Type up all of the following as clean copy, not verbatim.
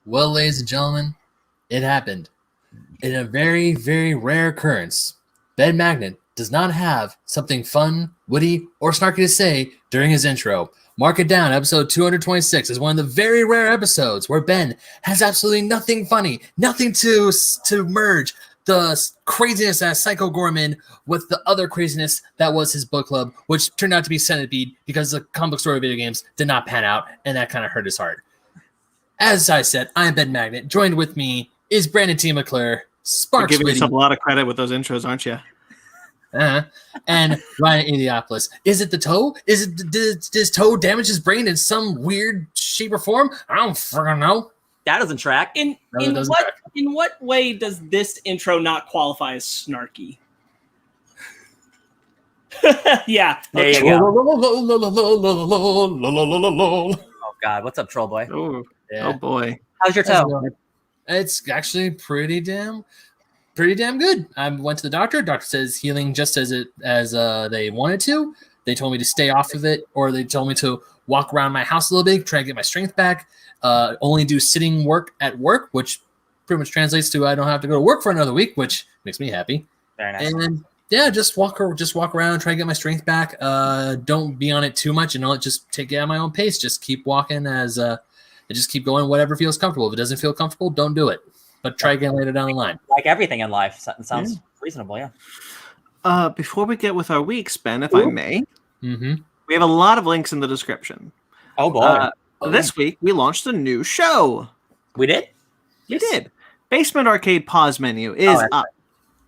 Well, ladies and gentlemen, it happened. In a very, very rare occurrence, Ben Magnet does not have something fun, witty, or snarky to say during his intro. Mark it down, episode 226 is one of the very rare episodes where Ben has absolutely nothing funny, nothing to merge the craziness as Psycho Goreman with the other craziness that was his book club, which turned out to be Centipede because the comic book story video games did not pan out, and that kind of hurt his heart. As I said, I'm Ben Magnet. Joined with me is Brandon T. McClure, Sparks You're giving yourself a lot of credit with those intros, aren't you? And Ryan Idiopolis. Is it the toe? Does toe damage his brain in some weird shape or form? I don't fucking know. That doesn't track. In what way does this intro not qualify as snarky? Yeah. There you go. Oh God, what's up, troll boy? Oh, Yeah. oh boy. How's your toe? It's actually pretty damn good. I went to the doctor. Doctor says healing just as they wanted to. They told me to stay off of it, or they told me to walk around my house a little bit, try to get my strength back. Only do sitting work at work, which pretty much translates to I don't have to go to work for another week, which makes me happy. Very nice. And yeah, just walk around, try to get my strength back. Don't be on it too much, and just take it at my own pace. Just keep walking and just keep going. Whatever feels comfortable. If it doesn't feel comfortable, don't do it. But try again later down the line. Like everything in life, sounds reasonable. Yeah. Before we get with our weeks, Ben, if I may, Mm-hmm. we have a lot of links in the description. Oh boy. This week, we launched a new show. We did. We did. Basement Arcade Pause Menu is up.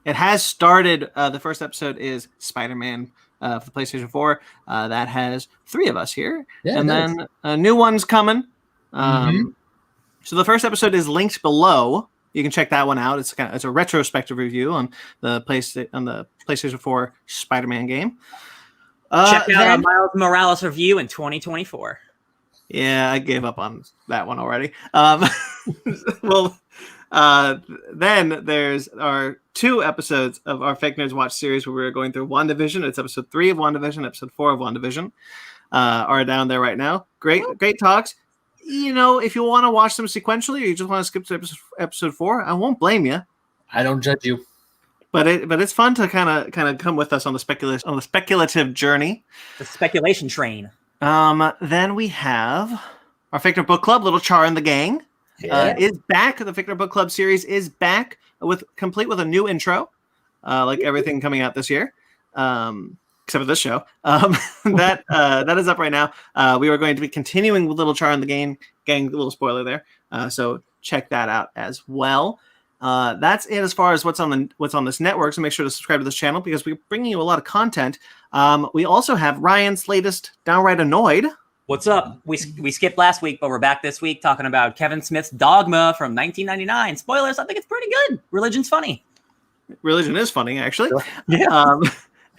It has started. The first episode is Spider-Man for the PlayStation 4. That has 3 of us here. Yeah, and then a new one's coming. So the first episode is linked below. You can check that one out. It's a retrospective review on the PlayStation 4 Spider-Man game. Check out our Miles Morales review in 2024. Yeah, I gave up on that one already. Then there's our 2 episodes of our Fake Nerds Watch series where we're going through WandaVision. It's episode 3 of WandaVision, episode 4 of WandaVision. Are down there right now. Great talks. You know, if you want to watch them sequentially or you just want to skip to episode 4, I won't blame you. I don't judge you. But it's fun to kind of come with us on the speculative journey. The speculation train. Then we have our Fake Nerd Book Club, Little Char and the Gang, is back. The Fake Nerd Book Club series is back complete with a new intro, like everything coming out this year, except for this show. That is up right now. We are going to be continuing with Little Char and the Gang. A little spoiler there. So check that out as well. That's it as far as what's on this network. So make sure to subscribe to this channel because we're bringing you a lot of content. We also have Ryan's latest Downright Annoyed. What's up? We skipped last week, but we're back this week talking about Kevin Smith's Dogma from 1999. Spoilers, I think it's pretty good. Religion's funny. Religion is funny, actually. Yeah.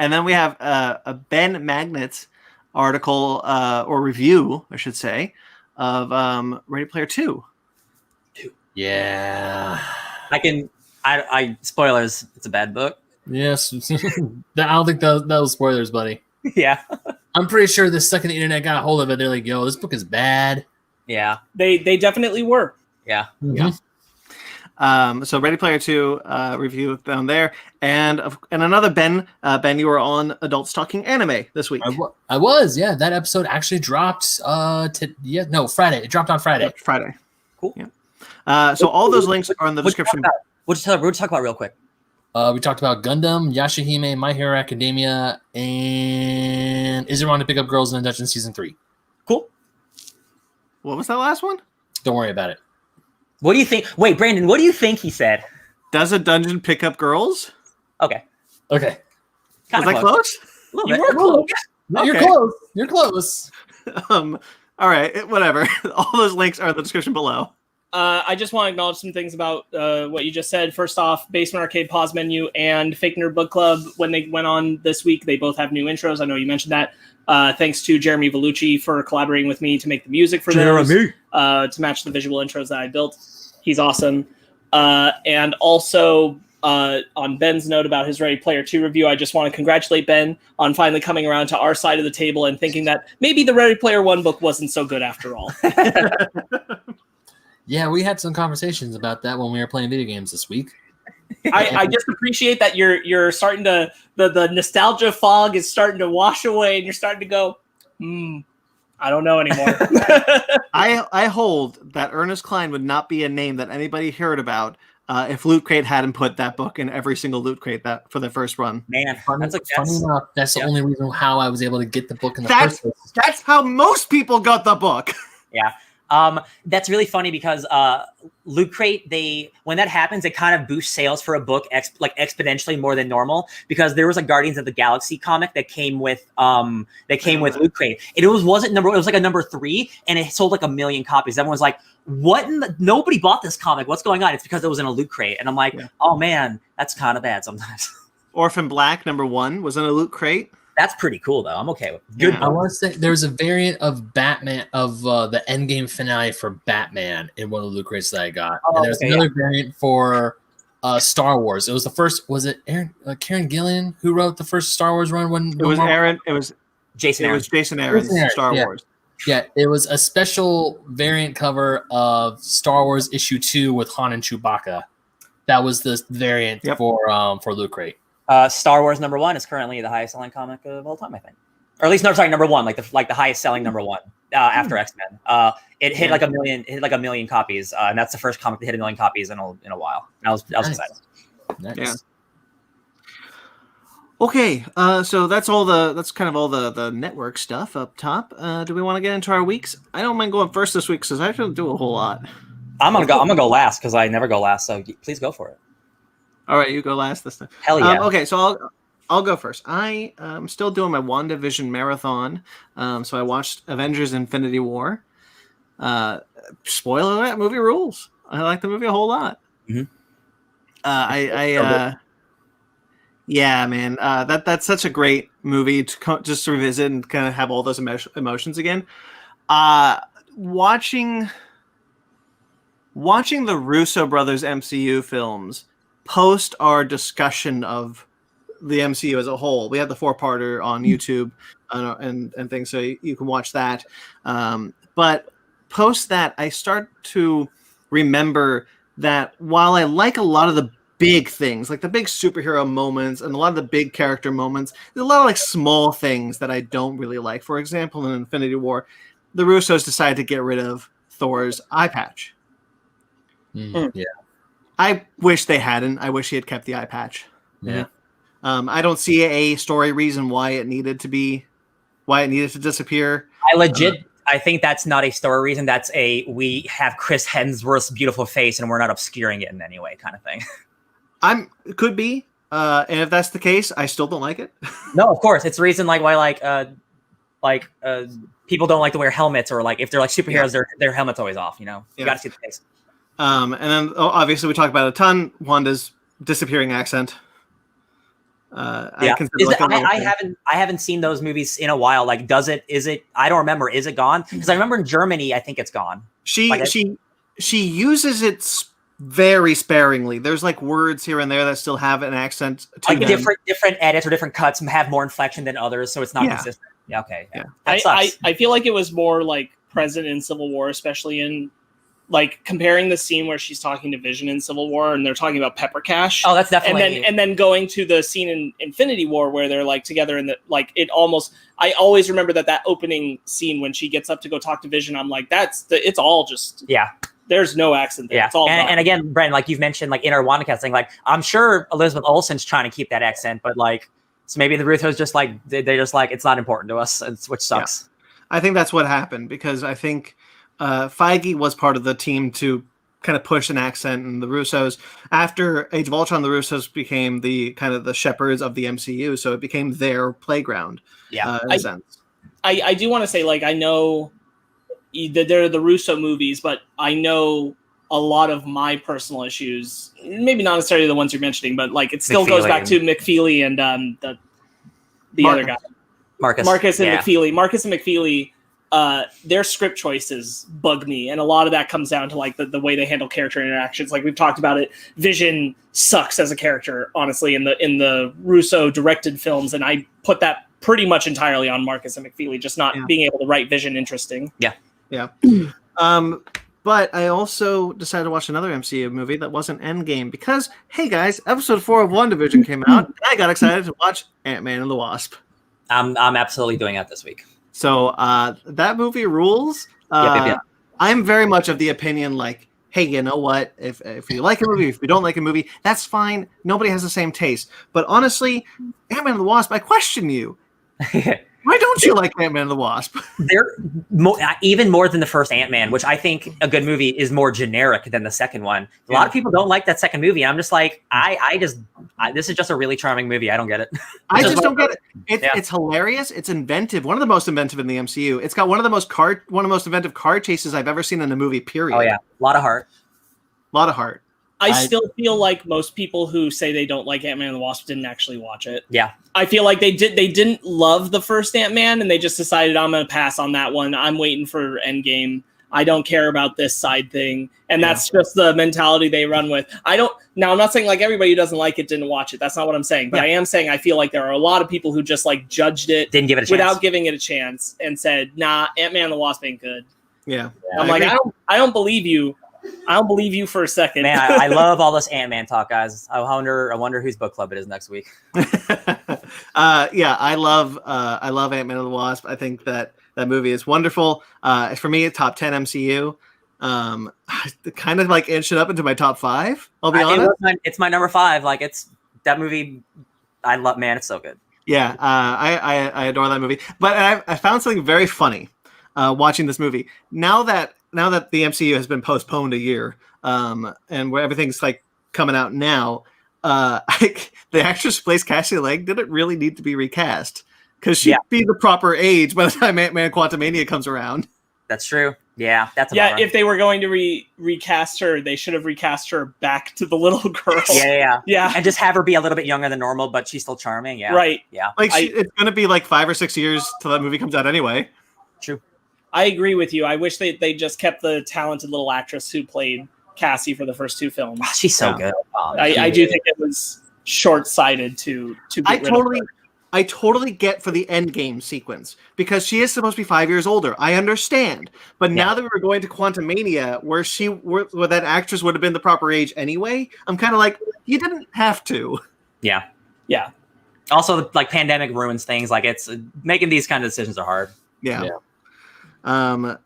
And then we have a Ben Magnet's article or review, I should say, of Ready Player 2. Yeah. I spoilers, it's a bad book. Yes. I don't think that was spoilers, buddy. Yeah. I'm pretty sure the second the internet got a hold of it, they're like, yo, this book is bad. Yeah. They definitely were. Yeah. Mm-hmm. So Ready Player 2 review down there. And another Ben. Ben, you were on Adults Talking Anime this week. I was, yeah. That episode actually dropped Friday. It dropped on Friday. Yep, Friday. Cool. Yeah. So all those links are in the description. We'll just talk about real quick. We talked about Gundam, Yashahime, My Hero Academia, and Is It Wrong to Pick Up Girls in a Dungeon Season 3. Cool. What was that last one? Don't worry about it. What do you think? Wait, Brandon, what do you think he said? Does a dungeon pick up girls? Okay. Was that close? You were close. No, you're close. You're close. All right, whatever. All those links are in the description below. I just want to acknowledge some things about what you just said. First off, Basement Arcade Pause Menu and Fake Nerd Book Club, when they went on this week, they both have new intros. I know you mentioned that. Thanks to Jeremy Vellucci for collaborating with me to make the music for those, to match the visual intros that I built. He's awesome. And also, on Ben's note about his Ready Player 2 review, I just want to congratulate Ben on finally coming around to our side of the table and thinking that maybe the Ready Player 1 book wasn't so good after all. Yeah, we had some conversations about that when we were playing video games this week. I just appreciate that you're starting to the nostalgia fog is starting to wash away, and you're starting to go, I don't know anymore. I hold that Ernest Cline would not be a name that anybody heard about if Loot Crate hadn't put that book in every single Loot Crate that for the first run. Man, Funny enough, that's the only reason how I was able to get the book in the first place. That's how most people got the book. Yeah. That's really funny because Loot Crate, when that happens, it kind of boosts sales for a book exponentially more than normal, because there was a Guardians of the Galaxy comic that came with Loot Crate. It was like a number 3, and it sold like 1 million copies. Everyone was like, "What? Nobody bought this comic. What's going on?" It's because it was in a Loot Crate, and I'm like, "Oh man, that's kind of bad sometimes." Orphan Black #1 was in a Loot Crate. That's pretty cool, though. I'm okay with good. I want to say there was a variant of Batman of the Endgame finale for Batman in one of the Loot Crates that I got, and there's another variant for Star Wars. It was the first. Was it Karen Gillan who wrote the first Star Wars run? When it was Aaron. It was Jason. It was Jason Aaron's Star Wars. Yeah, it was a special variant cover of Star Wars issue 2 with Han and Chewbacca. That was the variant for Loot Crate. Star Wars #1 is currently the highest selling comic of all time, I think, or at least #1, like the highest selling #1 after X-Men. It hit like 1 million, $1 million copies, and that's the first comic that hit 1 million copies in a while. And I was excited. Nice. Yeah. Okay, so that's kind of all the network stuff up top. Do we want to get into our weeks? I don't mind going first this week because I don't do a whole lot. I'm gonna go last because I never go last. So please go for it. All right, you go last this time. Hell yeah. Okay, so I'll go first. I am still doing my WandaVision marathon. So I watched Avengers: Infinity War. Spoiler alert, movie rules. I like the movie a whole lot. Mm-hmm. Yeah, man. That's such a great movie to just revisit and kind of have all those emotions again. Watching the Russo brothers MCU films post our discussion of the MCU as a whole. We have the 4-parter on YouTube and things, so you can watch that. But post that, I start to remember that while I like a lot of the big things, like the big superhero moments and a lot of the big character moments, there's a lot of like small things that I don't really like. For example, in Infinity War, the Russos decided to get rid of Thor's eye patch. Yeah. I wish they hadn't. I wish he had kept the eye patch. Yeah. I don't see a story reason why it needed to disappear. I think that's not a story reason. That's we have Chris Hemsworth's beautiful face and we're not obscuring it in any way kind of thing. It could be. And if that's the case, I still don't like it. No, of course. It's the reason why people don't like to wear helmets, or like if they're like superheroes, their helmet's always off, you know. You got to see the face. And then obviously we talk about it a ton. Wanda's disappearing accent. I haven't seen those movies in a while. Like, is it? I don't remember. Is it gone? Because I remember in Germany, I think it's gone. She uses it very sparingly. There's like words here and there that still have an accent. Like different edits or different cuts have more inflection than others, so it's not consistent. Yeah. Okay. Yeah. I feel like it was more like present in Civil War, especially in like comparing the scene where she's talking to Vision in Civil War and they're talking about Pepper Cash. Oh, that's definitely. And then going to the scene in Infinity War where they're like together in the like it almost. I always remember that opening scene when she gets up to go talk to Vision. I'm like, it's all just There's no accent there. Yeah, it's all and again, Brent, like you've mentioned, like in our WandaCast thing, like I'm sure Elizabeth Olsen's trying to keep that accent, but like so maybe the Russos just like they're just like it's not important to us, which sucks. Yeah. I think that's what happened because I think. Feige was part of the team to kind of push an accent, and the Russos, after Age of Ultron, the Russos became the kind of the shepherds of the MCU, so it became their playground. Yeah, in a sense. I do want to say, like, I know that they're the Russo movies, but I know a lot of my personal issues, maybe not necessarily the ones you're mentioning, but like it still goes back to McFeely and the other guy, Marcus and McFeely. Marcus and McFeely. Their script choices bug me, and a lot of that comes down to like the way they handle character interactions. Like we've talked about it, Vision sucks as a character, honestly, in the Russo directed films, and I put that pretty much entirely on Marcus and McFeely, just not being able to write Vision interesting. Yeah. But I also decided to watch another MCU movie that wasn't Endgame because, hey guys, episode 4 of WandaVision came out, and I got excited to watch Ant-Man and the Wasp. I'm absolutely doing that this week. So that movie rules. Yep. I'm very much of the opinion, like, hey, you know what? If you like a movie, if you don't like a movie, that's fine. Nobody has the same taste. But honestly, Ant-Man and the Wasp, I question you. Why don't you like Ant-Man and the Wasp? They're even more than the first Ant-Man, which I think a good movie is more generic than the second one. A lot of people don't like that second movie. I'm just like, this is just a really charming movie. I don't get it. I just don't get it. It's hilarious. It's inventive. One of the most inventive in the MCU. It's got one of the most inventive car chases I've ever seen in a movie. Period. Oh yeah, a lot of heart. A lot of heart. I still feel like most people who say they don't like Ant-Man and the Wasp didn't actually watch it. Yeah. I feel like they didn't love the first Ant-Man and they just decided I'm going to pass on that one. I'm waiting for Endgame. I don't care about this side thing. And that's just the mentality they run with. I'm not saying like everybody who doesn't like it didn't watch it. That's not what I'm saying. But I am saying I feel like there are a lot of people who just like judged it. Didn't give it a chance. Without giving it a chance and said, nah, Ant-Man and the Wasp ain't good. Yeah. I'm like, I don't believe you. I don't believe you for a second. Man, I love all this Ant-Man talk, guys. I wonder whose book club it is next week. I love Ant-Man and the Wasp. I think that movie is wonderful. For me, top 10 MCU. Kind of like inch it up into my top 5. I'll be honest. It's my number 5. Like it's that movie. I love. Man, it's so good. Yeah, I adore that movie. But I found something very funny watching this movie. Now that the MCU has been postponed a year, and where everything's like coming out now, the actress who plays Cassie Lang didn't really need to be recast because she'd be the proper age by the time Ant-Man Quantumania comes around. That's true. Yeah, that's if they were going to recast her, they should have recast her back to the little girl. Yeah, and just have her be a little bit younger than normal, but she's still charming. Yeah, right. Yeah, like it's going to be like 5 or 6 years till that movie comes out anyway. True. I agree with you. I wish they just kept the talented little actress who played Cassie for the first 2 films. Oh, she's so good. I do think it was short-sighted to get rid of her. I totally get for the Endgame sequence because she is supposed to be 5 years older. I understand, but now that we were going to Quantumania, where that actress would have been the proper age anyway, I'm kind of like, you didn't have to. Yeah. Also, like pandemic ruins things. Like it's making these kind of decisions are hard. Yeah. I'm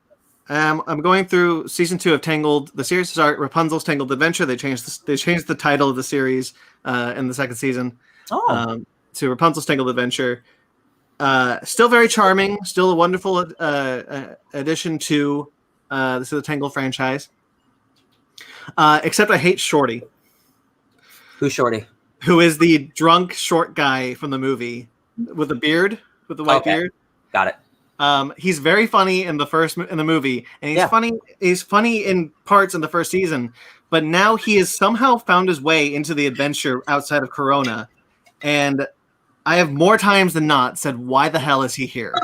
going through season 2 of Tangled. The series is Rapunzel's Tangled Adventure. They changed the title of the series in the second season to Rapunzel's Tangled Adventure. Still very charming. Still a wonderful addition to the Tangled franchise. Except I hate Shorty. Who's Shorty? Who is the drunk short guy from the movie with the beard, with the white beard? Got it. He's very funny in the movie, and he's funny in parts in the first season, but now he has somehow found his way into the adventure outside of Corona, and I have more times than not said, why the hell is he here?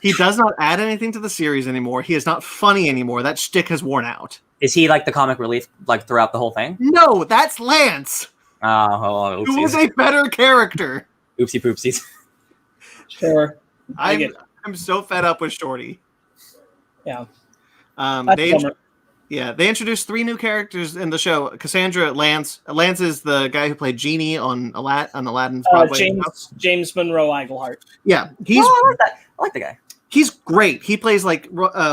He does not add anything to the series anymore. He is not funny anymore. That shtick has worn out. Is he like the comic relief like throughout the whole thing? No, that's Lance. Oh, who was a better character. Oopsie poopsies. Sure. I'm so fed up with Shorty. Yeah. They introduced 3 new characters in the show. Cassandra, Lance. Lance is the guy who played Genie on Aladdin's Broadway. James Monroe Iglehart. Yeah, I like that. I like the guy. He's great. He plays like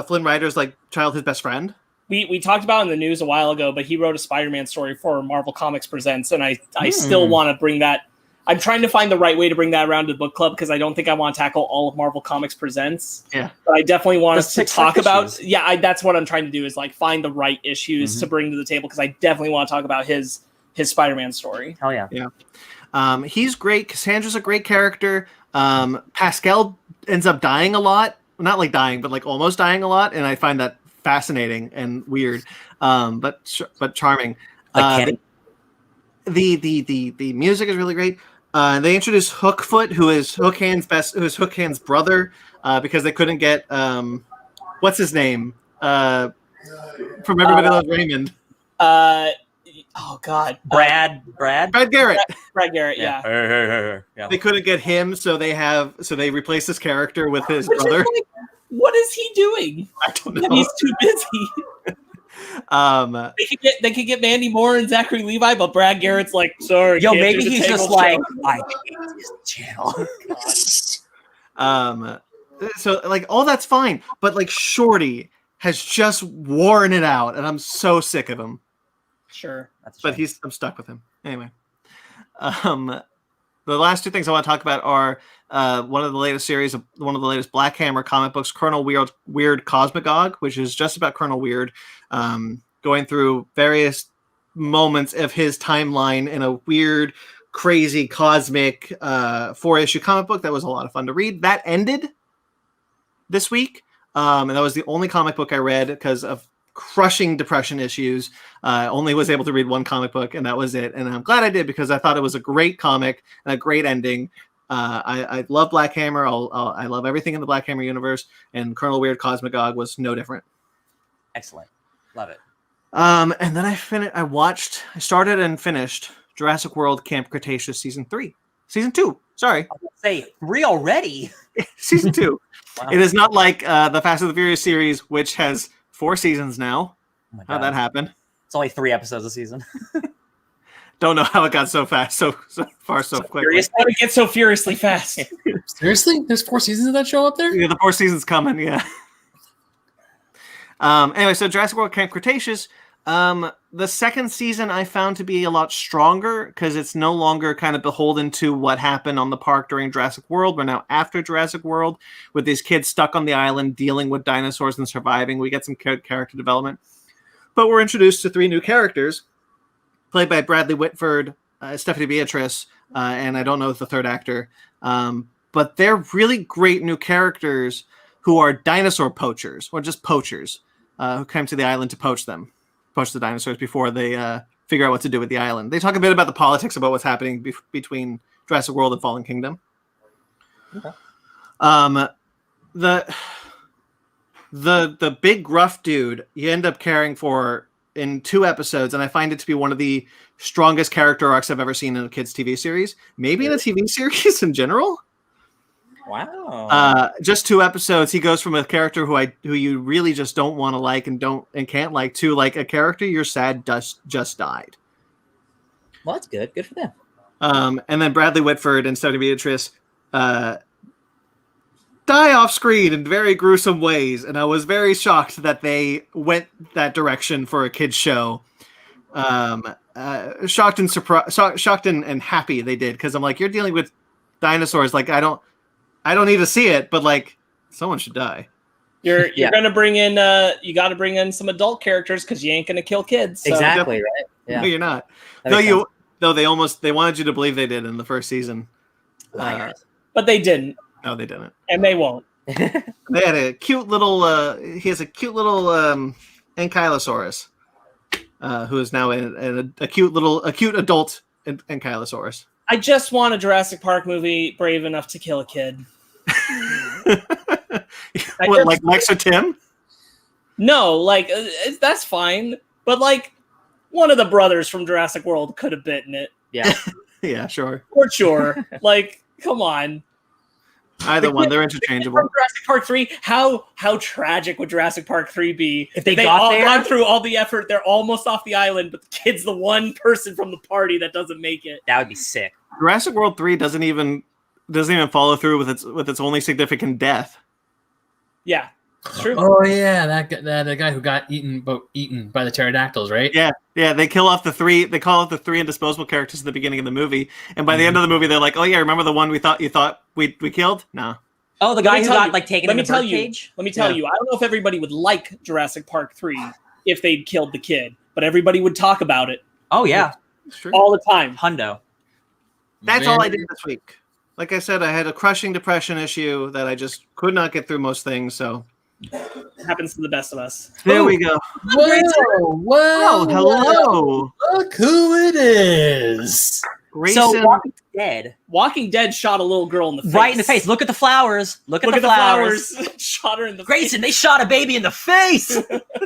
Flynn Rider's like childhood best friend. We talked about in the news a while ago, but he wrote a Spider-Man story for Marvel Comics Presents, and I still want to bring that. I'm trying to find the right way to bring that around to the book club because I don't think I want to tackle all of Marvel Comics Presents. Yeah, but I definitely want us to talk about. Issues. Yeah, that's what I'm trying to do is like find the right issues to bring to the table because I definitely want to talk about his Spider-Man story. Hell yeah, yeah. He's great. Cassandra's a great character. Pascal ends up dying a lot, not like dying, but like almost dying a lot, and I find that fascinating and weird, but charming. Like the music is really great. They introduced Hookfoot, who is Hookhand's brother, because they couldn't get what's his name from Everybody Loves Raymond. Oh God, Brad Garrett. Brad Garrett, yeah. They couldn't get him, so they replaced his character with his brother. What is he doing? I don't know. And he's too busy. They could get Mandy Moore and Zachary Levi, but Brad Garrett's like, sorry. Yo, can't maybe do the he's just table like, show. I hate this channel. So like all that's fine, but like Shorty has just worn it out, and I'm so sick of him. Sure. But I'm stuck with him anyway. The last two things I want to talk about are one of the latest Black Hammer comic books, Colonel Weird Cosmagog, which is just about Colonel Weird going through various moments of his timeline in a weird, crazy, cosmic 4-issue comic book that was a lot of fun to read. That ended this week, and that was the only comic book I read because of crushing depression issues. Only was able to read one comic book, and that was it. And I'm glad I did because I thought it was a great comic and a great ending. I love Black Hammer. I love everything in the Black Hammer universe, and Colonel Weird Cosmagog was no different. Excellent. Love it. And then I started and finished Jurassic World Camp Cretaceous Season 2. Sorry. I was gonna say 3 already. Season 2. Wow. It is not like the Fast and the Furious series, which has 4 seasons now. Oh my How'd God. that happen? It's only 3 episodes a season. Don't know how it got so fast, so far, so quickly. Furious. How did it get so furiously fast? Seriously? There's 4 seasons of that show up there? Yeah, the 4 seasons coming, yeah. Anyway, so Jurassic World Camp Cretaceous, the second season I found to be a lot stronger because it's no longer kind of beholden to what happened on the park during Jurassic World. We're now after Jurassic World with these kids stuck on the island dealing with dinosaurs and surviving. We get some character development. But we're introduced to 3 new characters played by Bradley Whitford, Stephanie Beatrice, and I don't know the third actor. But they're really great new characters who are dinosaur poachers or just poachers who come to the island to poach the dinosaurs before they figure out what to do with the island. They talk a bit about the politics about what's happening between Jurassic World and Fallen Kingdom. Okay. The big gruff dude you end up caring for in 2 episodes, and I find it to be one of the strongest character arcs I've ever seen in a kids' TV series. Maybe in a TV series in general. Wow. Just 2 episodes, he goes from a character who you really just don't want to like and can't like to like a character you're sad just died. Well, that's good. Good for them. And then Bradley Whitford and Stephanie Beatrice die off screen in very gruesome ways, and I was very shocked that they went that direction for a kids show. Shocked and happy they did, because I'm like, you're dealing with dinosaurs. Like I don't need to see it, but like someone should die. You're gonna bring in you got to bring in some adult characters because you ain't gonna kill kids. So. Exactly right. Yeah. No, you're not. That Though they wanted you to believe they did in the first season. But they didn't. No, they didn't. And they won't. They had a cute little. He has a cute little Ankylosaurus, who is now a cute adult Ankylosaurus. I just want a Jurassic Park movie brave enough to kill a kid. What, like Lex or Tim? No, like that's fine, but like one of the brothers from Jurassic World could have bitten it. Yeah. Yeah, sure. For sure. Like, come on. Either one, they're interchangeable. From Jurassic Park 3, how tragic would Jurassic Park 3 be if they gone through all the effort, they're almost off the island, but the kid's the one person from the party that doesn't make it. That would be sick. Jurassic World 3 doesn't even follow through with its only significant death. Yeah, it's true. Oh yeah, that guy who got eaten by the pterodactyls, right? Yeah. They kill off the 3. They call out the 3 indisposable characters at the beginning of the movie, and by the end of the movie, they're like, "Oh yeah, remember the one you thought we killed? No." Oh, the guy who got like taken in the birdcage? Let me tell you, I don't know if everybody would like Jurassic Park 3 if they'd killed the kid, but everybody would talk about it. Oh yeah, all the time. Hundo. That's all I did this week. Like I said, I had a crushing depression issue that I just could not get through most things. So it happens to the best of us. There we go. Whoa, hello! Look who it is. Grayson. So Walking Dead shot a little girl in the face. Right in the face. Look at the flowers. Look at the flowers. Shot her in the Grayson, they shot a baby in the face.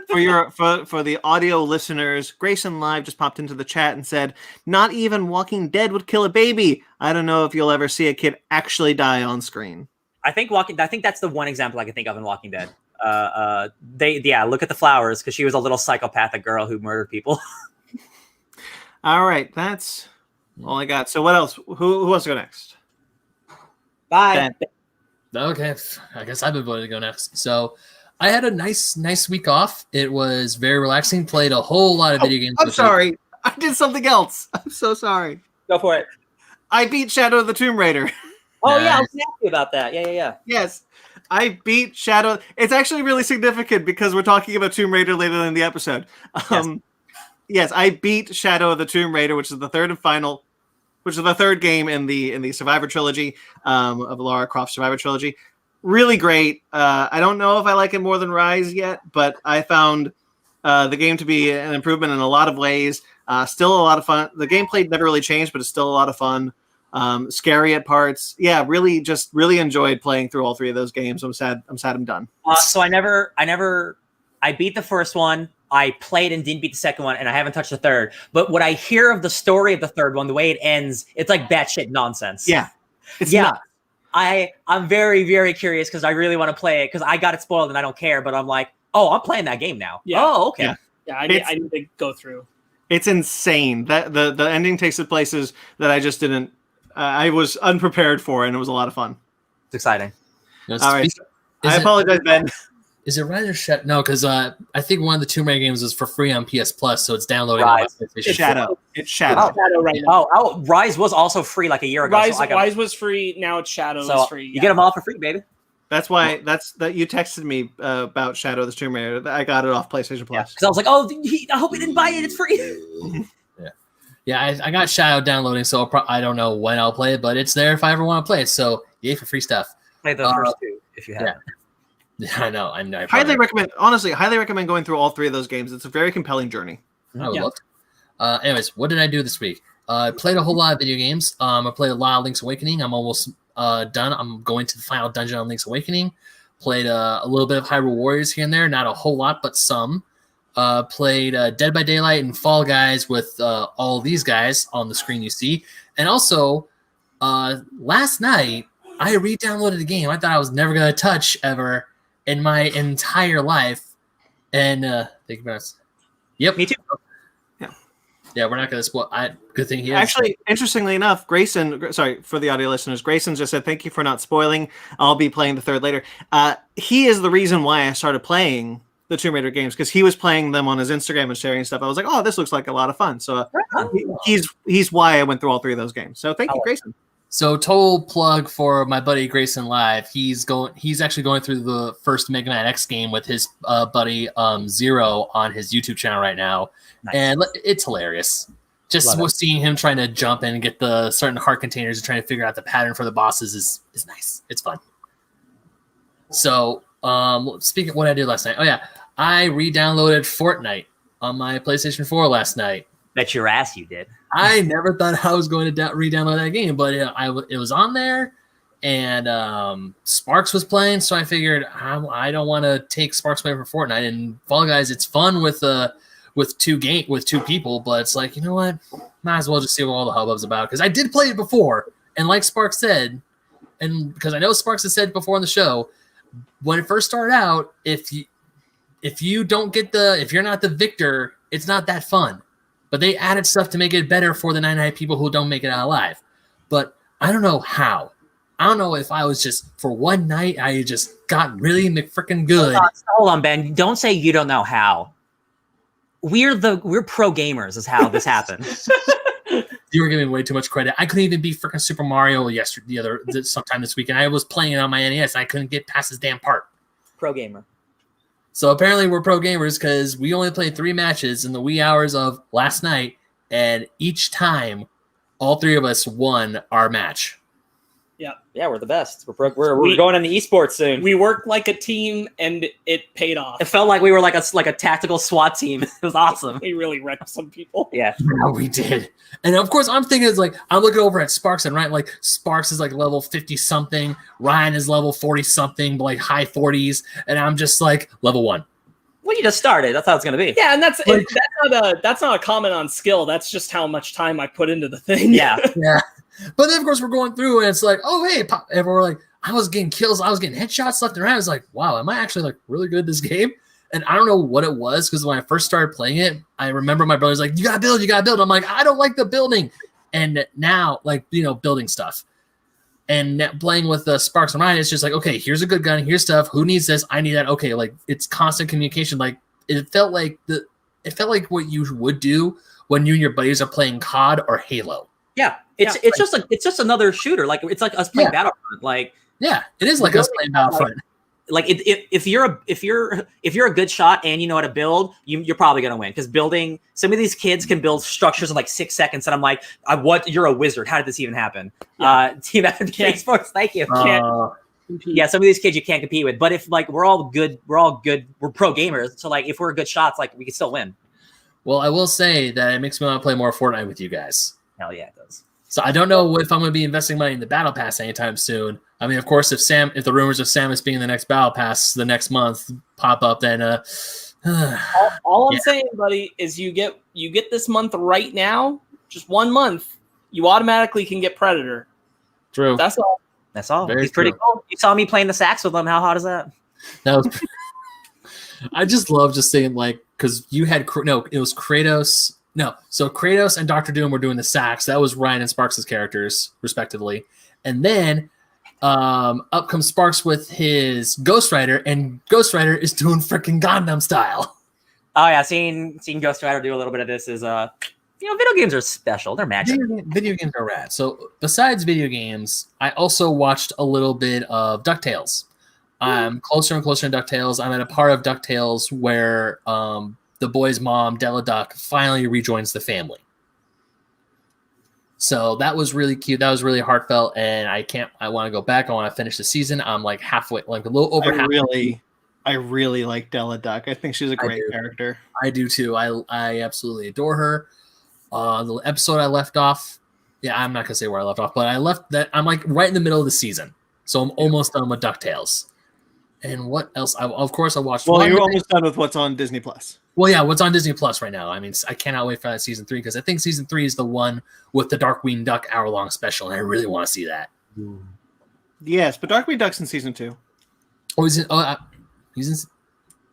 For the audio listeners, Grayson Live just popped into the chat and said, "Not even Walking Dead would kill a baby. I don't know if you'll ever see a kid actually die on screen." I think that's the one example I can think of in Walking Dead. Look at the flowers, because she was a little psychopathic girl who murdered people. All right, that's all I got. So what else? Who wants to go next? Bye. Ben. Okay, I guess I've been voted to go next. So I had a nice week off. It was very relaxing. Played a whole lot of video games. I'm sorry. I did something else. I'm so sorry. Go for it. I beat Shadow of the Tomb Raider. Oh, Nice. yeah, I was going to ask you about that. Yeah. Yes. I beat Shadow. It's actually really significant because we're talking about Tomb Raider later in the episode. Yes, I beat Shadow of the Tomb Raider, which is the third game in the Survivor trilogy, of Lara Croft Survivor trilogy. Really great. I don't know if I like it more than Rise yet, but I found the game to be an improvement in a lot of ways. Still a lot of fun. The gameplay never really changed, but it's still a lot of fun. Scary at parts. Yeah, really enjoyed playing through all three of those games. I'm sad I'm done. So I beat the first one. I played and didn't beat the second one, and I haven't touched the third. But what I hear of the story of the third one, the way it ends, it's like batshit nonsense. Yeah. It's nuts. I'm very, very curious because I really want to play it because I got it spoiled and I don't care. But I'm like, oh, I'm playing that game now. Yeah. Oh, okay. Yeah, I need to go through. It's insane. That the ending takes it places that I just didn't. I was unprepared for, and it was a lot of fun. It's exciting. All right. I apologize, Ben. Is it Rise or Shadow? No, because I think one of the Tomb Raider games is for free on PS Plus, so it's downloading. Rise. It's Shadow. It's Shadow. It's Shadow right now. Oh, Rise was also free like a year ago. Rise was free. Now it's Shadow is free. You get them all for free, baby. That's why you texted me about Shadow of the Tomb Raider. I got it off PlayStation Plus. Because I was like, I hope he didn't buy it. It's free. Yeah, I got Shadow downloading, so I don't know when I'll play it, but it's there if I ever want to play it. So yay for free stuff. Play the first two if you have. Yeah, I know. Highly recommend going through all three of those games. It's a very compelling journey. I would love to. Anyways, what did I do this week? I played a whole lot of video games. I played a lot of Link's Awakening. I'm almost done. I'm going to the final dungeon on Link's Awakening. Played a little bit of Hyrule Warriors here and there. Not a whole lot, but some. Played Dead by Daylight and Fall Guys with all these guys on the screen you see. And also, last night, I re-downloaded a game I thought I was never going to touch ever in my entire life. And thank you very much. Yep. Me too. Yeah, we're not going to spoil. Good thing he is. Actually, interestingly enough, Grayson, sorry for the audio listeners, Grayson just said, thank you for not spoiling. I'll be playing the third later. He is the reason why I started playing the Tomb Raider games, because he was playing them on his Instagram and sharing stuff. I was like, oh, this looks like a lot of fun. So he's why I went through all three of those games. So thank you, Grayson. So total plug for my buddy Grayson Live. He's actually going through the first Mega Man X game with his buddy Zero on his YouTube channel right now. Nice. And it's hilarious. Just seeing him trying to jump in and get the certain heart containers and trying to figure out the pattern for the bosses is nice. It's fun. So speaking of what I did last night, I re-downloaded Fortnite on my PlayStation 4 last night. Bet your ass you did. I never thought I was going to re-download that game, but it was on there, and Sparks was playing, so I figured I don't want to take Sparks away from Fortnite. And Fall Guys, it's fun with two people, but it's like, you know what? Might as well just see what all the hubbub's about, because I did play it before, and like Sparks said, and because I know Sparks has said before on the show, when it first started out, if you're not the victor, it's not that fun. But they added stuff to make it better for the 99 people who don't make it out alive. But I don't know how. I don't know if I was just, for one night, I just got really McFrickin' good. Hold on, Ben. Don't say you don't know how. We're pro gamers is how this happened. You were giving way too much credit. I couldn't even beat freaking Super Mario sometime this week, and I was playing it on my NES, and I couldn't get past this damn part. Pro gamer. So apparently we're pro gamers, because we only played 3 matches in the wee hours of last night, and each time, all 3 of us won our match. Yeah, we're the best. We're going into esports soon. We worked like a team, and it paid off. It felt like we were like a tactical SWAT team. It was awesome. We really wrecked some people. Yeah, we did. And of course, I'm thinking, I'm looking over at Sparks, and Ryan, Sparks is level 50 something. Ryan is level 40 something, but high 40s, and I'm just level 1. Well, you just started. That's how it's gonna be. Yeah, and that's not a comment on skill. That's just how much time I put into the thing. Yeah. Yeah. But then, of course, we're going through, and it's oh, hey, and we're I was getting kills, I was getting headshots left and right. I was like, wow, am I actually like really good at this game? And I don't know what it was, because when I first started playing it, I remember my brother's like, you gotta build. I'm like, I don't like the building. And now, like, building stuff. And playing with Sparks and Ryan, it's just like, okay, here's a good gun, here's stuff. Who needs this? I need that. Okay, like it's constant communication. Like it felt like what you would do when you and your buddies are playing COD or Halo. Yeah, it's just another shooter. Like it's like us playing Battlefront. Like it is like us playing Battlefront. Like if you're a good shot and you know how to build, you're probably gonna win, because building, some of these kids can build structures in like 6 seconds, and I'm like, what? You're a wizard. How did this even happen? Team FNP Sports, thank you. Yeah, some of these kids you can't compete with, but if like we're all good, we're pro gamers. So like if we're good shots, like we can still win. Well, I will say that it makes me want to play more Fortnite with you guys. Hell yeah, it does. So I don't know if I'm going to be investing money in the Battle Pass anytime soon. I mean, of course, if the rumors of Samus being the next Battle Pass the next month pop up, then all I'm saying, buddy, is you get this month right now, just 1 month, you automatically can get Predator. True. That's all. That's all. Very He's pretty true. cool. You saw me playing the sax with him. How hot is that? That was. I just love just saying, like, because you had it was Kratos. No, so Kratos and Dr. Doom were doing the sax. That was Ryan and Sparks' characters, respectively. And then up comes Sparks with his Ghost Rider, and Ghost Rider is doing freaking Gundam style. Oh yeah, seeing Ghost Rider do a little bit of this is video games are special. They're magic. Video games are rad. So besides video games, I also watched a little bit of DuckTales. I'm closer and closer to DuckTales. I'm at a part of DuckTales where the boy's mom, Della Duck, finally rejoins the family. So that was really cute. That was really heartfelt, and I want to go back. I want to finish the season. I'm like halfway, like a little over halfway. I really like Della Duck. I think she's a great character. I do too. I absolutely adore her. The episode I left off, I'm not gonna say where I left off, but I'm like right in the middle of the season, so I'm almost done with DuckTales. And what else? Of course, I watched. Well, you're almost done with what's on Disney Plus. Well, yeah, what's on Disney Plus right now. I mean, I cannot wait for that season 3, because I think season 3 is the one with the Darkwing Duck hour-long special, and I really want to see that. Yes, but Darkwing Duck's in season 2. Oh, he's in.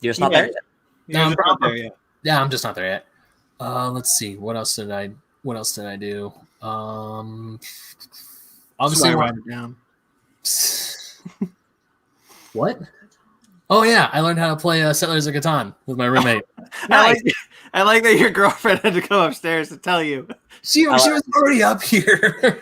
You're just not there yet. No, I'm not there yet. Yeah, I'm just not there yet. Let's see. What else did I do? Obviously, write it down. What? Oh yeah, I learned how to play Settlers of Catan with my roommate. Nice. I like that your girlfriend had to come upstairs to tell you. She was already up here.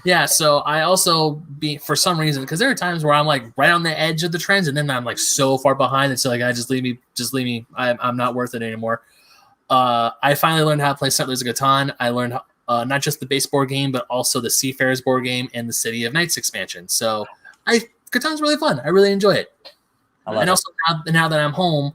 Yeah, so I also for some reason, because there are times where I'm like right on the edge of the trends, and then I'm like so far behind, and so like just leave me. I'm not worth it anymore. I finally learned how to play Settlers of Catan. I learned not just the base board game, but also the Seafarers board game and the City of Knights expansion. So Catan's really fun. I really enjoy it. And also now that I'm home,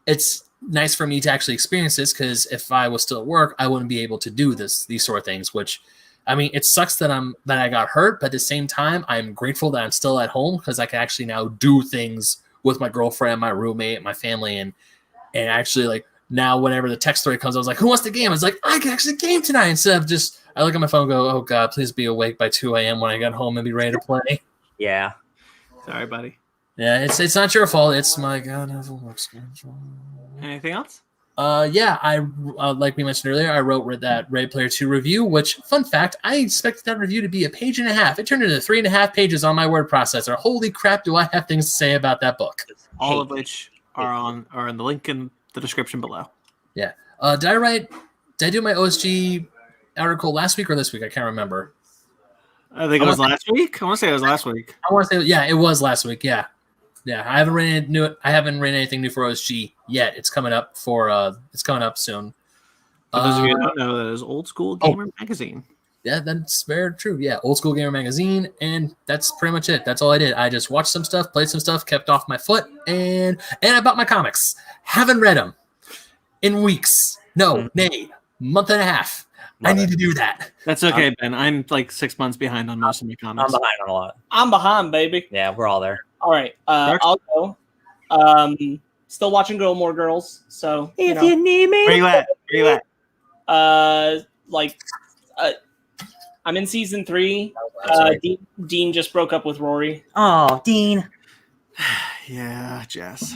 it's nice for me to actually experience this, because if I was still at work, I wouldn't be able to do these sort of things, which, I mean, it sucks that I got hurt, but at the same time, I'm grateful that I'm still at home, because I can actually now do things with my girlfriend, my roommate, my family, and actually, like, now whenever the text story comes, I was like, who wants to game? I was like, I can actually game tonight, instead of just, I look at my phone and go, oh God, please be awake by 2 a.m. when I get home and be ready to play. Yeah. Sorry, buddy. Yeah, it's not your fault. It's my God awful work schedule. Anything else? Yeah, I like we mentioned earlier, I wrote that Ready Player 2 review, which, fun fact, I expected that review to be a page and a half. It turned into 3.5 pages on my word processor. Holy crap, do I have things to say about that book? All of which are in the link in the description below. Yeah. Did I do my OSG article last week or this week? I can't remember. I think it was last week. I want to say it was last week. I want to say, yeah, it was last week. Yeah. Yeah, I haven't written anything new for OSG yet. It's coming up soon. For those of you who don't know, that is Old School Gamer Magazine. Yeah, that's very true. Yeah, Old School Gamer Magazine, and that's pretty much it. That's all I did. I just watched some stuff, played some stuff, kept off my foot, and I bought my comics. Haven't read them in weeks. No, nay, month and a half. I need to do that. That's okay, Ben. I'm like 6 months behind on most of my comics. I'm behind on a lot. I'm behind, baby. Yeah, we're all there. All right, I'll go. Still watching Gilmore Girls. So if you need me, where you at? I'm I'm in season 3. Sorry. Dean just broke up with Rory. Oh, Dean. Yeah, Jess.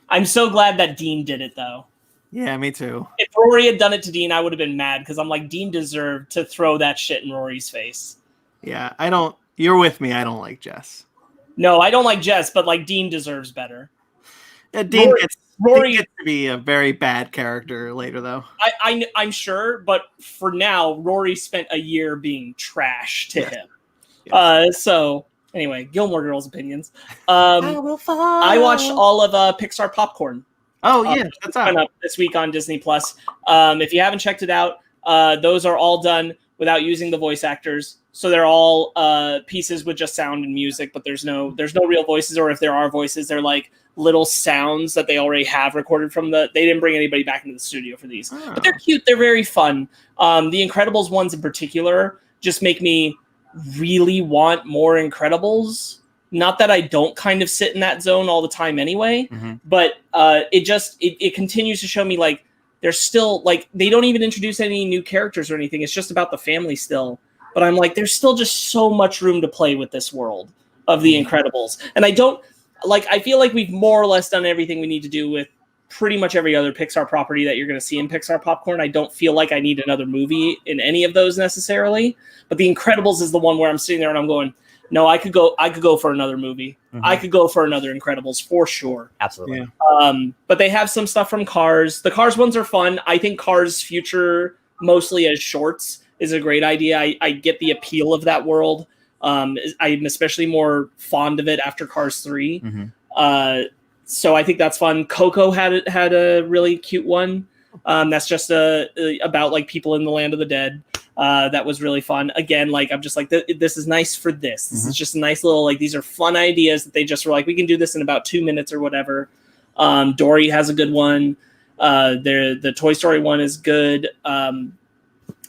I'm so glad that Dean did it, though. Yeah, me too. If Rory had done it to Dean, I would have been mad because I'm like, Dean deserved to throw that shit in Rory's face. Yeah, I don't. You're with me. I don't like Jess. No, I don't like Jess, but like Dean deserves better. Dean Rory gets to be a very bad character later, though. I'm sure, but for now, Rory spent a year being trash to him. Yes. So anyway, Gilmore Girls opinions. I watched all of Pixar Popcorn. Oh yeah, that's up this week on Disney Plus. If you haven't checked it out, those are all done without using the voice actors. So they're all pieces with just sound and music, but there's no real voices, or if there are voices, they're like little sounds that they already have recorded from they didn't bring anybody back into the studio for these. But they're cute, they're very fun. The Incredibles ones in particular just make me really want more Incredibles. Not that I don't kind of sit in that zone all the time anyway, but it continues to show me like there's still like they don't even introduce any new characters or anything. It's just about the family still. But I'm like, there's still just so much room to play with this world of the Incredibles. And I feel like we've more or less done everything we need to do with pretty much every other Pixar property that you're going to see in Pixar Popcorn. I don't feel like I need another movie in any of those necessarily. But the Incredibles is the one where I'm sitting there and I'm going, no, I could go for another movie. I could go for another Incredibles for sure. Absolutely. Yeah. But they have some stuff from Cars. The Cars ones are fun. I think Cars Future, mostly as shorts, is a great idea. I get the appeal of that world. I'm especially more fond of it after Cars 3. So I think that's fun. Coco had a really cute one. That's just about like people in the land of the dead. That was really fun. Again, like I'm just like this is nice for this. This is just a nice little like these are fun ideas that they just were like we can do this in about 2 minutes or whatever. Dory has a good one. The Toy Story one is good.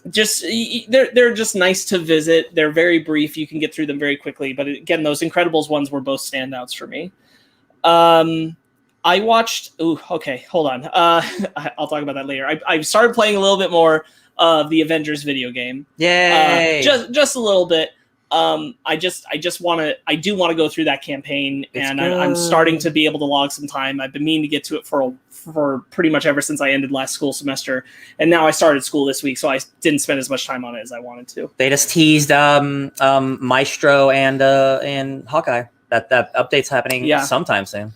They're just nice to visit. They're very brief. You can get through them very quickly. But again, those Incredibles ones were both standouts for me. I watched. Ooh, okay, hold on. I'll talk about that later. I started playing a little bit more of the Avengers video game. Yay! Just a little bit. I do want to go through that campaign, and I'm starting to be able to log some time. I've been meaning to get to it for pretty much ever since I ended last school semester, and now I started school this week, so I didn't spend as much time on it as I wanted to. They just teased Maestro and Hawkeye. That update's happening sometime soon.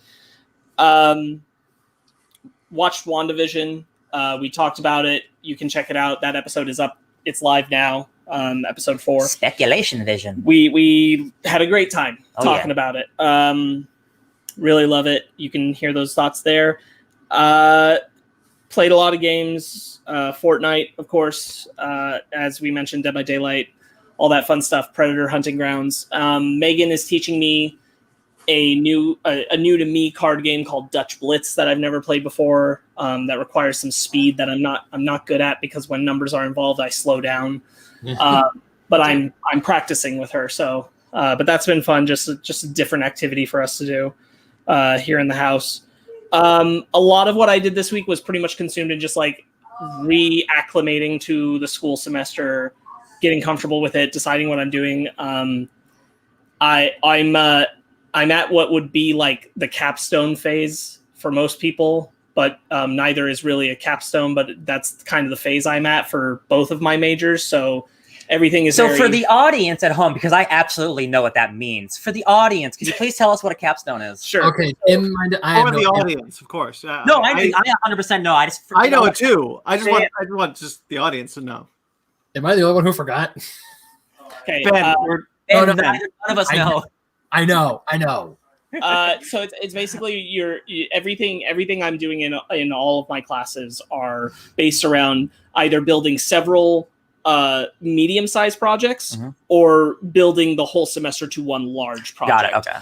Watched WandaVision. We talked about it. You can check it out. That episode is up. It's live now. Episode 4. Speculation Vision. We had a great time talking about it. Really love it. You can hear those thoughts there. Played a lot of games. Fortnite, of course. As we mentioned, Dead by Daylight, all that fun stuff. Predator Hunting Grounds. Megan is teaching me a new to me card game called Dutch Blitz that I've never played before. That requires some speed that I'm not good at because when numbers are involved, I slow down. But I'm practicing with her, so but that's been fun. Just a different activity for us to do here in the house. A lot of what I did this week was pretty much consumed in just like reacclimating to the school semester, getting comfortable with it, deciding what I'm doing. I'm at what would be like the capstone phase for most people, but neither is really a capstone, but that's kind of the phase I'm at for both of my majors. So everything is for the audience at home, because I absolutely know what that means. For the audience, could you please tell us what a capstone is? Sure. Okay. In mind, For the audience, of course. No, I 100% know. I know it too. I just want the audience to know. Am I the only one who forgot? Okay. Ben, none of us know. I know. So it's basically everything I'm doing in all of my classes are based around either building several medium-sized projects or building the whole semester to one large project. Got it. Okay.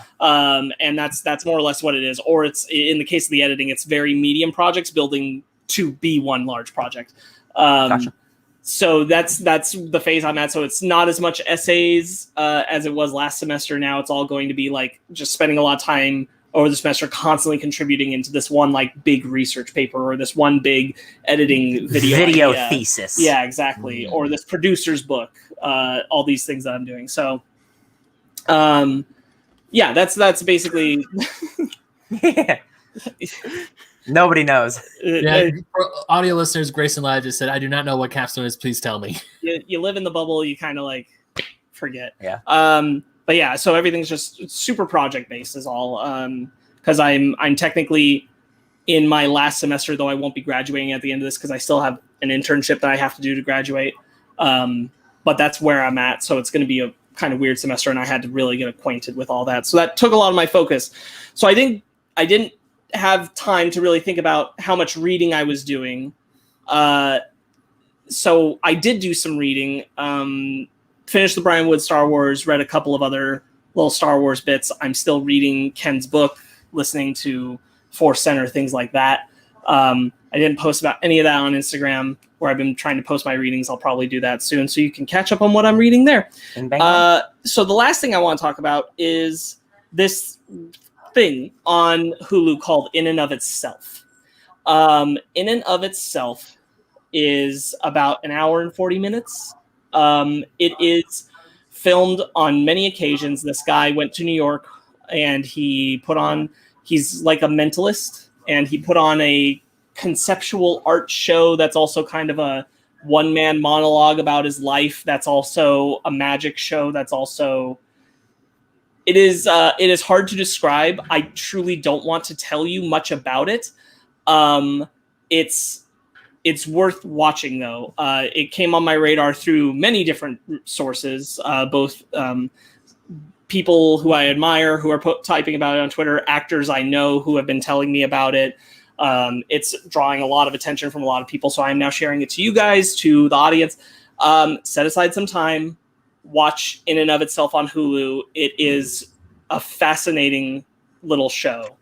And that's more or less what it is. Or it's in the case of the editing, it's very medium projects building to be one large project. Gotcha. So that's the phase I'm at. So it's not as much essays as it was last semester. Now it's all going to be like just spending a lot of time over the semester, constantly contributing into this one like big research paper or this one big editing video idea. Thesis. Yeah, exactly. Or this producer's book. All these things that I'm doing. So, yeah, that's basically. Nobody knows. Yeah, for audio listeners, Grayson Live just said, "I do not know what capstone is. Please tell me." You live in the bubble. You kind of like forget. Yeah. But yeah, so everything's just super project based is all. Because I'm technically in my last semester, though I won't be graduating at the end of this because I still have an internship that I have to do to graduate. But that's where I'm at. So it's going to be a kind of weird semester, and I had to really get acquainted with all that. So that took a lot of my focus. So I didn't have time to really think about how much reading I was doing. So I did do some reading. Finished the Brian Wood Star Wars, read a couple of other little Star Wars bits. I'm still reading Ken's book, listening to Force Center, things like that. I didn't post about any of that on Instagram, where I've been trying to post my readings. I'll probably do that soon, so you can catch up on what I'm reading there. So the last thing I want to talk about is this thing on Hulu called In and of Itself. In and of Itself is about an hour and 40 minutes. It is filmed on many occasions. This guy went to New York and he's like a mentalist, and he put on a conceptual art show that's also kind of a one-man monologue about his life. That's also a magic show. That's also, it is hard to describe. I truly don't want to tell you much about it. It's worth watching, though. It came on my radar through many different sources, both people who I admire who are typing about it on Twitter, actors I know who have been telling me about it. It's drawing a lot of attention from a lot of people, so I'm now sharing it to you guys, to the audience. Set aside some time, watch In and of Itself on Hulu. It is a fascinating little show.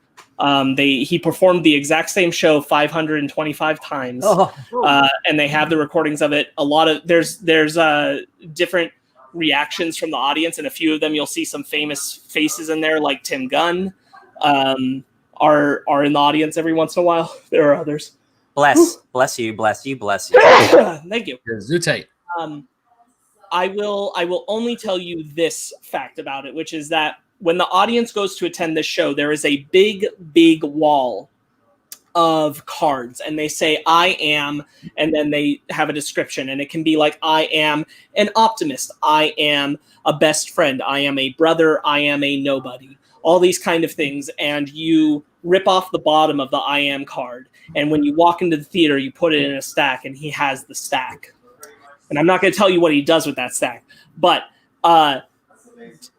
He performed the exact same show 525 times, and they have the recordings of it. There's different reactions from the audience, and a few of them you'll see some famous faces in there, like Tim Gunn are in the audience every once in a while. There are others. Bless you. Thank you. Zutate. I will only tell you this fact about it, which is that when the audience goes to attend this show, there is a big, big wall of cards, and they say, I am, and then they have a description, and it can be like, I am an optimist, I am a best friend, I am a brother, I am a nobody, all these kind of things, and you rip off the bottom of the I am card, and when you walk into the theater, you put it in a stack, and he has the stack. And I'm not going to tell you what he does with that stack, but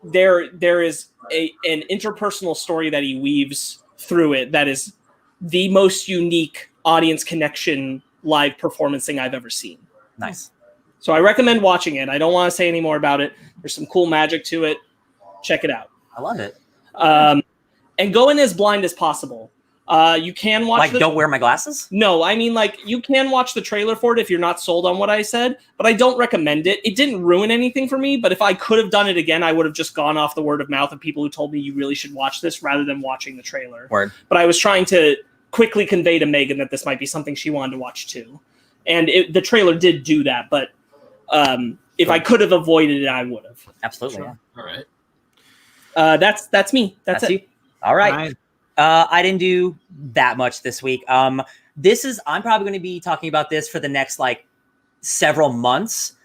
there is an interpersonal story that he weaves through it that is the most unique audience connection live performance thing I've ever seen. Nice. So I recommend watching it. I don't want to say any more about it. There's some cool magic to it. Check it out. I love it. And go in as blind as possible. You can watch don't wear my glasses? No, I mean, you can watch the trailer for it if you're not sold on what I said, but I don't recommend it. It didn't ruin anything for me, but if I could have done it again, I would have just gone off the word of mouth of people who told me you really should watch this rather than watching the trailer. Word. But I was trying to quickly convey to Megan that this might be something she wanted to watch too. And the trailer did do that, but if I could have avoided it, I would have. Absolutely. Sure. All right. That's me. That's it. You? All right. I didn't do that much this week. I'm probably going to be talking about this for the next several months.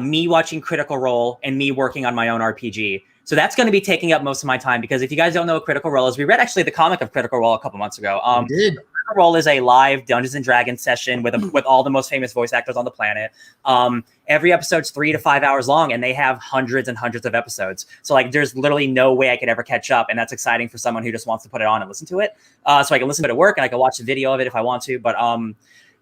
Me watching Critical Role and me working on my own RPG. So that's going to be taking up most of my time, because if you guys don't know what Critical Role is, we read actually the comic of Critical Role a couple months ago. We did. Critical Role is a live Dungeons and Dragons session with all the most famous voice actors on the planet. Every episode's 3 to 5 hours long, and they have hundreds and hundreds of episodes. So there's literally no way I could ever catch up, and that's exciting for someone who just wants to put it on and listen to it. So I can listen to it at work, and I can watch the video of it if I want to. But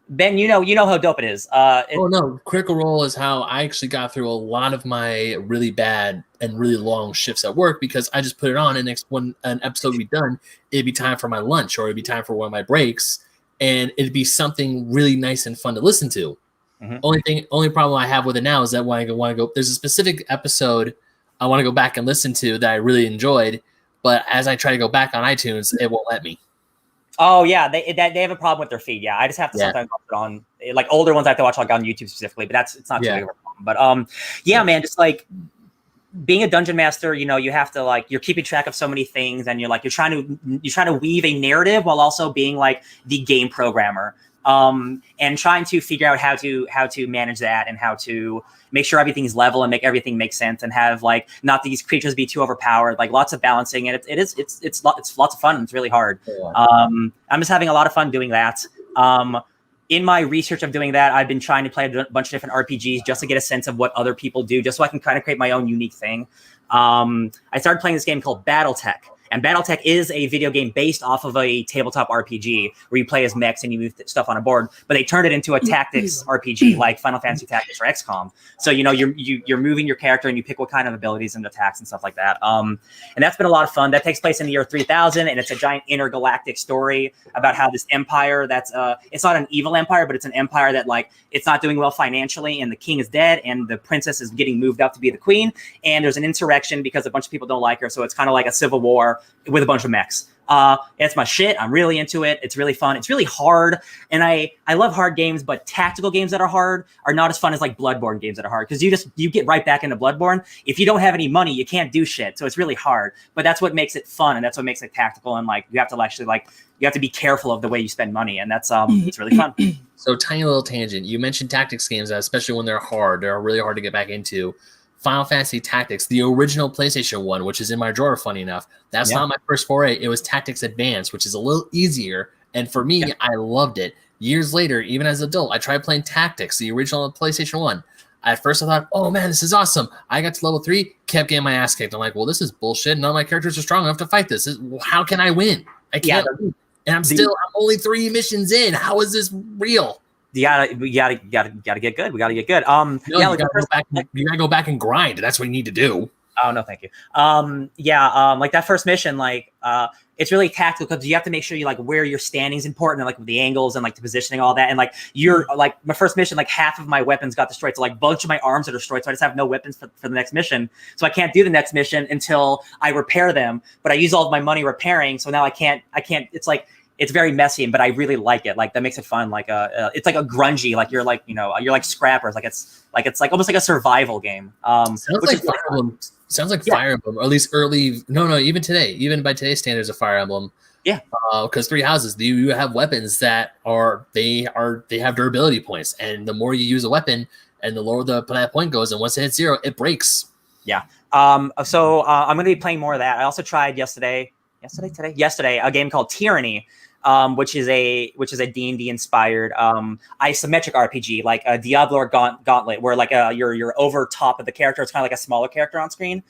Ben, you know how dope it is. No, Critical Role is how I actually got through a lot of my really bad and really long shifts at work, because I just put it on, and when an episode would be done, it'd be time for my lunch, or it'd be time for one of my breaks, and it'd be something really nice and fun to listen to. Mm-hmm. Only problem I have with it now is that when I want to go, there's a specific episode I want to go back and listen to that I really enjoyed, but as I try to go back on iTunes, it won't let me. Oh yeah, they have a problem with their feed. Yeah, I just have to sometimes watch it on like older ones I have to watch like on YouTube specifically, but it's not too big of a problem. But yeah, man, just like being a dungeon master, you know, you have to like you're keeping track of so many things, and you're trying to weave a narrative while also being like the game programmer. And trying to figure out how to manage that and how to make sure everything's level and make everything make sense and have like not these creatures be too overpowered, like lots of balancing, and it's lots of fun and it's really hard. I'm just having a lot of fun doing that. In my research of doing that, I've been trying to play a bunch of different RPGs just to get a sense of what other people do, just so I can kind of create my own unique thing. I started playing this game called BattleTech. And BattleTech is a video game based off of a tabletop RPG where you play as mechs and you move stuff on a board, but they turned it into a tactics RPG like Final Fantasy Tactics or XCOM. So, you know, you're moving your character and you pick what kind of abilities and attacks and stuff like that. And that's been a lot of fun. That takes place in the year 3000, and it's a giant intergalactic story about how this empire that's it's not an evil empire, but it's an empire that like it's not doing well financially, and the king is dead and the princess is getting moved up to be the queen, and there's an insurrection because a bunch of people don't like her. So it's kind of like a civil war with a bunch of mechs. It's my shit. I'm really into it. It's really fun. It's really hard. And I love hard games, but tactical games that are hard are not as fun as like Bloodborne games that are hard. Cause you get right back into Bloodborne. If you don't have any money, you can't do shit. So it's really hard, but that's what makes it fun. And that's what makes it tactical. And like, you have to actually like, you have to be careful of the way you spend money. And that's, it's really fun. So tiny little tangent. You mentioned tactics games, especially when they're hard, they're really hard to get back into. Final Fantasy Tactics, the original PlayStation one, which is in my drawer, funny enough. That's not my first foray. It was Tactics Advance, which is a little easier. And for me, I loved it. Years later, even as an adult, I tried playing Tactics, the original PlayStation one. At first, I thought, oh man, this is awesome. I got to level 3, kept getting my ass kicked. I'm like, well, this is bullshit. None of my characters are strong enough to fight this. How can I win? I can't win. And I'm only 3 missions in. How is this real? You gotta get good. We gotta get good. No, you gotta go back and grind. That's what you need to do. Oh no, thank you. Like that first mission, like it's really tactical because you have to make sure you like where your standing is important, and like with the angles and like the positioning, all that. And like you're like my first mission, like half of my weapons got destroyed, so like a bunch of my arms are destroyed, so I just have no weapons for the next mission. So I can't do the next mission until I repair them. But I use all of my money repairing, so now I can't. It's like. It's very messy, but I really like it. Like that makes it fun. Like it's like a grungy. Like you're like you're like scrappers. Like it's like almost like a survival game. Sounds like Fire Emblem. Sounds like Fire Emblem, or at least early. No, even today, even by today's standards of Fire Emblem. Yeah. Because 3 houses, you have weapons that they have durability points, and the more you use a weapon, and the lower that point goes, and once it hits 0, it breaks. Yeah. So I'm going to be playing more of that. I also tried yesterday a game called Tyranny. Which is a D&D inspired isometric RPG, like a Diablo or Gauntlet, where like you're over top of the character. It's kind of like a smaller character on screen.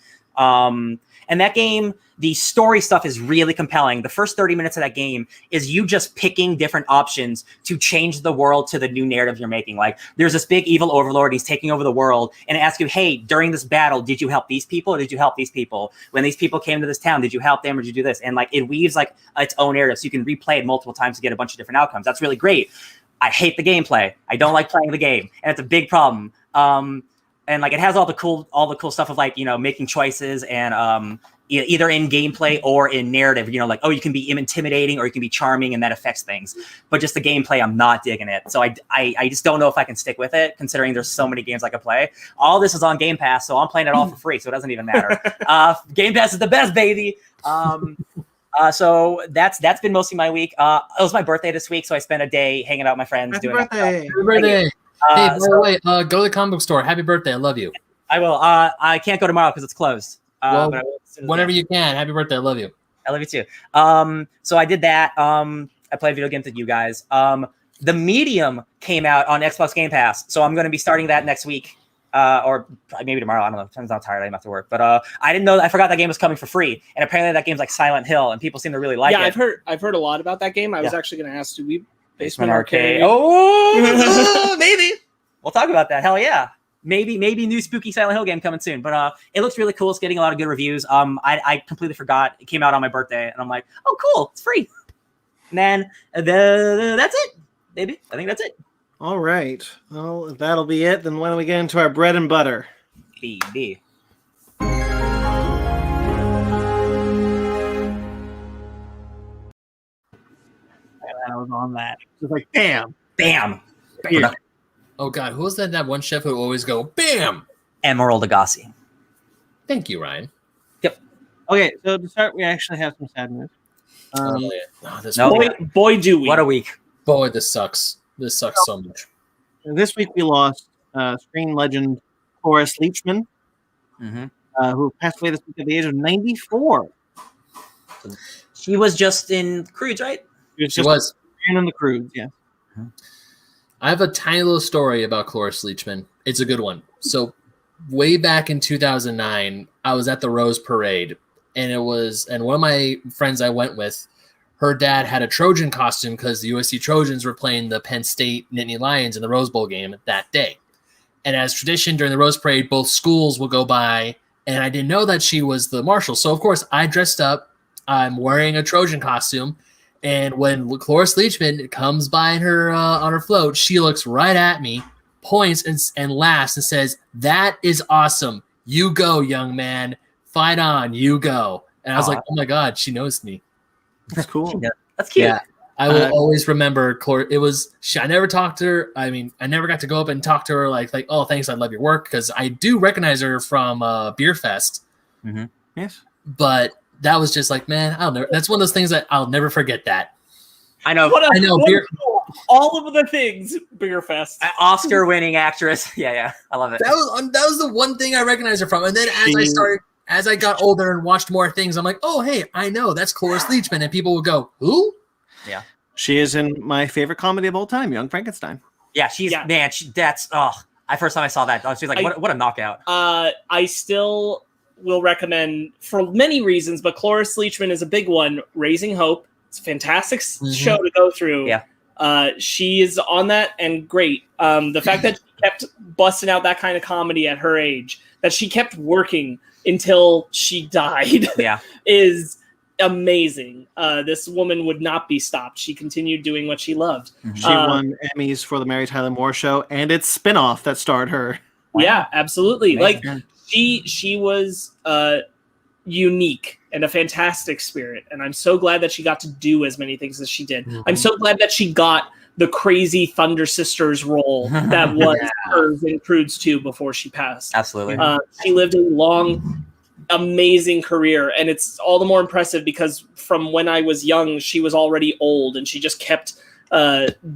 And that game, the story stuff is really compelling. The first 30 minutes of that game is you just picking different options to change the world to the new narrative you're making. Like there's this big evil overlord, he's taking over the world, and asks you, hey, during this battle, did you help these people or did you help these people? When these people came to this town, did you help them or did you do this? And like it weaves like its own narrative, so you can replay it multiple times to get a bunch of different outcomes. That's really great. I hate the gameplay. I don't like playing the game, and it's a big problem. And like it has all the cool stuff of like, you know, making choices and either in gameplay or in narrative, you know, like, oh, you can be intimidating or you can be charming and that affects things. But just the gameplay, I'm not digging it. So I just don't know if I can stick with it, considering there's so many games I could play. All this is on Game Pass, so I'm playing it all for free, so it doesn't even matter. Game Pass is the best, baby. So that's been mostly my week. It was my birthday this week, so I spent a day hanging out with my friends. Happy birthday. Happy birthday. Hey, by the way, go to the comic book store. Happy birthday. I love you. I will. I can't go tomorrow because it's closed. But whenever you can. Happy birthday. I love you. I love you too. So I did that. I played video games with you guys. The Medium came out on Xbox Game Pass, so I'm going to be starting that next week. Or maybe tomorrow. I don't know. Depends how tired I am after work. But I didn't know. I forgot that game was coming for free. And apparently that game's like Silent Hill, and people seem to really like it. Yeah, I've heard a lot about that game. I was actually going to ask, do we Basement Arcade? Oh, maybe. We'll talk about that. Hell yeah. Maybe new spooky Silent Hill game coming soon. But it looks really cool. It's getting a lot of good reviews. I completely forgot. It came out on my birthday, and I'm like, oh, cool. It's free. And then that's it, baby. I think that's it. All right. Well, if that'll be it, then why don't we get into our bread and butter? BB. glad I was on that. Just like, bam. Here. Oh God, who was that one chef who would always go bam? Emerald Agassi. Thank you, Ryan. Okay, so to start, we actually have some sad news. This No. Boy, do we. What a week. boy, this sucks. This sucks so much. This week we lost screen legend Cloris Leachman, Hmm. who passed away this week at the age of 94. She was just in Crudes, right? She was in the Cruise, yeah. I have a tiny little story about Cloris Leachman. It's a good one. So way back in 2009, I was at the Rose Parade, and one of my friends I went with, her dad had a Trojan costume because the USC Trojans were playing the Penn State Nittany Lions in the Rose Bowl game that day. And as tradition during the Rose Parade, both schools would go by, and I didn't know that she was the marshal. So of course I dressed up. I'm wearing a Trojan costume. And when Cloris Leachman comes by in her on her float, she looks right at me, points and laughs and says, "That is awesome. You go, young man. Fight on. You go." And I was like, "Oh my God, she knows me." That's cool. That's cute. Yeah, I will always remember Cloris. I never talked to her. I mean, I never got to go up and talk to her like, "Oh, thanks, I love your work," because I do recognize her from Beer Fest. Mm-hmm. Yes, but that was just like, man, that's one of those things that I'll never forget. That I know. I know. All of the things, Beer Fest. Oscar-winning actress. Yeah, I love it. That was the one thing I recognized her from. And then as I got older and watched more things, I'm like, oh, hey, I know that's Cloris Leachman, and people would go, who? Yeah, she is in my favorite comedy of all time, Young Frankenstein. Yeah, first time I saw that, I was just like, what a knockout. I still will recommend for many reasons, but Cloris Leachman is a big one. Raising Hope. It's a fantastic show to go through. Yeah. She is on that and great. The fact that she kept busting out that kind of comedy at her age, that she kept working until she died, is amazing. This woman would not be stopped. She continued doing what she loved. Mm-hmm. She won Emmys for the Mary Tyler Moore Show and its spinoff that starred her. Yeah, absolutely. Amazing. Like she was unique and a fantastic spirit, and I'm so glad that she got to do as many things as she did. Mm-hmm. I'm so glad that she got the crazy Thunder Sisters role that was hers in Crudes 2 before she passed. Absolutely. She lived a long, amazing career, and it's all the more impressive because from when I was young, she was already old, and she just kept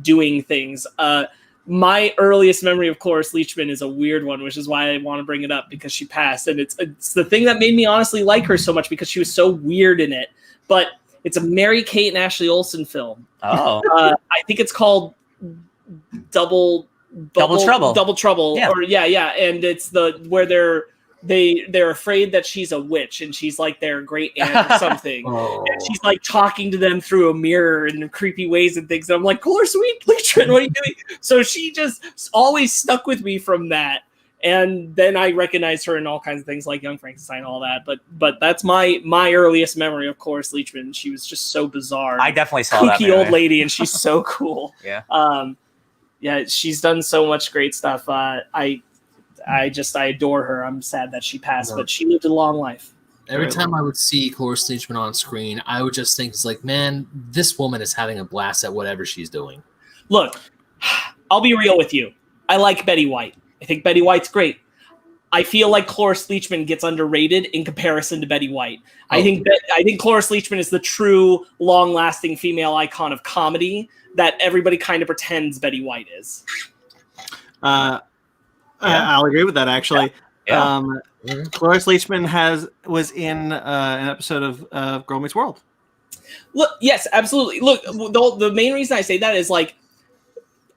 doing things. My earliest memory of Cloris Leachman is a weird one, which is why I want to bring it up, because she passed. And it's the thing that made me honestly like her so much, because she was so weird in it. But it's a Mary-Kate and Ashley Olsen film. Oh. I think it's called Double Trouble. Yeah. And it's where they're afraid that she's a witch and she's like their great aunt or something. And she's like talking to them through a mirror in creepy ways and things. And I'm like, Cloris Leachman, what are you doing? So she just always stuck with me from that. And then I recognized her in all kinds of things like Young Frankenstein, all that. But that's my earliest memory of Cloris Leachman. She was just so bizarre. I definitely saw that. Kooky old lady, and she's so cool. Yeah. She's done so much great stuff. I adore her. I'm sad that she passed, but she lived a long life. Every time I would see Cloris Leachman on screen, I would just think, it's like, man, this woman is having a blast at whatever she's doing. Look, I'll be real with you. I like Betty White. I think Betty White's great. I feel like Cloris Leachman gets underrated in comparison to Betty White. I think Cloris Leachman is the true, long-lasting female icon of comedy that everybody kind of pretends Betty White is. I'll agree with that, actually. Yeah. Cloris Leachman was in an episode of Girl Meets World. Look, yes, absolutely. Look, the main reason I say that is, like,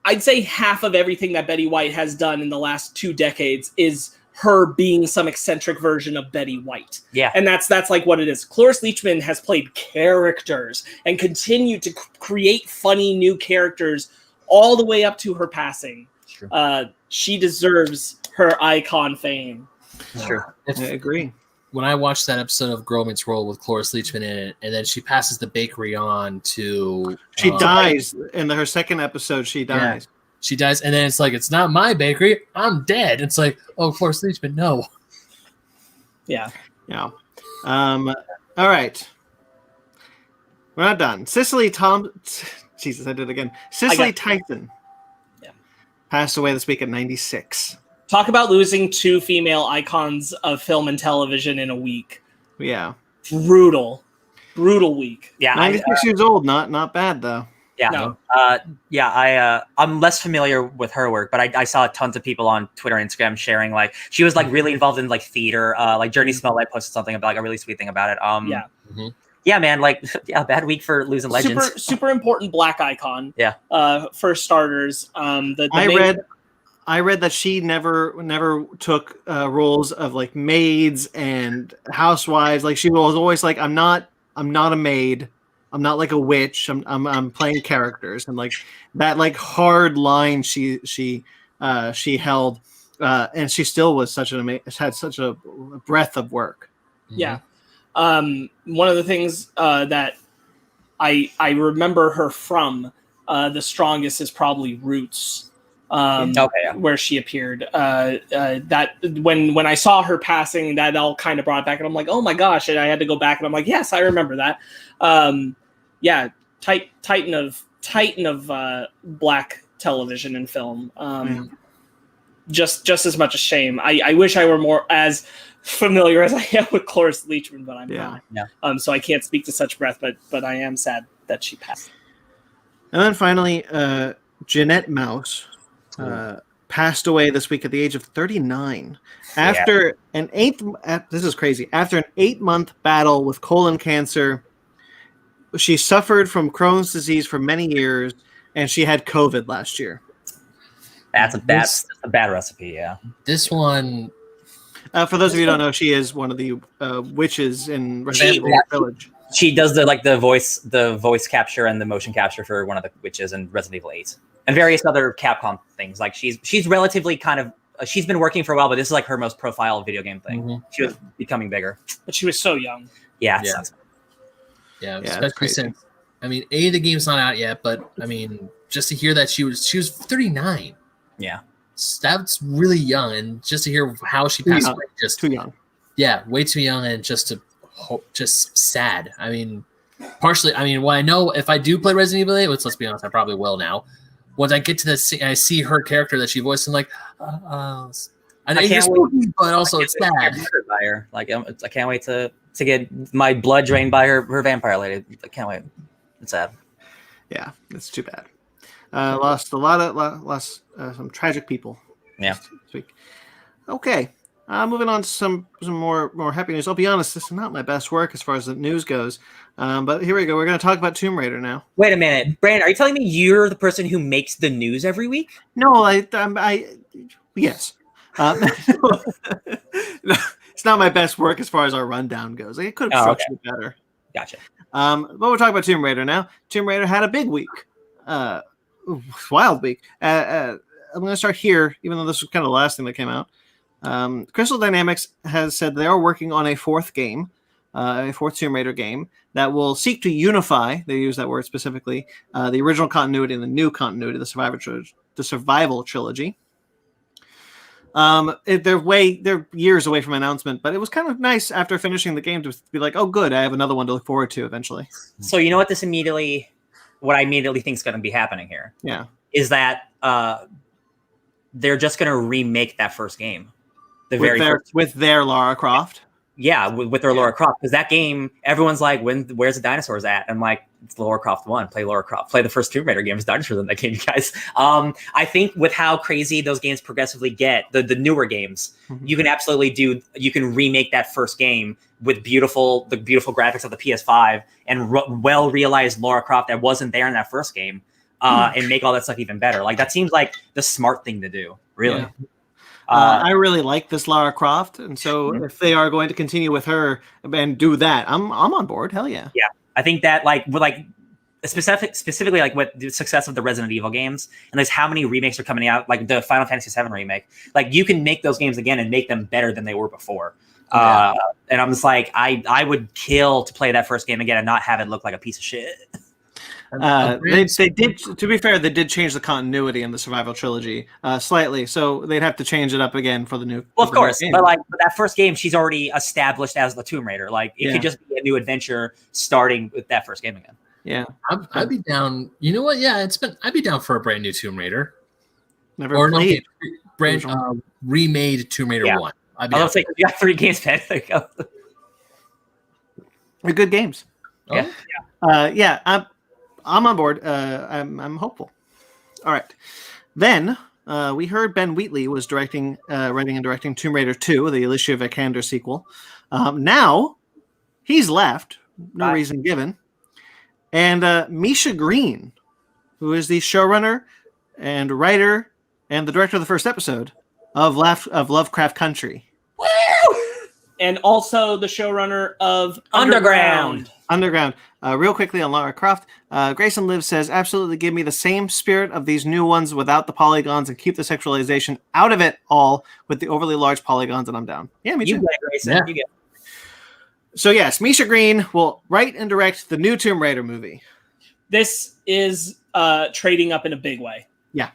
I'd say half of everything that Betty White has done in the last 2 decades is her being some eccentric version of Betty White. Yeah. And that's like what it is. Cloris Leachman has played characters and continued to create funny new characters all the way up to her passing. True. She deserves her icon fame. Sure. I agree. When I watched that episode of Girl Meets World with Cloris Leachman in it, and then she passes the bakery on to... She dies. In her second episode, she dies. Yeah, she dies, and then it's like, it's not my bakery. I'm dead. It's like, oh, Cloris Leachman, no. Yeah. Yeah. All right. We're not done. Cicely Jesus, I did it again. Cicely Tyson. Yeah. Passed away this week at 96. Talk about losing two female icons of film and television in a week. Yeah. Brutal week. Yeah, 96 years old, not bad though. Yeah, No. I'm less familiar with her work, but I saw tons of people on Twitter and Instagram sharing like she was like really involved in like theater. Like Journey Smell Light posted something about like a really sweet thing about it. Yeah. Yeah, man, like bad week for losing legends. Super important Black icon. Yeah. For starters, I read that she never took roles of like maids and housewives. Like she was always like, I'm not a maid. I'm not like a witch. I'm playing characters, and like that like hard line she held, and she still was had such a breadth of work. Yeah. One of the things that I remember her from the strongest is probably Roots. Where she appeared. That when I saw her passing, that all kind of brought it back, and I'm like, oh my gosh! And I had to go back, and I'm like, yes, I remember that. Titan of Black television and film. Just as much a shame. I wish I were more as familiar as I am with Cloris Leachman, but I'm not. Yeah. So I can't speak to such breadth, but I am sad that she passed. And then finally, Jeanette Mouse passed away this week at the age of 39 after this is crazy. After an 8-month battle with colon cancer, she suffered from Crohn's disease for many years, and she had COVID last year. That's a bad recipe. Yeah. This one, for those of you who don't know, she is one of the witches in Resident Evil Village. She does the voice capture and the motion capture for one of the witches in Resident Evil 8 and various other Capcom things. Like she's relatively kind of she's been working for a while, but this is like her most profile video game thing. She was becoming bigger, but she was so young. Yeah. Especially since the game's not out yet, but I mean, just to hear that she was 39. Yeah, that's really young, and just to hear how she passed away, just too young. Yeah, way too young, and just sad. I mean, partially. I mean, well, I know if I do play Resident Evil 8, which let's be honest, I probably will now. Once I get to the, I see her character that she voiced, and like, and I can't wait, but also it's sad. By her. Like, I can't wait to get my blood drained by her vampire lady. I can't wait. It's sad. Yeah, it's too bad. Lost some tragic people. Yeah. This week. Okay. Moving on to some more happy news. I'll be honest, this is not my best work as far as the news goes. But here we go. We're going to talk about Tomb Raider now. Wait a minute, Brandon. Are you telling me you're the person who makes the news every week? No, yes. No, it's not my best work as far as our rundown goes. I could have structured it better. Gotcha. But we're talking about Tomb Raider now. Tomb Raider had a big week. Wild week. I'm going to start here, even though this was kind of the last thing that came out. Crystal Dynamics has said they are working on a fourth game, a fourth Tomb Raider game that will seek to unify, they use that word specifically, the original continuity and the new continuity, the survival trilogy. They're years away from announcement, but it was kind of nice after finishing the game to be like, oh, good, I have another one to look forward to eventually. So you know what what I immediately think is going to be happening here? Yeah, is that they're just going to remake that first game, with their Lara Croft. Yeah, with their Lara Croft, because that game, everyone's like, where's the dinosaurs at? I'm like, it's Lara Croft 1. Play Lara Croft. Play the first Tomb Raider game. There's dinosaurs in that game, you guys. I think with how crazy those games progressively get, the newer games, you can absolutely you can remake that first game with the beautiful graphics of the PS5 and well-realized Lara Croft that wasn't there in that first game, and make all that stuff even better. Like, that seems like the smart thing to do, really. Yeah. I really like this Lara Croft, and so if they are going to continue with her and do that, I'm on board. Hell yeah. Yeah, I think that specifically like with the success of the Resident Evil games, and there's how many remakes are coming out, like the Final Fantasy VII remake. Like, you can make those games again and make them better than they were before. And I'm just like, I would kill to play that first game again and not have it look like a piece of shit. They did. To be fair, they did change the continuity in the Survival trilogy slightly, so they'd have to change it up again for the new. Well, of course, but like that first game, she's already established as the Tomb Raider. Like, it could just be a new adventure starting with that first game again. Yeah. I'd be down. You know what? Yeah, I'd be down for a brand new Tomb Raider. Never Or played. remade Tomb Raider Yeah. 1. I was like, you got 3 games, man. There you go. They're good games. Oh, Yeah. I'm on board. I'm hopeful. All right. Then we heard Ben Wheatley was writing and directing Tomb Raider 2, the Alicia Vikander sequel. Now he's left, no Right. reason given. And Misha Green, who is the showrunner and writer and the director of the first episode of Lovecraft Country. Woo! And also the showrunner of Underground. Real quickly on Lara Croft, Grayson Live says, absolutely give me the same spirit of these new ones without the polygons and keep the sexualization out of it all with the overly large polygons, and I'm down. Yeah, me too. You get it, Grayson. Yeah. You get it. So yes, Misha Green will write and direct the new Tomb Raider movie. This is trading up in a big way. Yeah.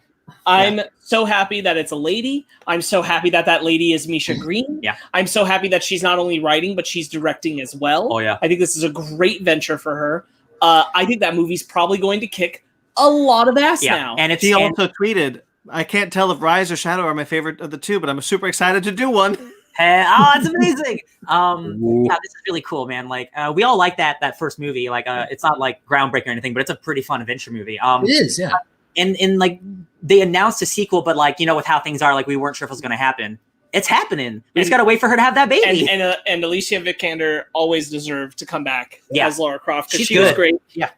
I'm so happy that it's a lady. I'm so happy that that lady is Misha Green. Yeah. I'm so happy that she's not only writing, but she's directing as well. Oh, yeah. I think this is a great venture for her. I think that movie's probably going to kick a lot of ass now. And She also tweeted, I can't tell if Rise or Shadow are my favorite of the two, but I'm super excited to do one. Oh, it's amazing. Yeah, this is really cool, man. Like, we all like that first movie. Like, it's not like groundbreaking or anything, but it's a pretty fun adventure movie. it is, yeah. And like they announced a sequel, but like, you know, with how things are, like we weren't sure if it was going to happen. It's happening. We just got to wait for her to have that baby. And Alicia Vikander always deserved to come back as Lara Croft because She's she was good. great. Yeah.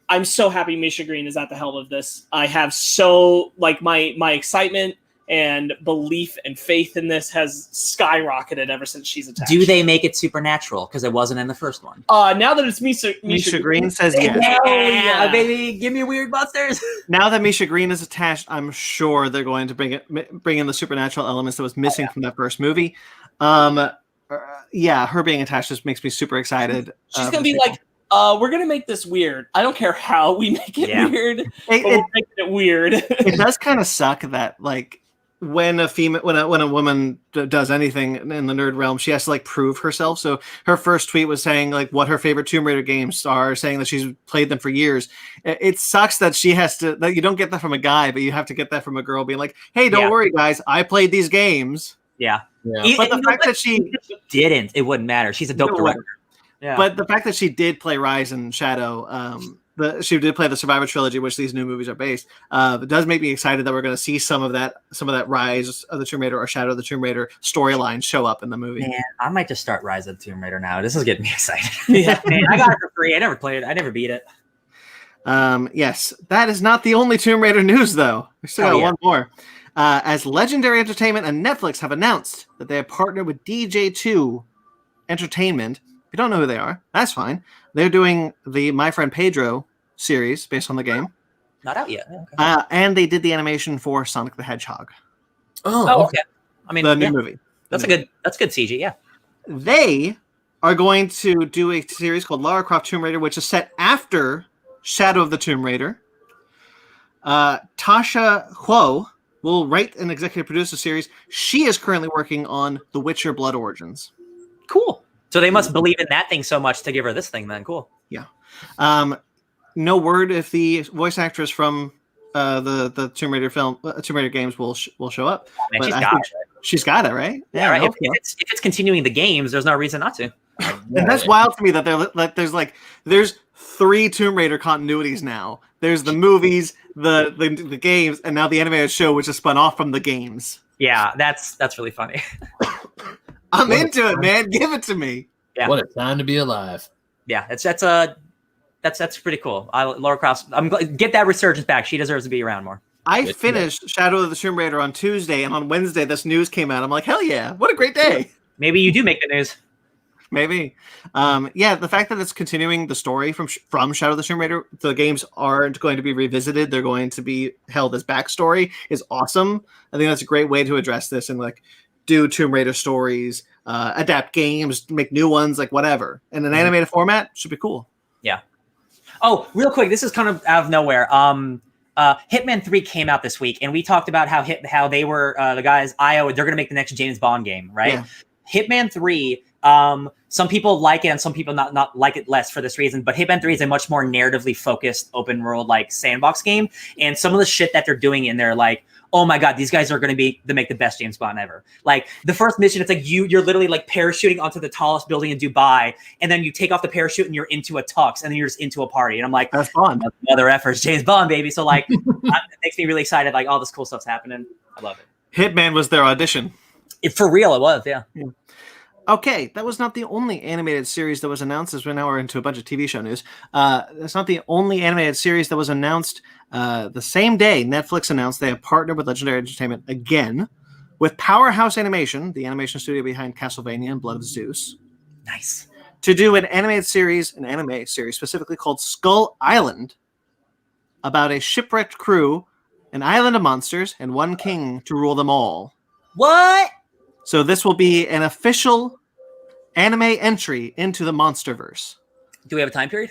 I'm so happy Misha Green is at the helm of this. I have so like my excitement and belief and faith in this has skyrocketed ever since she's attached. Do they make it supernatural? Because it wasn't in the first one. Now that it's Misha Green says yes. Yeah, baby, give me weird monsters. Now that Misha Green is attached, I'm sure they're going to bring in the supernatural elements that was missing from that first movie. Yeah, her being attached just makes me super excited. She's gonna be like, we're gonna make this weird. I don't care how we make it weird. We're making it weird. It does kind of suck that like when a woman does anything in the nerd realm, she has to like prove herself. So her first tweet was saying like what her favorite Tomb Raider games are, saying that she's played them for years. It sucks that that you don't get that from a guy, but you have to get that from a girl being like, hey, don't worry guys, I played these games. Yeah. But the fact that she didn't, it wouldn't matter. She's a dope director. Yeah. But the fact that she did play Rise and Shadow, she did play the Survivor trilogy, which these new movies are based. It does make me excited that we're going to see some of that Rise of the Tomb Raider or Shadow of the Tomb Raider storyline show up in the movie. Man, I might just start Rise of the Tomb Raider now. This is getting me excited. Yeah, man, I got it for free. I never played it. I never beat it. Yes, that is not the only Tomb Raider news, though. We still got one more. As Legendary Entertainment and Netflix have announced that they have partnered with DJ2 Entertainment. If you don't know who they are, that's fine. They're doing the My Friend Pedro series based on the game. Not out yet. Okay. And they did the animation for Sonic the Hedgehog. Oh, okay. I mean, the new movie. That's good CG, yeah. They are going to do a series called Lara Croft Tomb Raider, which is set after Shadow of the Tomb Raider. Tasha Huo will write and executive produce the series. She is currently working on The Witcher Blood Origins. Cool. So they must believe in that thing so much to give her this thing then. Cool. Yeah. No word if the voice actress from the Tomb Raider film, Tomb Raider games will show up. Man, she's got it, right? Yeah, right. If it's continuing the games, there's no reason not to. And that's wild to me that there's 3 Tomb Raider continuities now. There's the movies, the games, and now the animated show, which is spun off from the games. Yeah, that's really funny. I'm into it, man. Give it to me. Yeah. What a time to be alive. Yeah, that's pretty cool. Lara Croft, get that resurgence back. She deserves to be around more. I finished Shadow of the Tomb Raider on Tuesday, and on Wednesday this news came out. I'm like, hell yeah! What a great day. Maybe you do make the news. Maybe. Yeah, the fact that it's continuing the story from Shadow of the Tomb Raider, the games aren't going to be revisited. They're going to be held as backstory is awesome. I think that's a great way to address this and like do Tomb Raider stories, adapt games, make new ones, like whatever. In an animated format, should be cool. Yeah. Oh, real quick, this is kind of out of nowhere. Hitman 3 came out this week, and we talked about how they were the guys, IO, they're going to make the next James Bond game, right? Yeah. Hitman 3 Some people like it and some people not like it less for this reason. But Hitman 3 is a much more narratively focused open world like sandbox game. And some of the shit that they're doing in there, like, oh my God, these guys are going to make the best James Bond ever. Like the first mission, it's like you're literally like parachuting onto the tallest building in Dubai, and then you take off the parachute and you're into a tux, and then you're just into a party. And I'm like, that's fun. Other efforts, James Bond, baby. So like, it makes me really excited. Like all this cool stuff's happening. I love it. Hitman was their audition. For real, it was. Yeah. Okay, that was not the only animated series that was announced, as now we're into a bunch of TV show news. That's not the only animated series that was announced. The same day, Netflix announced they have partnered with Legendary Entertainment again with Powerhouse Animation, the animation studio behind Castlevania and Blood of Zeus. Nice. To do an anime series specifically called Skull Island, about a shipwrecked crew, an island of monsters, and one king to rule them all. What? So this will be an official anime entry into the MonsterVerse. Do we have a time period?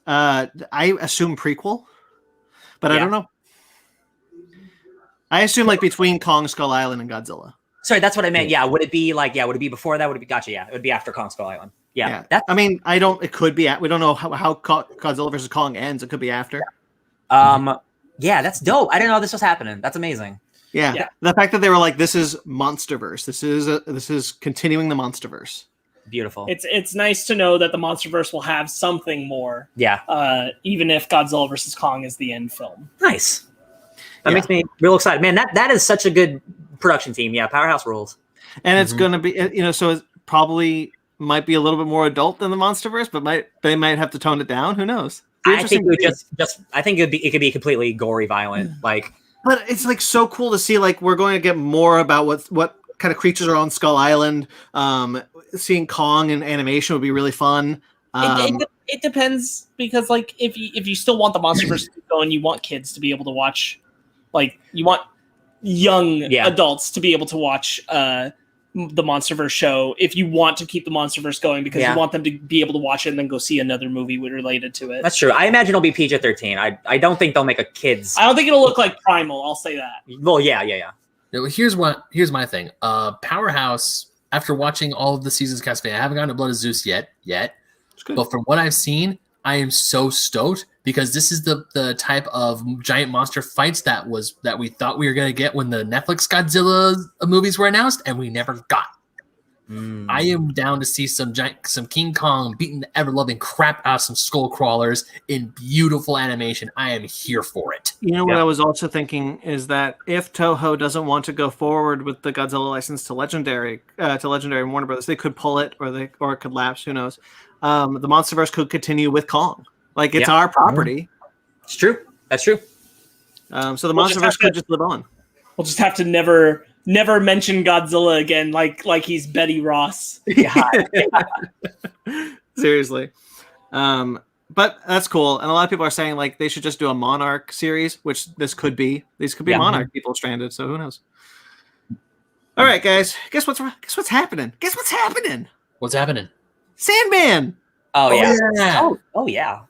I assume prequel, but I don't know. I assume like between Kong, Skull Island, and Godzilla. Sorry, that's what I meant. Yeah, would it be like? Yeah, would it be before that? Would it be? Gotcha. Yeah, it would be after Kong Skull Island. Yeah. I mean, I don't. It could be. We don't know how Godzilla versus Kong ends. It could be after. Yeah, that's dope. I didn't know this was happening. That's amazing. Yeah. The fact that they were like, this is MonsterVerse. This is continuing the MonsterVerse. Beautiful. It's nice to know that the MonsterVerse will have something more. Yeah. Even if Godzilla versus Kong is the end film. Nice. That makes me real excited, man. That is such a good production team. Yeah, Powerhouse rules. And it's going to be, so it probably might be a little bit more adult than the MonsterVerse, but they might have to tone it down. Who knows? I think it would I think it could be completely gory, violent, like. But it's like so cool to see. Like we're going to get more about what kind of creatures are on Skull Island. Seeing Kong in animation would be really fun. It depends, because like if you still want the MonsterVerse to go and you want kids to be able to watch, like you want young adults to be able to watch the MonsterVerse show, if you want to keep the MonsterVerse going, because you want them to be able to watch it and then go see another movie related to it. That's true. I imagine it'll be PG-13. I don't think they'll make a kids. I don't think it'll look like Primal. I'll say that. Well, yeah. Here's my thing. Powerhouse. After watching all of the seasons of Castlevania, I haven't gotten to Blood of Zeus yet. But from what I've seen, I am so stoked, because this is the type of giant monster fights that we thought we were going to get when the Netflix Godzilla movies were announced, and we never got. I am down to see some King Kong beating the ever-loving crap out of some skull crawlers in beautiful animation. I am here for it. You know what I was also thinking is that if Toho doesn't want to go forward with the Godzilla license to Legendary and Warner Brothers, they could pull it, or it could lapse. Who knows? The MonsterVerse could continue with Kong. Like it's our property. It's true. That's true. So the MonsterVerse could just live on. We'll just have to never mention Godzilla again, like he's Betty Ross. Seriously. But that's cool. And a lot of people are saying like they should just do a Monarch series, which this could be. These could be Monarch people stranded, so who knows? All right, guys. Guess what's happening? What's happening? Sandman. Oh yeah. Oh yeah.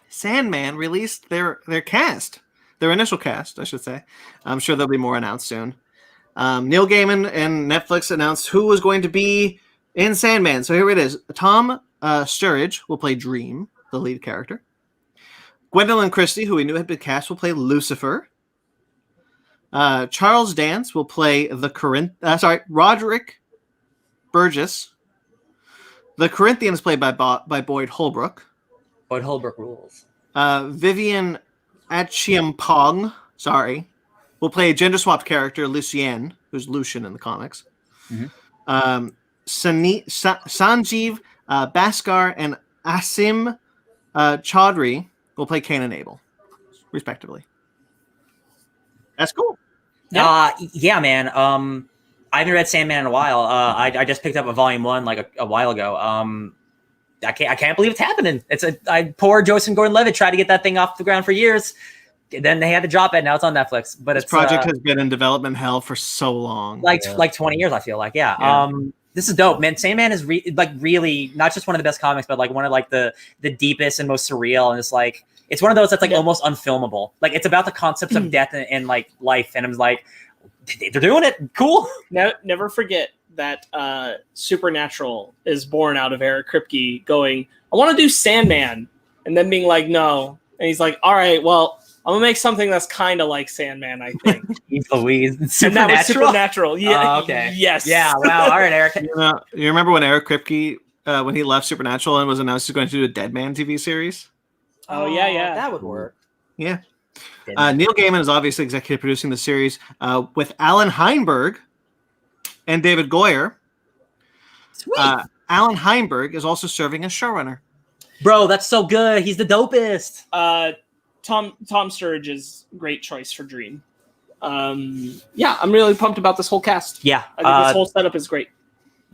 Sandman released their cast. Their initial cast, I should say. I'm sure there'll be more announced soon. Neil Gaiman and Netflix announced who was going to be in Sandman. So here it is. Tom Sturridge will play Dream, the lead character. Gwendolyn Christie, who we knew had been cast, will play Lucifer. Charles Dance will play Roderick Burgess. The Corinthian is played by Boyd Holbrook. Boyd Holbrook rules. Vivian Achiampong, will play a gender-swapped character, Lucienne, who's Lucian in the comics. Mm-hmm. Sanjeev Bhaskar and Asim Chaudhry will play Cain and Abel, respectively. That's cool. Yeah, man. I haven't read Sandman in a while. I just picked up a volume 1 like a while ago. I can't believe it's happening. Poor Joseph Gordon-Levitt tried to get that thing off the ground for years. Then they had to drop it. Now it's on Netflix. But this project has been in development hell for so long, like 20 years. I feel like, this is dope, man. Sandman is really not just one of the best comics, but like one of like the deepest and most surreal. And it's one of those that's like almost unfilmable. Like it's about the concepts of death and like life. And I'm like, they're doing it. Cool. Never forget that Supernatural is born out of Eric Kripke going, I want to do Sandman, and then being like, no. And he's like, all right, well, I'm going to make something that's kind of like Sandman, I think. Louise. And that was Supernatural. Yeah. Okay. Yes. Yeah. Wow. All right, Eric. You remember when Eric Kripke, when he left Supernatural and was announced he's going to do a Dead Man TV series? Oh, yeah. That would work. Yeah. Neil Gaiman is obviously executive producing the series with Alan Heinberg and David Goyer. Sweet. Alan Heinberg is also serving as showrunner. Bro, that's so good. He's the dopest. Tom Sturridge's great choice for Dream. Yeah, I'm really pumped about this whole cast. Yeah. I think this whole setup is great.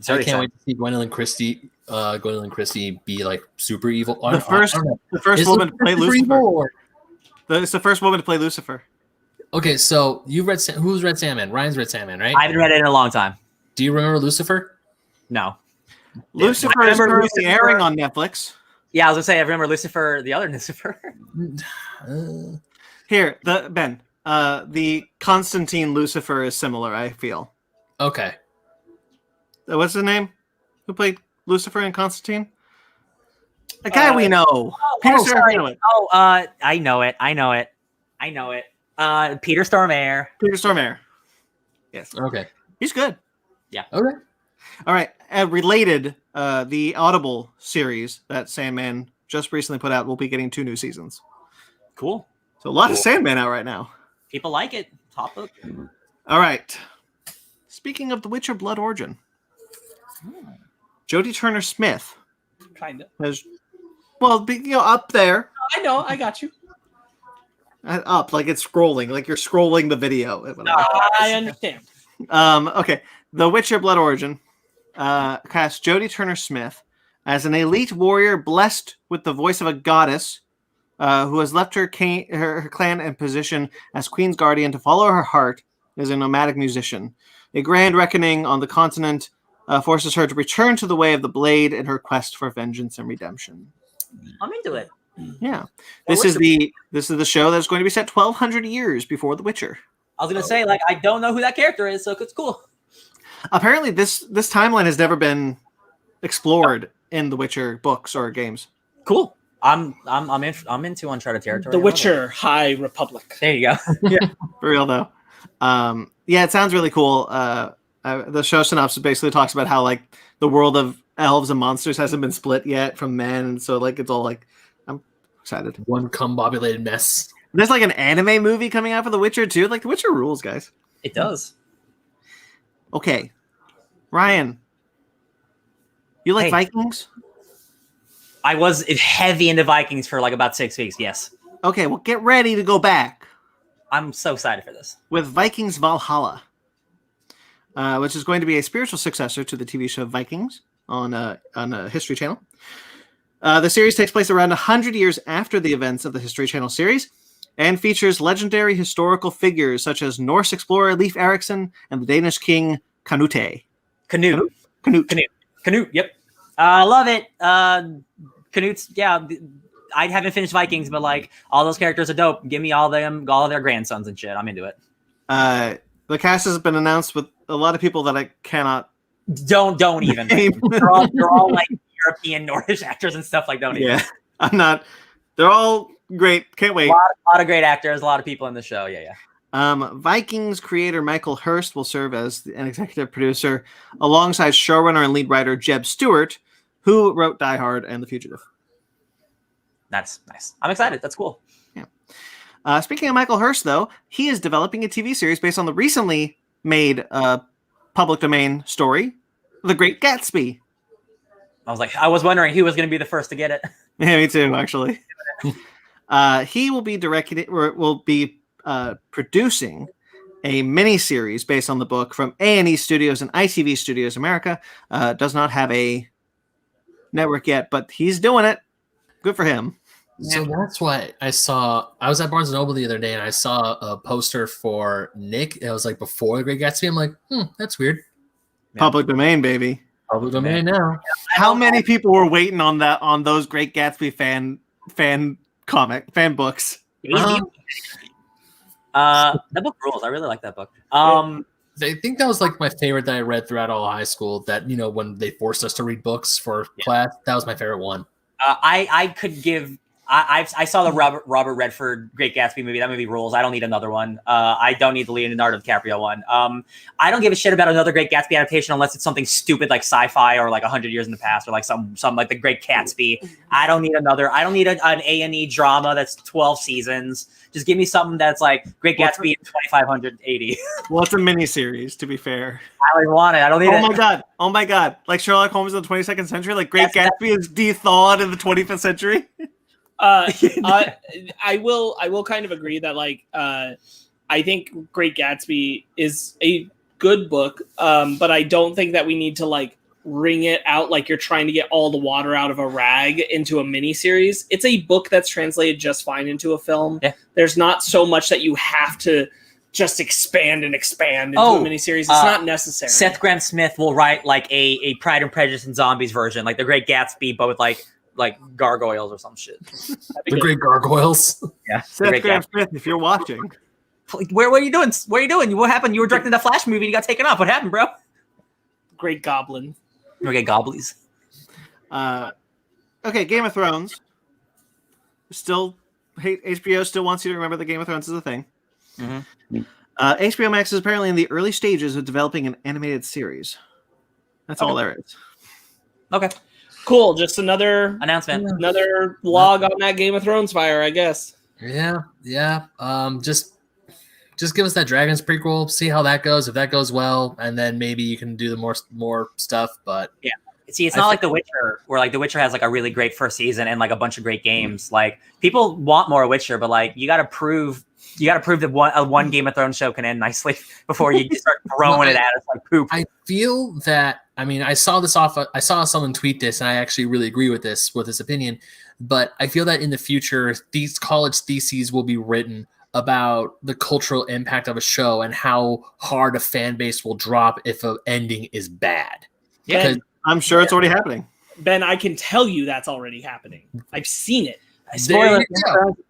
I can't wait to see Gwendolyn Christie be like super evil. The first woman to play Lucifer. It's the first woman to play Lucifer. Okay, so you read who's read Sandman? Ryan's read Sandman, right? I haven't read it in a long time. Do you remember Lucifer? No. Lucifer is currently airing on Netflix. Yeah, I was gonna say I remember Lucifer, the other Lucifer. Here, the Constantine Lucifer is similar, I feel. Okay. What's his name? Who played Lucifer in Constantine? The guy we know. Peter Stormare. I know it. Peter Stormare. Peter Stormare. Yes. Okay. He's good. Yeah. Okay. All right. Related, the Audible series that Sandman just recently put out will be getting 2 new seasons. Cool. So a lot of Sandman out right now. People like it. Top book. All right. Speaking of The Witcher Blood Origin, Jodie Turner-Smith Kind of. has, up there. I know. I got you. Up, like it's scrolling, like you're scrolling the video. I understand. Okay. The Witcher Blood Origin cast Jodie Turner-Smith as an elite warrior blessed with the voice of a goddess who has left her clan and position as Queen's Guardian to follow her heart as a nomadic musician. A grand reckoning on the continent forces her to return to the way of the blade in her quest for vengeance and redemption. I'm into it. Yeah. This is the show that's going to be set 1,200 years before The Witcher. I was gonna say, I don't know who that character is, so it's cool. Apparently, this timeline has never been explored in The Witcher books or games. Cool. I'm into Uncharted territory. The Witcher High Republic. There you go. Yeah, for real though. Yeah, it sounds really cool. The show synopsis basically talks about how the world of elves and monsters hasn't been split yet from men, and so it's all I'm excited. One combobulated mess. There's an anime movie coming out for The Witcher too. The Witcher rules, guys. It does. Okay, Ryan, you like Vikings? I was heavy into Vikings for about 6 weeks. Yes. Okay, well, get ready to go back. I'm so excited for this. With Vikings Valhalla, which is going to be a spiritual successor to the TV show Vikings on a History Channel. The series takes place around 100 years after the events of the History Channel series and features legendary historical figures such as Norse explorer Leif Erikson and the Danish king Canute. Canute. Yep. Love it. Canute's, yeah. I haven't finished Vikings, but all those characters are dope. Give me all of their grandsons and shit. I'm into it. The cast has been announced with a lot of people that I cannot. Don't even. they're all European Nordish actors and stuff. Don't even. Yeah, I'm not. They're all great. Can't wait. A lot of great actors. A lot of people in the show. Yeah. Vikings creator Michael Hurst will serve as an executive producer alongside showrunner and lead writer Jeb Stewart, who wrote Die Hard and The Fugitive. That's nice. I'm excited. That's cool. Yeah. Speaking of Michael Hurst, though, he is developing a TV series based on the recently made public domain story, The Great Gatsby. I was wondering who was going to be the first to get it. Yeah, me too, actually. He will be producing a mini-series based on the book from A&E Studios and ITV Studios America. Does not have a network yet, but he's doing it. Good for him. So that's why I was at Barnes & Noble the other day and I saw a poster for Nick. It was before The Great Gatsby. I'm like, that's weird. Yeah. Public domain, baby. Public domain now. How many people were waiting on those Great Gatsby fan books? That book rules. I really like that book. I think that was like my favorite that I read throughout all high school. That when they forced us to read books for class, that was my favorite one. I could give. I saw the Robert Redford Great Gatsby movie. That movie rules. I don't need another one. I don't need the Leonardo DiCaprio one. I don't give a shit about another Great Gatsby adaptation unless it's something stupid like sci-fi or like 100 years in the past or like some like the Great Gatsby. I don't need another. I don't need an A&E drama that's 12 seasons. Just give me something that's like Great Gatsby in 2580. Well, it's a miniseries, to be fair. I don't want it. I don't need it. Oh my god! Like Sherlock Holmes in the 22nd century. Like Great Gatsby is de-thawed in the 25th century. I will kind of agree that I think Great Gatsby is a good book, but I don't think that we need to wring it out like you're trying to get all the water out of a rag into a miniseries. It's a book that's translated just fine into a film. Yeah. There's not so much that you have to just expand into a miniseries. It's not necessary. Seth Grahame-Smith will write like a Pride and Prejudice and Zombies version, like the Great Gatsby, but with like gargoyles or some shit. The Great Gargoyles. Yeah. Seth Grahame-Smith, if you're watching. What are you doing? What are you doing? What happened? You were directing the Flash movie and you got taken off. What happened, bro? Great Goblin. Okay, Goblies. Okay, Game of Thrones. HBO still wants you to remember that Game of Thrones is a thing. Mm-hmm. HBO Max is apparently in the early stages of developing an animated series. That's all there is. Okay. Cool. Just another announcement. Another log on that Game of Thrones fire, I guess. Yeah. Just give us that Dragons prequel, see how that goes. If that goes well, and then maybe you can do the more stuff. But yeah, see, it's not like The Witcher, where like The Witcher has like a really great first season and like a bunch of great games. Like people want more Witcher, but like you got to prove that one Game of Thrones show can end nicely before you start throwing it at us like poop. I feel that. I mean, I saw someone tweet this, and I actually really agree with this opinion. But I feel that in the future, these college theses will be written about the cultural impact of a show and how hard a fan base will drop if an ending is bad. Yeah, I'm sure it's already happening. Ben, I can tell you that's already happening. I've seen it. Spoiler,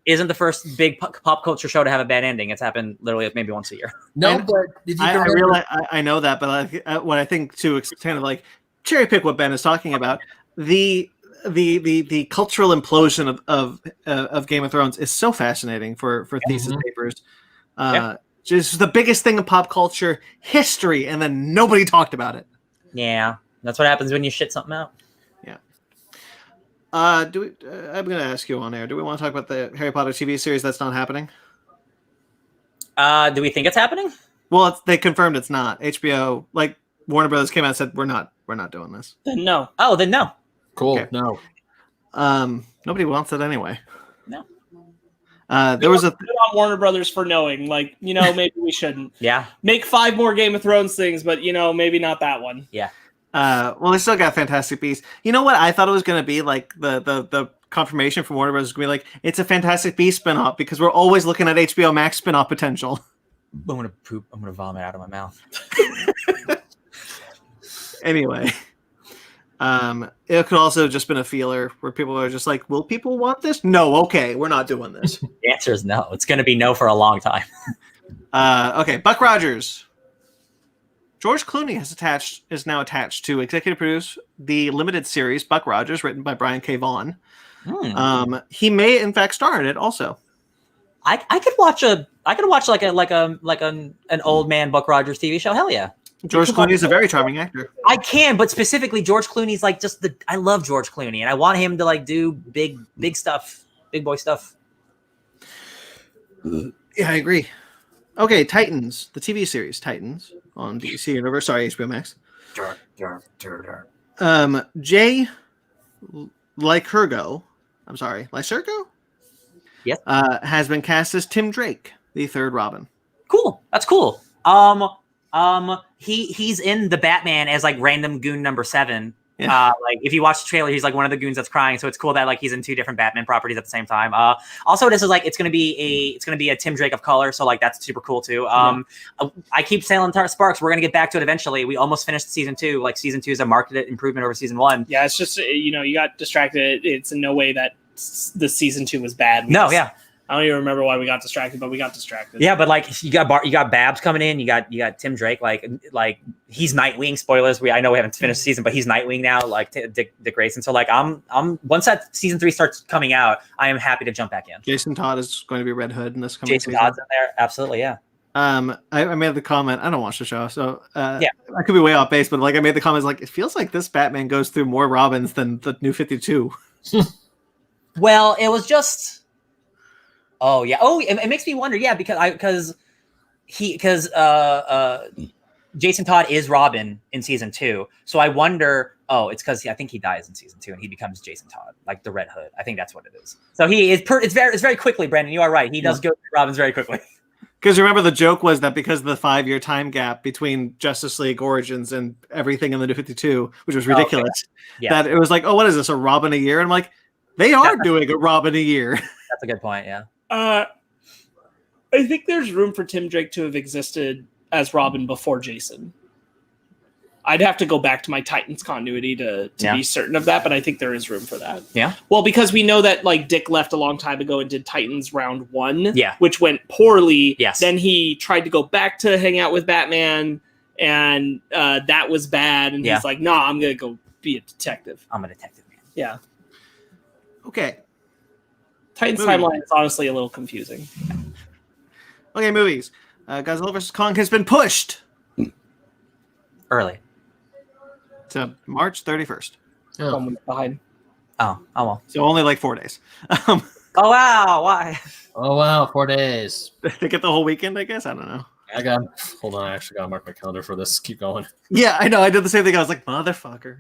isn't the first big pop culture show to have a bad ending. It's happened literally maybe once a year. No, but if you I realize I know that, but what I think to kind of like cherry pick what Ben is talking about, the cultural implosion of Game of Thrones is so fascinating for thesis papers. Just the biggest thing in pop culture history, and then nobody talked about it. Yeah, that's what happens when you shit something out. Yeah. I'm going to ask you on air. Do we want to talk about the Harry Potter TV series that's not happening? Do we think it's happening? Well, they confirmed it's not. HBO, like Warner Brothers, came out and said we're not doing this. Then no. Oh, then no. Cool. Okay. No. Nobody wants it anyway. No. There was on Warner Brothers for knowing, maybe we shouldn't. Yeah. Make 5 more Game of Thrones things, but maybe not that one. Yeah. Well, they still got Fantastic Beasts. You know what I thought it was going to be? Like the confirmation from Warner Brothers was going to be like, it's a Fantastic Beasts spinoff because we're always looking at HBO Max spinoff potential. I'm going to poop. I'm going to vomit out of my mouth. Anyway. It could also have just been a feeler where people are just like, will people want this? No, okay, we're not doing this. The answer is no. It's going to be no for a long time. Okay, Buck Rogers. George Clooney is now attached to executive produce the limited series Buck Rogers, written by Brian K. Vaughan. He may in fact star in it also. I could watch an old man Buck Rogers TV show. Hell yeah. George Clooney is a very charming actor. I can, but specifically George Clooney's like I love George Clooney and I want him to like do big stuff, big boy stuff. Yeah, I agree. Okay, Titans, the TV series Titans on DC Universe. Sorry, HBO Max. Jay Lycurgo. I'm sorry, Lycurgo? Yes. Has been cast as Tim Drake, the third Robin. Cool. That's cool. He's in the Batman as like random goon number 7. Yeah. Like if you watch the trailer, he's like one of the goons that's crying. So it's cool that like he's in 2 different Batman properties at the same time. Also this is like it's gonna be a Tim Drake of color, so like that's super cool too. I keep saying Sparks, we're gonna get back to it eventually. We almost finished season 2. Like season 2 is a marked improvement over season 1. Yeah, it's just you got distracted. It's in no way that the season 2 was bad. No, yeah. I don't even remember why we got distracted, but we got distracted. Yeah, but like you got Babs coming in, you got Tim Drake, like he's Nightwing. Spoilers, I know we haven't finished the season, but he's Nightwing now, like Dick Grayson. So like I'm once that season 3 starts coming out, I am happy to jump back in. Jason Todd is going to be Red Hood in this coming Jason season. Todd's in there, absolutely, yeah. I made the comment. I don't watch the show, so I could be way off base, but like I made the comments like it feels like this Batman goes through more Robins than the New 52. Well, it was just. Oh yeah. Oh, it makes me wonder. Yeah, because Jason Todd is Robin in season 2, so I wonder. Oh, it's because I think he dies in season 2 and he becomes Jason Todd, like the Red Hood. I think that's what it is. So he is. It's very quickly, Brandon. You are right. He does go through Robins very quickly. Because remember, the joke was that because of the 5-year time gap between Justice League Origins and everything in the New 52, which was ridiculous, that it was like, oh, what is this, a Robin a year? And I'm like, they are doing a Robin a year. That's a good point, yeah. I think there's room for Tim Drake to have existed as Robin before Jason. I'd have to go back to my Titans continuity to be certain of that, but I think there is room for that. Yeah. Well, because we know that like Dick left a long time ago and did Titans round 1, which went poorly. Yes. Then he tried to go back to hang out with Batman, and that was bad. And he's like, "Nah, I'm gonna go be a detective. I'm a detective, man." Yeah. Okay. Titans timeline is honestly a little confusing. Okay, movies. Godzilla vs. Kong has been pushed early to March 31st. Oh. Behind. Oh well. So only like 4 days. Oh wow! Why? Oh wow! 4 days. They get the whole weekend, I guess. I don't know. Hold on. I actually gotta mark my calendar for this. Keep going. Yeah, I know. I did the same thing. I was like, motherfucker.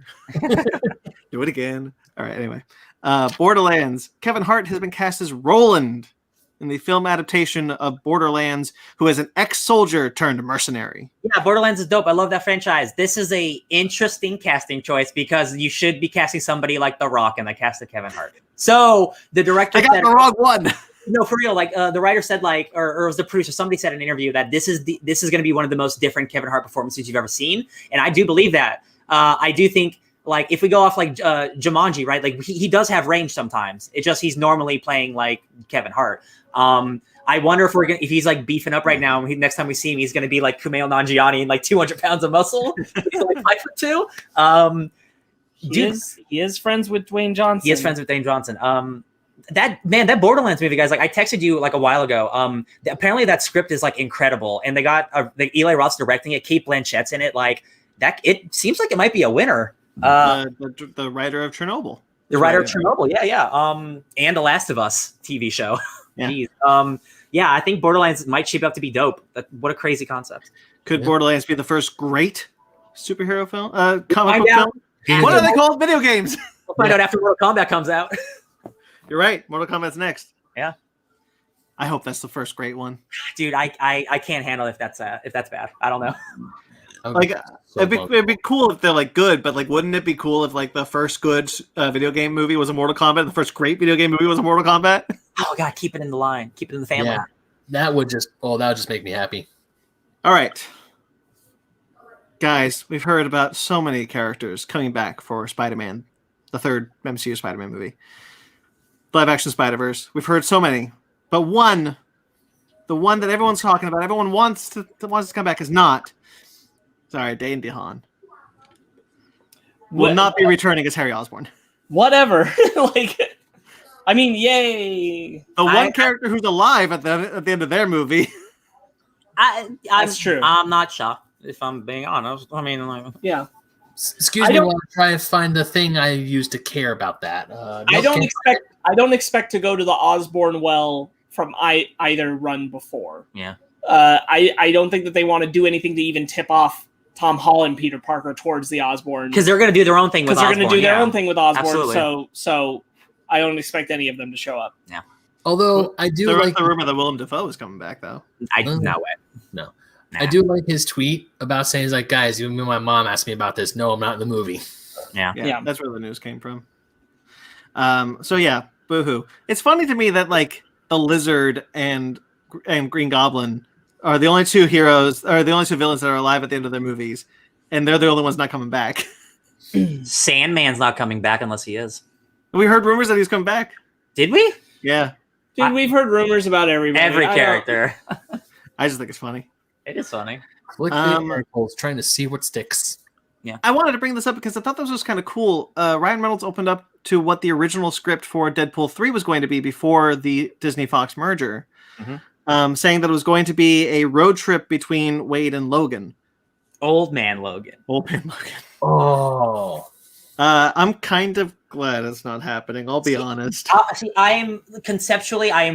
Do it again. All right. Anyway, Borderlands. Kevin Hart has been cast as Roland in the film adaptation of Borderlands, who is an ex-soldier turned mercenary. Yeah, Borderlands is dope. I love that franchise. This is a interesting casting choice because you should be casting somebody like The Rock, and they casted Kevin Hart. So the director I got the wrong one. No, for real. Like the writer said, like, or it was the producer. Somebody said in an interview that this is going to be one of the most different Kevin Hart performances you've ever seen, and I do believe that. I do think, like, if we go off like Jumanji, right? Like he does have range sometimes. It's just he's normally playing like Kevin Hart. I wonder if he's like beefing up right now. Next time we see him, he's going to be like Kumail Nanjiani and like 200 pounds of muscle. He's like 5'2". He is friends with Dwayne Johnson. He is friends with Dwayne Johnson. That Borderlands movie, guys, like I texted you like a while ago. Apparently that script is like incredible, and they got Eli Roth's directing it. Kate Blanchett's in it. Like that, it seems like it might be a winner. The writer of Chernobyl. The writer of Chernobyl, yeah. And The Last of Us TV show. Yeah. Jeez. Yeah, I think Borderlands might shape up to be dope. What a crazy concept. Could Borderlands be the first great superhero film? Comic book film? What are they called? Video games. We'll find out after Mortal Kombat comes out. You're right. Mortal Kombat's next. Yeah. I hope that's the first great one. Dude, I can't handle if that's bad. I don't know. Like it'd be cool if they're like good, but like wouldn't it be cool if like the first good video game movie was a Mortal Kombat, and the first great video game movie was a Mortal Kombat? Oh god, keep it in the line, keep it in the family. Yeah, that would just make me happy. All right, guys, we've heard about so many characters coming back for Spider-Man, the third MCU Spider-Man movie, live action Spider-Verse. We've heard so many, but the one that everyone's talking about, everyone wants to come back, is not. Sorry, Dane DeHaan will not be returning as Harry Osborn. Whatever. Like, I mean, yay. The one character who's alive at the end of their movie. That's true. I'm not shocked, if I'm being honest. I mean, like, yeah. Excuse me while I try to find the thing I used to care about that. I don't expect to go to the Osborn well from either run before. Yeah. I don't think that they want to do anything to even tip off Tom Holland, Peter Parker towards the Osborn, because they're going to do their own thing with Osborn. Because they're going to do their own thing with Osborn. Absolutely. So I don't expect any of them to show up. Yeah. Although I do like the rumor that Willem Dafoe is coming back, though. No way. No. Nah. I do like his tweet about saying, he's like, guys, even my mom asked me about this. No, I'm not in the movie. Yeah. That's where the news came from. So yeah, boohoo. It's funny to me that like the Lizard and Green Goblin are the only two villains that are alive at the end of their movies, and they're the only ones not coming back. Sandman's not coming back unless he is. We heard rumors that he's coming back. Did we? Yeah. Dude, we've heard rumors about everybody. Every character. I just think it's funny. It is funny. Click the articles, trying to see what sticks. Yeah. I wanted to bring this up because I thought this was kind of cool. Ryan Reynolds opened up to what the original script for Deadpool 3 was going to be before the Disney-Fox merger, saying that it was going to be a road trip between Wade and Logan. Old man Logan. Oh. I'm kind of glad it's not happening. I'll be honest. See, I am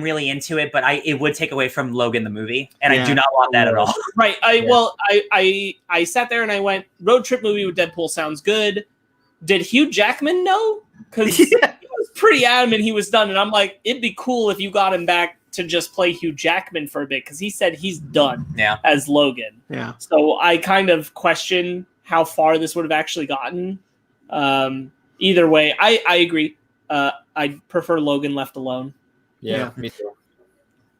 really into it, but it would take away from Logan the movie, and I do not want that at all. Right. I sat there and I went, road trip movie with Deadpool sounds good. Did Hugh Jackman know? Because he was pretty adamant he was done, and I'm like, it'd be cool if you got him back to just play Hugh Jackman for a bit, because he said he's done as Logan. Yeah. So I kind of question how far this would have actually gotten. Either way, I agree. I prefer Logan left alone. Yeah, me too.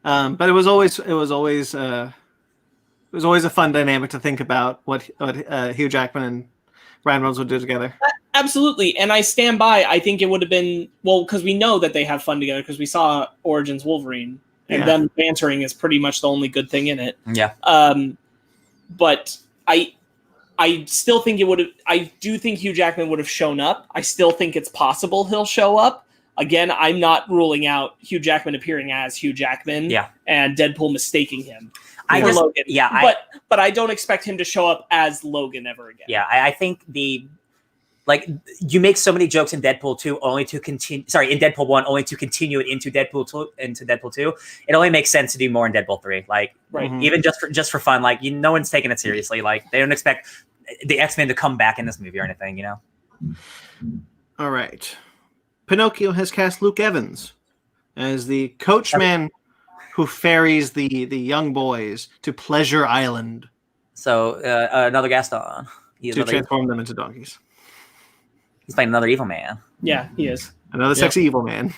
But it was always a fun dynamic to think about what Hugh Jackman and Ryan Reynolds would do together. Absolutely, and I stand by. I think it would have been because we know that they have fun together because we saw Origins Wolverine, and them bantering is pretty much the only good thing in it. Yeah. But I still think I do think Hugh Jackman would have shown up. I still think it's possible he'll show up. Again, I'm not ruling out Hugh Jackman appearing as Hugh Jackman and Deadpool mistaking him for Logan. Yeah, but I don't expect him to show up as Logan ever again. Yeah, I think you make so many jokes in Deadpool 2 only to continue. Sorry, in Deadpool 1 only to continue it into Deadpool 2. It only makes sense to do more in Deadpool 3. Even just for fun. No one's taking it seriously. They don't expect the X-Men to come back in this movie or anything. All right. Pinocchio has cast Luke Evans as the coachman who ferries the young boys to Pleasure Island. So another Gaston. To transform them into donkeys. He's playing another evil man. Yeah, he is. Another sexy evil man.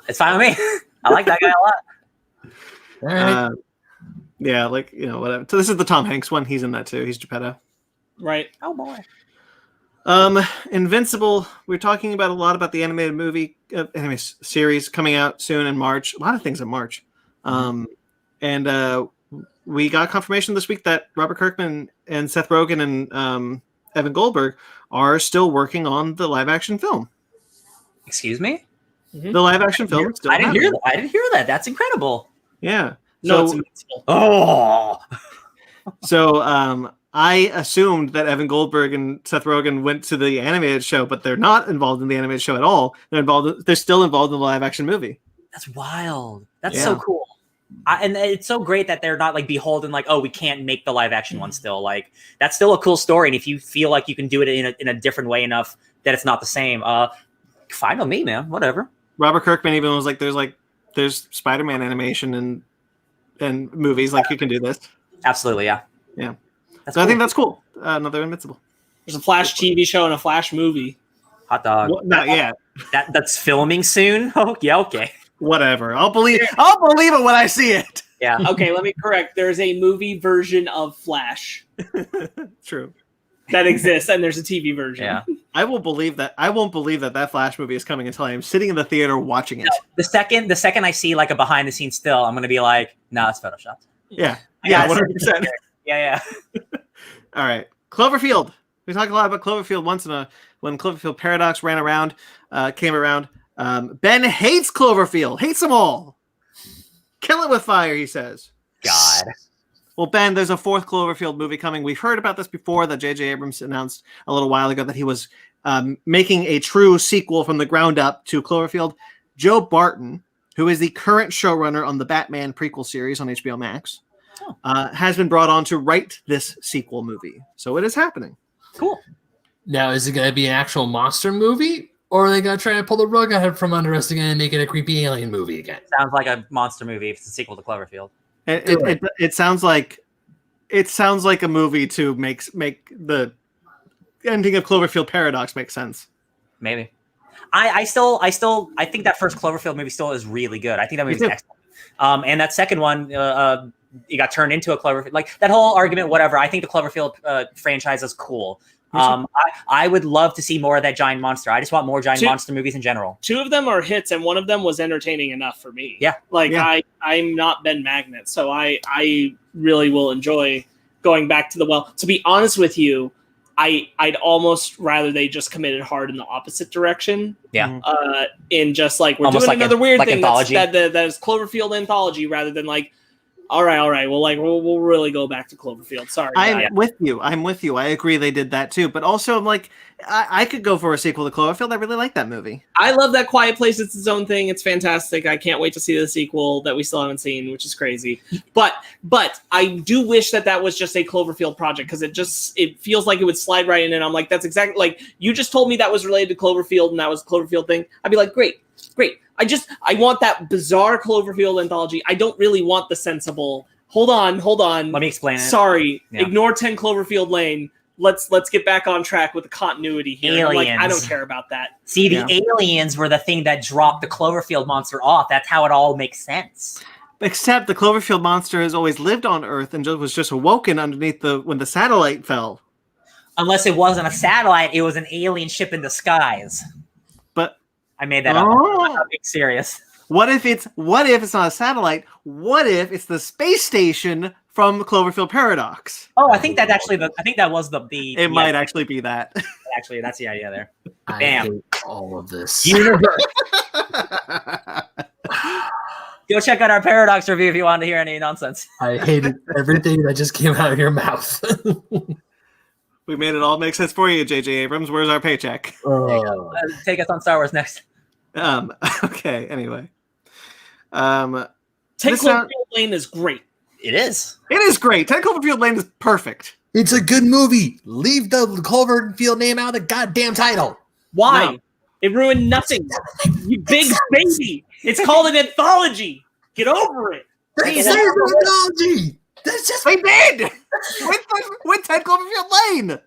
It's fine with me. I like that guy a lot. All right. Whatever. So this is the Tom Hanks one. He's in that too. He's Geppetto. Right. Oh boy. Invincible. We're talking about a lot about the animated movie, anime series coming out soon in March. A lot of things in March. And we got confirmation this week that Robert Kirkman and Seth Rogen and Evan Goldberg are still working on the live action film. Excuse me? The live action film. I didn't hear that. That's incredible. Yeah. No, it's Invincible. Oh. So I assumed that Evan Goldberg and Seth Rogen went to the animated show, but they're not involved in the animated show at all. They're still involved in the live action movie. That's wild. That's so cool. And it's so great that they're not beholden, we can't make the live action one still. That's still a cool story. And if you feel like you can do it in a different way enough that it's not the same, fine with me, man. Whatever. Robert Kirkman even was like, there's Spider-Man animation and movies, you can do this. Absolutely, yeah. Yeah. That's cool. I think that's cool. Another Invincible. There's a Flash TV show and a Flash movie. Hot dog. Well, not yet. That's filming soon. Oh yeah, okay. Whatever. I'll believe it when I see it. Yeah. Okay, let me correct. There's a movie version of Flash. True. That exists, and there's a TV version. Yeah. I won't believe that Flash movie is coming until I'm sitting in the theater watching it. No, the second I see a behind the scenes still, I'm gonna be like, nah, it's photoshopped. Yeah. Yeah, 100%. Yeah. All right. Cloverfield. We talked a lot about Cloverfield when Cloverfield Paradox came around. Ben hates Cloverfield. Hates them all. Kill it with fire, he says. God. Well, Ben, there's a fourth Cloverfield movie coming. We've heard about this before, that J.J. Abrams announced a little while ago that he was making a true sequel from the ground up to Cloverfield. Joe Barton, who is the current showrunner on the Batman prequel series on HBO Max, has been brought on to write this sequel movie. So it is happening. Cool. Now, is it going to be an actual monster movie? Or are they going to try to pull the rug out from under us again and make it a creepy alien movie again? Sounds like a monster movie if it's a sequel to Cloverfield. It sounds like a movie to make the ending of Cloverfield Paradox make sense. Maybe. I think that first Cloverfield movie still is really good. I think that movie is excellent. And that second one, it got turned into a Cloverfield. That whole argument, whatever. I think the Cloverfield franchise is cool. I would love to see more of that giant monster. I just want more giant monster movies in general. 2 of them are hits, and one of them was entertaining enough for me. Yeah. I'm not Ben Magnet, so I really will enjoy going back to the well. To be honest with you, I'd almost rather they just committed hard in the opposite direction. Yeah. In just like we're almost doing another weird thing that is Cloverfield anthology rather than like, all right. Well, like we'll really go back to Cloverfield. Sorry, I'm with you. I agree they did that too. But also, I'm like, I could go for a sequel to Cloverfield. I really like that movie. I love that Quiet Place. It's its own thing. It's fantastic. I can't wait to see the sequel that we still haven't seen, which is crazy. But I do wish that was just a Cloverfield project because it feels like it would slide right in. And I'm like, that's exactly like you just told me that was related to Cloverfield and that was a Cloverfield thing. I'd be like, great. I want that bizarre Cloverfield anthology. I don't really want the sensible. Hold on. Let me explain it. Sorry, ignore 10 Cloverfield Lane. Let's get back on track with the continuity here. I'm like, I don't care about that. See, the aliens were the thing that dropped the Cloverfield monster off. That's how it all makes sense. Except the Cloverfield monster has always lived on Earth and was just awoken underneath when the satellite fell. Unless it wasn't a satellite, it was an alien ship in disguise. But I made that up. I'm not being serious. What if it's not a satellite? What if it's the space station from the Cloverfield Paradox? Oh, I think that was the. It might actually be that. Actually, that's the idea there. I Bam. hate all of this. Universe. Go check out our Paradox review if you want to hear any nonsense. I hated everything that just came out of your mouth. We made it all make sense for you, J.J. Abrams. Where's our paycheck? Take us on Star Wars next. Okay. Anyway. 10 Cloverfield Lane is great. It is. It is great. 10 Cloverfield Lane is perfect. It's a good movie. Leave the Cloverfield name out of the goddamn title. Why? No. It ruined nothing. You big baby. It's called an anthology. Get over it. That's anthology. That's just we did with 10 Cloverfield Lane.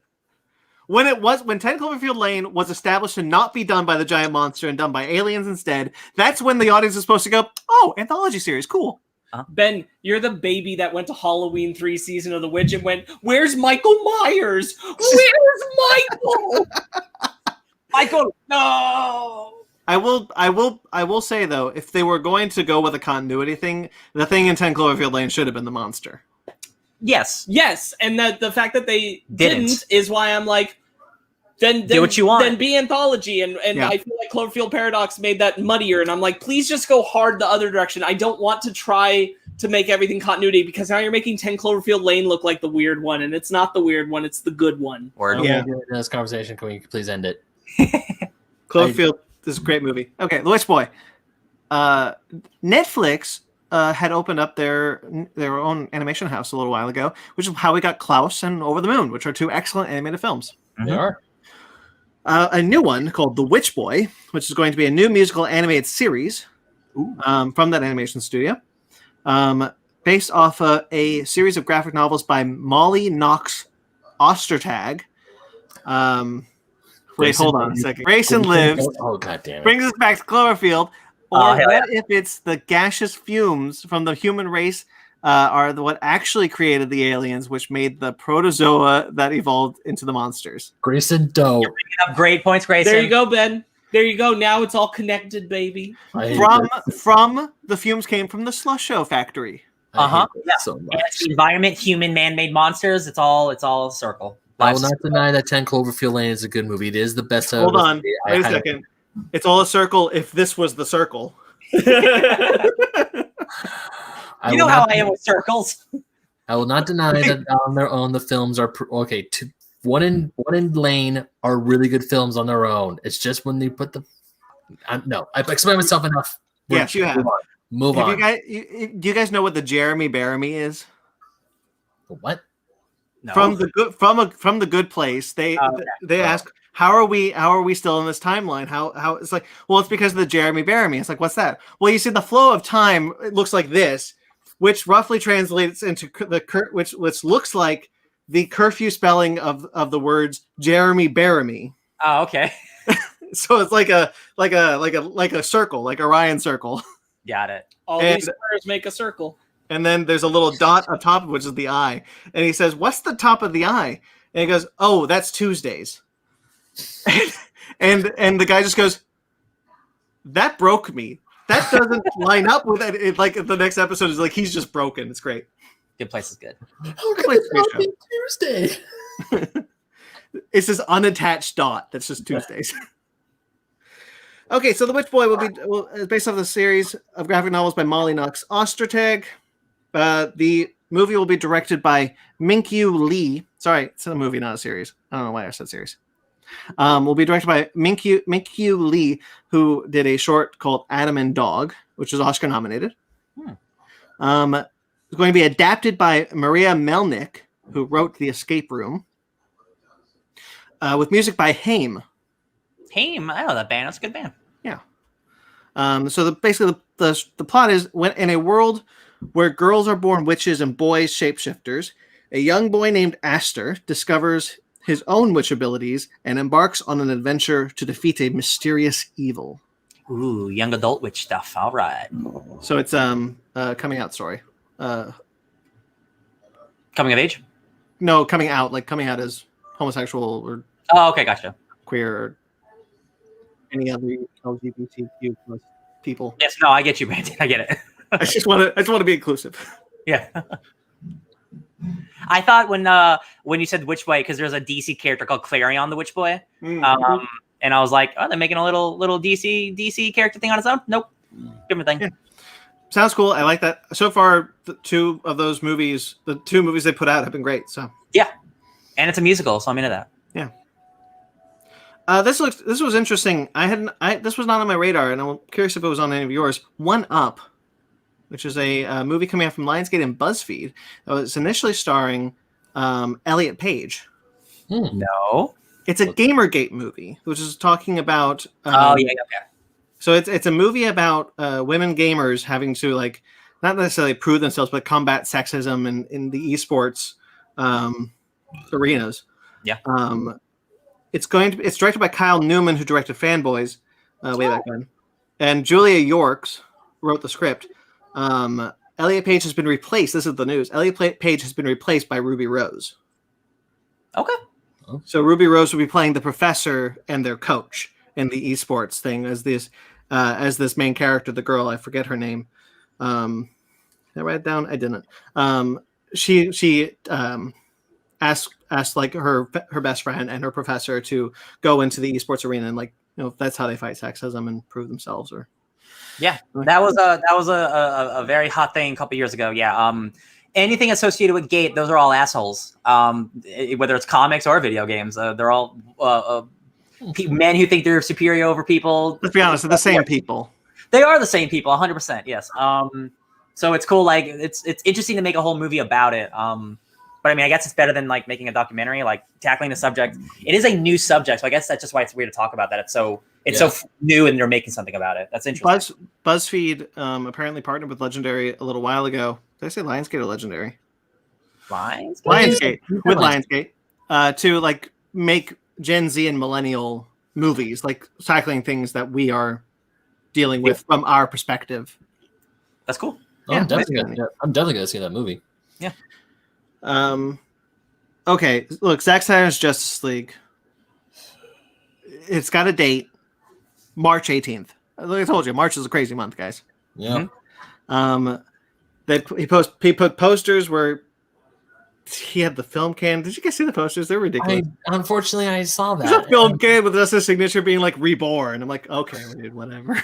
When 10 Cloverfield Lane was established to not be done by the giant monster and done by aliens instead, that's when the audience is supposed to go, oh, anthology series, cool. Ben, you're the baby that went to Halloween 3 Season of the Witch and went, where's Michael Myers? Where's Michael? Michael, no. I will say though, if they were going to go with a continuity thing, the thing in 10 Cloverfield Lane should have been the monster. Yes, and the fact that they didn't is why I'm like, then do what you want. Then be anthology, and I feel like Cloverfield Paradox made that muddier, and I'm like, please just go hard the other direction. I don't want to try to make everything continuity because now you're making 10 Cloverfield Lane look like the weird one, and it's not the weird one, it's the good one. This conversation, can we please end it? Cloverfield, this is a great movie. Okay, The Witch Boy. Netflix had opened up their own animation house a little while ago, which is how we got Klaus and Over the Moon, which are 2 excellent animated films. They are. A new one called The Witch Boy, which is going to be a new musical animated series from that animation studio, based off a series of graphic novels by Molly Knox Ostertag. Wait, hold on a second. Grayson Lives. Oh, goddamn. Brings us back to Cloverfield. Or what if it's the gaseous fumes from the human race are what actually created the aliens, which made the protozoa that evolved into the monsters? Grayson Doe. You're bringing up great points, Grayson. There you go, Ben. There you go. Now it's all connected, baby. From the fumes came from the slush show factory. Yeah. So much. And it's the environment, human, man-made monsters. It's all a circle. I will not deny that 10 Cloverfield Lane is a good movie. It is the best. Hold on. Wait a second. It's all a circle if this was the circle. You know how I am with circles. I will not deny that on their own the films are okay. One and Lane are really good films on their own. It's just when they put the no, I've explained myself enough. Yes, you have. Move on. Do you guys know what the Jeremy Bearimy is? What? No. From the Good Place, they ask, how are we still in this timeline? How it's like, well, it's because of the Jeremy Bearimy. It's like, what's that? Well, you see, the flow of time, it looks like this, which roughly translates into which looks like the curfew spelling of the words Jeremy Bearimy. Oh, okay. So it's like a circle, like a Ryan circle. Got it. All these squares make a circle. And then there's a little dot on top of which is the eye. And he says, what's the top of the eye? And he goes, "Oh, that's Tuesdays." and the guy just goes, "That broke me. That doesn't line up with it." Like the next episode is like he's just broken. It's great. Good Place is good. How could it not be Tuesday? It's this unattached dot that's just Tuesdays. Okay, so The Witch Boy is based off the series of graphic novels by Molly Knox Ostertag. The movie will be directed by Minkyu Lee. Sorry, it's a movie, not a series. I don't know why I said series. Will be directed by Minkyu Lee, who did a short called Adam and Dog, which was Oscar nominated. It's going to be adapted by Maria Melnick, who wrote The Escape Room, with music by Haim. Haim, I know that band. That's a good band. Yeah. So basically the plot is when in a world where girls are born witches and boys shapeshifters, a young boy named Aster discovers his own witch abilities and embarks on an adventure to defeat a mysterious evil. Ooh, young adult witch stuff. All right. So it's a coming out story. Coming of age? No, coming out as homosexual or Oh, okay, gotcha. queer or any other LGBTQ plus people. Yes, no, I get you, Brandon. I get it. I just want to be inclusive. Yeah. I thought when you said Witch Boy, because there's a DC character called Clarion the Witch Boy, and I was like, oh, they're making a little DC character thing on its own. Nope, different thing. Yeah. Sounds cool. I like that. So far, the two movies they put out have been great. So yeah, and it's a musical, so I'm into that. Yeah. This was interesting. This was not on my radar, and I'm curious if it was on any of yours. One Up, which is a movie coming out from Lionsgate and BuzzFeed. It was initially starring Elliot Page. No, it's a Gamergate movie, which is talking about. Okay. So it's a movie about women gamers having to like not necessarily prove themselves, but combat sexism in the esports arenas. Yeah. It's directed by Kyle Newman, who directed Fanboys way back then, and Julia Yorks wrote the script. Elliot Page has been replaced. This is the news. Elliot Page has been replaced by Ruby Rose. Okay. So Ruby Rose will be playing the professor and their coach in the esports thing as this main character, the girl, I forget her name. Did I write it down? I didn't. She asked like her best friend and her professor to go into the esports arena and that's how they fight sexism and prove themselves. Or yeah, that was a very hot thing a couple years ago. Yeah. Anything associated with Gate, those are all assholes. Whether it's comics or video games, they're all men who think they're superior over people. Let's be honest, they're the same people. They are the same people, 100%. Yes. So it's cool. Like it's interesting to make a whole movie about it. But I mean, I guess it's better than like making a documentary, like tackling the subject. It is a new subject, so I guess that's just why it's weird to talk about that. It's so new, and they're making something about it. That's interesting. BuzzFeed apparently partnered with Legendary a little while ago. Did I say Lionsgate or Legendary? Lionsgate with Lionsgate to like make Gen Z and millennial movies, like tackling things that we are dealing with from our perspective. That's cool. Oh, I'm definitely gonna see that movie. Yeah. Okay, look, Zack Snyder's Justice League. It's got a date, March 18th. Like I told you, March is a crazy month, guys. Yeah. He put posters where he had the film can. Did you guys see the posters? They're ridiculous. Unfortunately, I saw that. There's a film can with just a signature being like reborn. I'm like, okay, dude, whatever.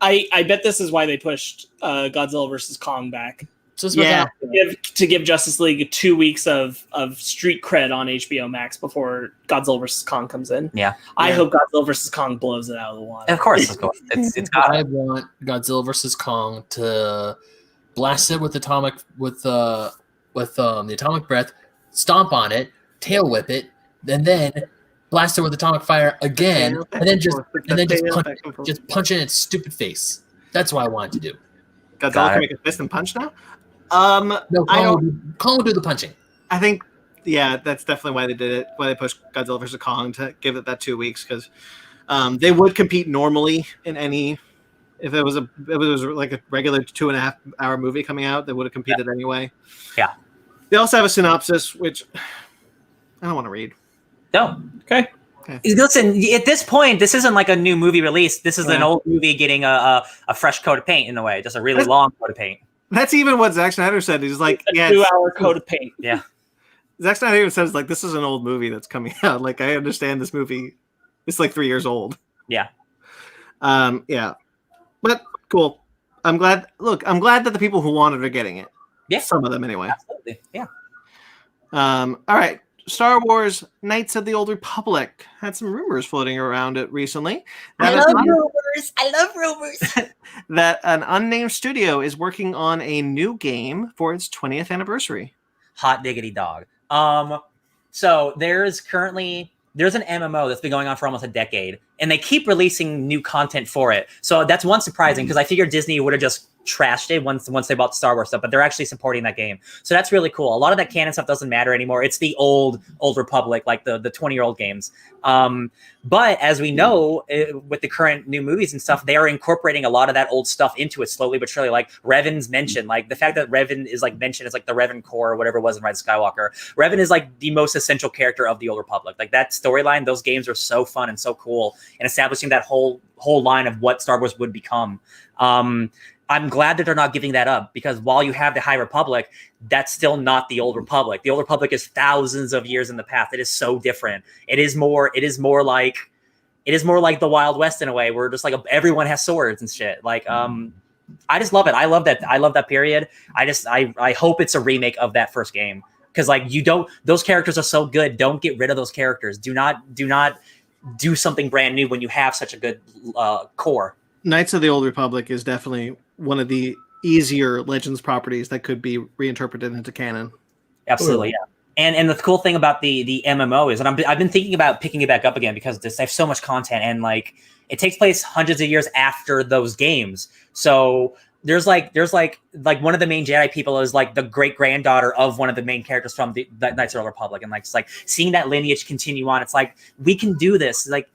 I bet this is why they pushed Godzilla vs. Kong back. To give Justice League 2 weeks of street cred on HBO Max before Godzilla vs. Kong comes in. Yeah. I hope Godzilla vs. Kong blows it out of the water. Of course. It's got I want Godzilla vs. Kong to blast it with the atomic breath, stomp on it, tail whip it, and then blast it with atomic fire again, and then just punch it in its stupid face. That's what I wanted to do. Godzilla can make a fist and punch now? No, Kong will do the punching. I think, that's definitely why they did it. Why they pushed Godzilla vs. Kong to give it that 2 weeks, because they would compete normally in any. If it was like a regular 2.5 hour movie coming out, they would have competed anyway. Yeah. They also have a synopsis, which I don't want to read. No. Okay. Listen, at this point, this isn't like a new movie release. This is an old movie getting a fresh coat of paint in a way, just a really long coat of paint. That's even what Zack Snyder said. He's like, a 2-hour coat of paint. Yeah. Zack Snyder even says, like, this is an old movie that's coming out. Like, I understand this movie. It's like 3 years old. Yeah. Yeah. But cool. I'm glad that the people who wanted are getting it. Yeah. Some of them anyway. Absolutely. Yeah. All right. Star Wars Knights of the Old Republic had some rumors floating around it recently. I love rumors. That an unnamed studio is working on a new game for its 20th anniversary. Hot diggity dog. So there's an MMO that's been going on for almost a decade, and they keep releasing new content for it. So that's one surprising, because I figured Disney would have just trashed it once they bought the Star Wars stuff, but they're actually supporting that game. So that's really cool. A lot of that canon stuff doesn't matter anymore. It's the old Republic, like the 20-year-old games. But as we know, with the current new movies and stuff, they are incorporating a lot of that old stuff into it slowly but surely. Like Revan's mentioned, like the fact that Revan is like mentioned as like the Revan core or whatever it was in Rise of Skywalker. Revan is like the most essential character of the Old Republic. Like that storyline, those games are so fun and so cool, and establishing that whole line of what Star Wars would become. I'm glad that they're not giving that up, because while you have the High Republic, that's still not the Old Republic. The Old Republic is thousands of years in the past. It is so different. It is more like the Wild West in a way, where just like everyone has swords and shit. Like, I just love it. I love that period. I hope it's a remake of that first game, because like those characters are so good. Don't get rid of those characters. Do not do something brand new when you have such a good core. Knights of the Old Republic is definitely one of the easier Legends properties that could be reinterpreted into canon. Absolutely, yeah. And the cool thing about the MMO is, and I've been thinking about picking it back up again, because they have so much content, and like it takes place hundreds of years after those games. So there's like one of the main Jedi people is like the great granddaughter of one of the main characters from the Knights of the Old Republic, and like it's like seeing that lineage continue on. It's like, we can do this. Like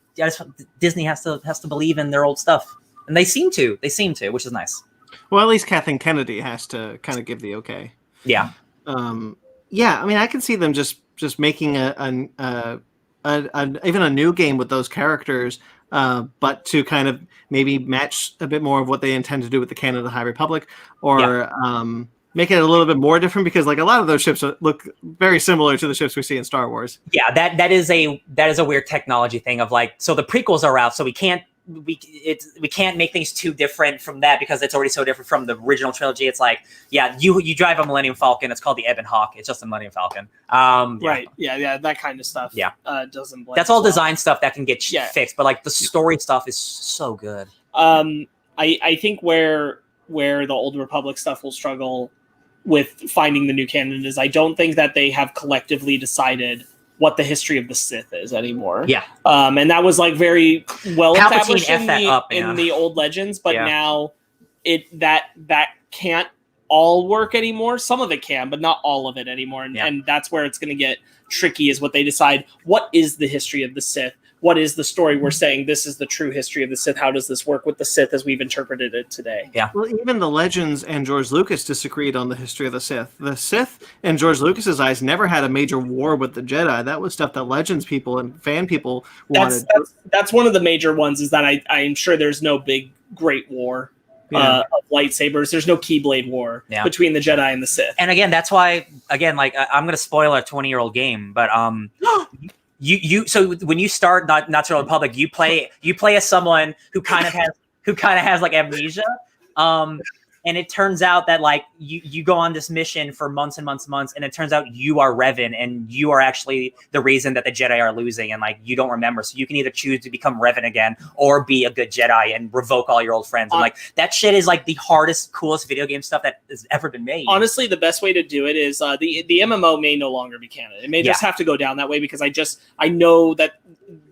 Disney has to believe in their old stuff, and they seem to, which is nice. Well, at least Kathleen Kennedy has to kind of give the okay. Yeah. Yeah. I mean, I can see them just making even a new game with those characters, but to kind of maybe match a bit more of what they intend to do with the canon of the High Republic, or make it a little bit more different, because like a lot of those ships look very similar to the ships we see in Star Wars. Yeah, that is a weird technology thing of like, so the prequels are out, so we can't make things too different from that, because it's already so different from the original trilogy. It's like, yeah, you drive a Millennium Falcon. It's called the Ebon Hawk. It's just a Millennium Falcon. Right. Yeah. That kind of stuff. Yeah. Doesn't blend. That's all design stuff that can get fixed, but like the story stuff is so good. I think where the Old Republic stuff will struggle with finding the new canon is, I don't think that they have collectively decided what the history of the Sith is anymore. Yeah. And that was like very well established in the old Legends, but now that can't all work anymore. Some of it can, but not all of it anymore. And that's where it's going to get tricky, is what they decide. What is the history of the Sith? What is the story we're saying this is the true history of the Sith? How does this work with the Sith as we've interpreted it today? Yeah. Well, even the Legends and George Lucas disagreed on the history of the Sith. The Sith, in George Lucas's eyes, never had a major war with the Jedi. That was stuff that Legends people and fan people wanted. That's one of the major ones, is that I'm sure there's no big great war of lightsabers. There's no Keyblade war between the Jedi and the Sith. And again, that's why, again, like I'm going to spoil a 20-year-old game, but so when you start Knights of the Old Republic, you play as someone who kind of has like amnesia, and it turns out that like you go on this mission for months and months and months, and it turns out you are Revan, and you are actually the reason that the Jedi are losing, and like you don't remember, so you can either choose to become Revan again or be a good Jedi and revoke all your old friends. And like that shit is like the hardest, coolest video game stuff that has ever been made. Honestly, the best way to do it is the MMO may no longer be canon. It may just have to go down that way, because I know that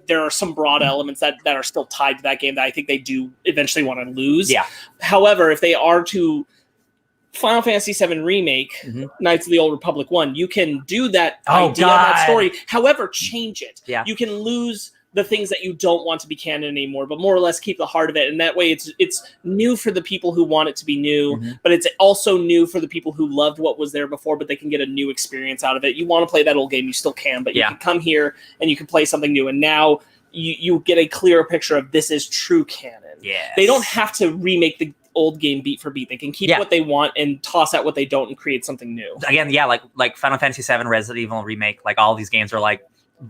there are some broad elements that are still tied to that game that I think they do eventually want to lose. Yeah. However, if they are to Final Fantasy VII Remake, Knights of the Old Republic 1, you can do that idea, that story. However, change it. Yeah. You can lose the things that you don't want to be canon anymore, but more or less keep the heart of it. And that way it's new for the people who want it to be new, but it's also new for the people who loved what was there before, but they can get a new experience out of it. You want to play that old game, you still can, but you can come here and you can play something new. And now you get a clearer picture of this is true canon. Yes. They don't have to remake the old game beat for beat. They can keep what they want and toss out what they don't and create something new. Again, like Final Fantasy VII, Resident Evil Remake, like all these games are like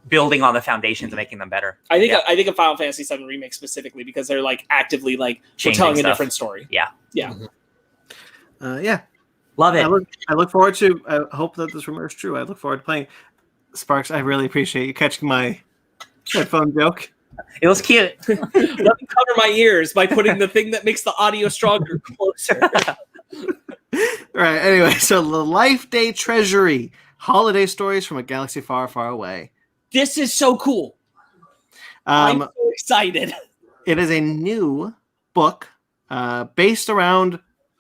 building on the foundations and making them better. I think a Final Fantasy VII Remake specifically, because they're like actively like telling a different story. Yeah. Love it. I look forward to. I hope that this rumor is true. I look forward to playing. Sparks, I really appreciate you catching my headphone joke. It was cute. Let me cover my ears by putting the thing that makes the audio stronger closer. All right. Anyway, so the Life Day Treasury: Holiday Stories from a Galaxy Far, Far Away. This is so cool. I'm so excited. It is a new book based around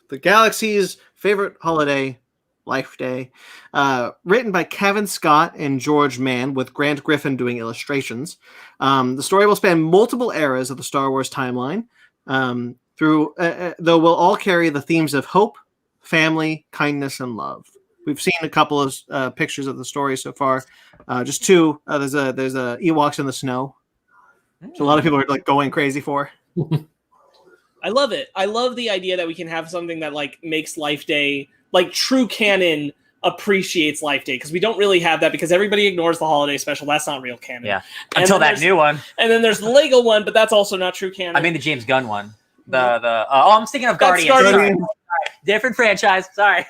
the galaxy's favorite holiday, Life Day, written by Kevin Scott and George Mann, with Grant Griffin doing illustrations. The story will span multiple eras of the Star Wars timeline, though will all carry the themes of hope, family, kindness, and love. We've seen a couple of pictures of the story so far. Just two. There's a Ewoks in the snow. So a lot of people are like going crazy for. I love it. I love the idea that we can have something that like makes Life Day, like true canon appreciates Life Day, because we don't really have that, because everybody ignores the holiday special. That's not real canon. Yeah. Until that new one. And then there's the Lego one, but that's also not true canon. I mean the James Gunn one. I'm thinking of Guardians. Sorry. Different franchise. Sorry.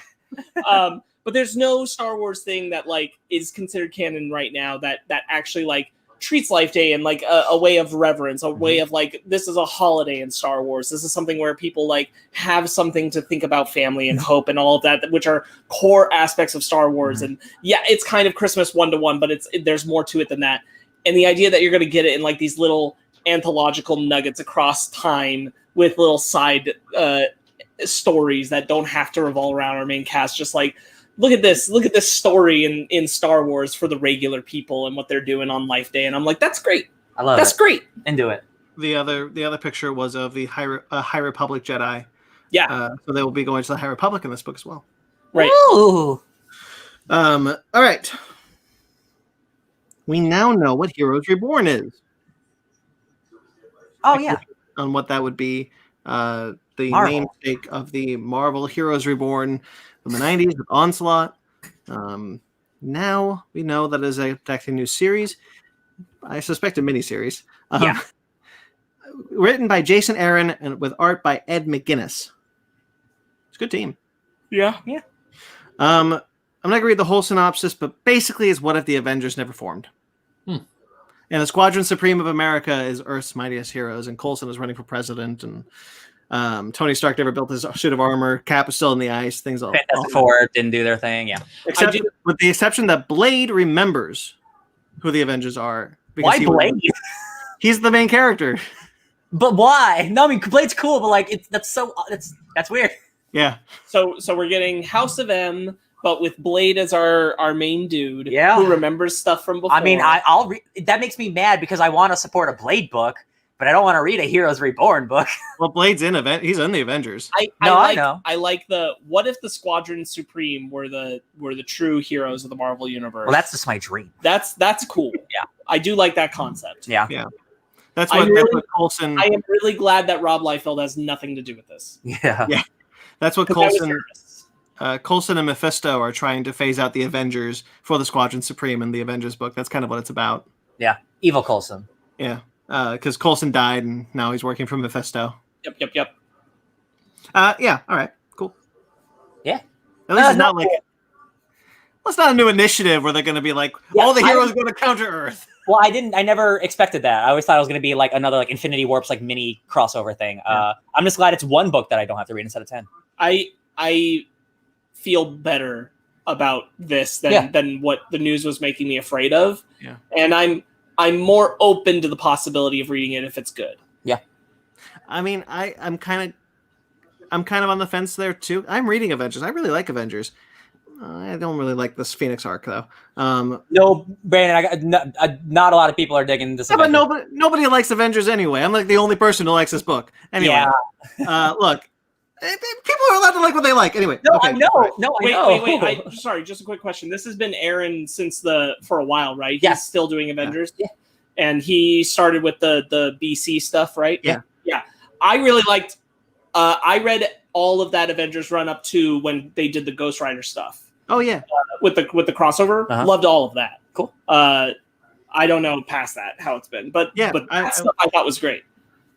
But there's no Star Wars thing that like is considered canon right now that actually like treats Life Day in like a way of reverence, a way of like, this is a holiday in Star Wars. This is something where people like have something to think about family and hope and all of that, which are core aspects of Star Wars. And yeah, it's kind of Christmas 1-to-1, but there's more to it than that. And the idea that you're going to get it in like these little anthological nuggets across time with little side stories that don't have to revolve around our main cast, just like, look at this story in Star Wars for the regular people and what they're doing on Life Day. And I'm like, that's great. I love that's great. Into it. The other picture was of the High Republic Jedi. Yeah. So they will be going to the High Republic in this book as well. Right. Ooh. All right. We now know what Heroes Reborn is. Oh, yeah. On what that would be. The Marvel. namesake of the Marvel Heroes Reborn from the 90s with Onslaught. Now we know that is actually a new series. I suspect a miniseries. Written by Jason Aaron and with art by Ed McGuinness. It's a good team. Yeah. I'm not going to read the whole synopsis, but basically it's what if the Avengers never formed. And the Squadron Supreme of America is Earth's mightiest heroes, and Coulson is running for president, and Tony Stark never built his suit of armor. Cap is still in the ice. Things all Fantastic Four didn't do their thing. Yeah. With the exception that Blade remembers who the Avengers are. Why Blade? He's the main character. But why? No, I mean Blade's cool, but like that's weird. Yeah. So we're getting House of M, but with Blade as our main dude, who remembers stuff from before. I mean, I'll read. That makes me mad because I want to support a Blade book, but I don't want to read a Heroes Reborn book. Well, Blade's he's in the Avengers. I know. I like what if the Squadron Supreme were the true heroes of the Marvel universe? Well, that's just my dream. That's cool. Yeah, I do like that concept. Yeah. That's what Coulson. I am really glad that Rob Liefeld has nothing to do with this. Yeah. That's what Coulson. Coulson and Mephisto are trying to phase out the Avengers for the Squadron Supreme in the Avengers book. That's kind of what it's about. Yeah, evil Coulson. Yeah, because Coulson died and now he's working for Mephisto. Yep. Yeah. All right. Cool. Yeah. At least it's not like. Well, it's not a new initiative where they're going to be like all the heroes are going to counter Earth. Well, I never expected that. I always thought it was going to be like another like Infinity Warps like mini crossover thing. I'm just glad it's one book that I don't have to read instead of 10. I feel better about this than what the news was making me afraid of. Yeah. And I'm more open to the possibility of reading it if it's good. Yeah. I mean, I'm kind of on the fence there too. I'm reading Avengers. I really like Avengers. I don't really like this Phoenix arc though. No, Brandon, not a lot of people are digging this. Yeah, but nobody likes Avengers anyway. I'm like the only person who likes this book. Anyway, look, people are allowed to like what they like. Anyway, No, okay. I know. No, I know. Wait. Sorry, just a quick question. This has been Aaron since for a while, right? Yeah. He's still doing Avengers. Yeah. And he started with the BC stuff, right? Yeah. Yeah. I really liked. I read all of that Avengers run up to when they did the Ghost Rider stuff. Oh yeah. With the crossover, loved all of that. Cool. I don't know past that how it's been, but yeah, but that stuff I thought was great.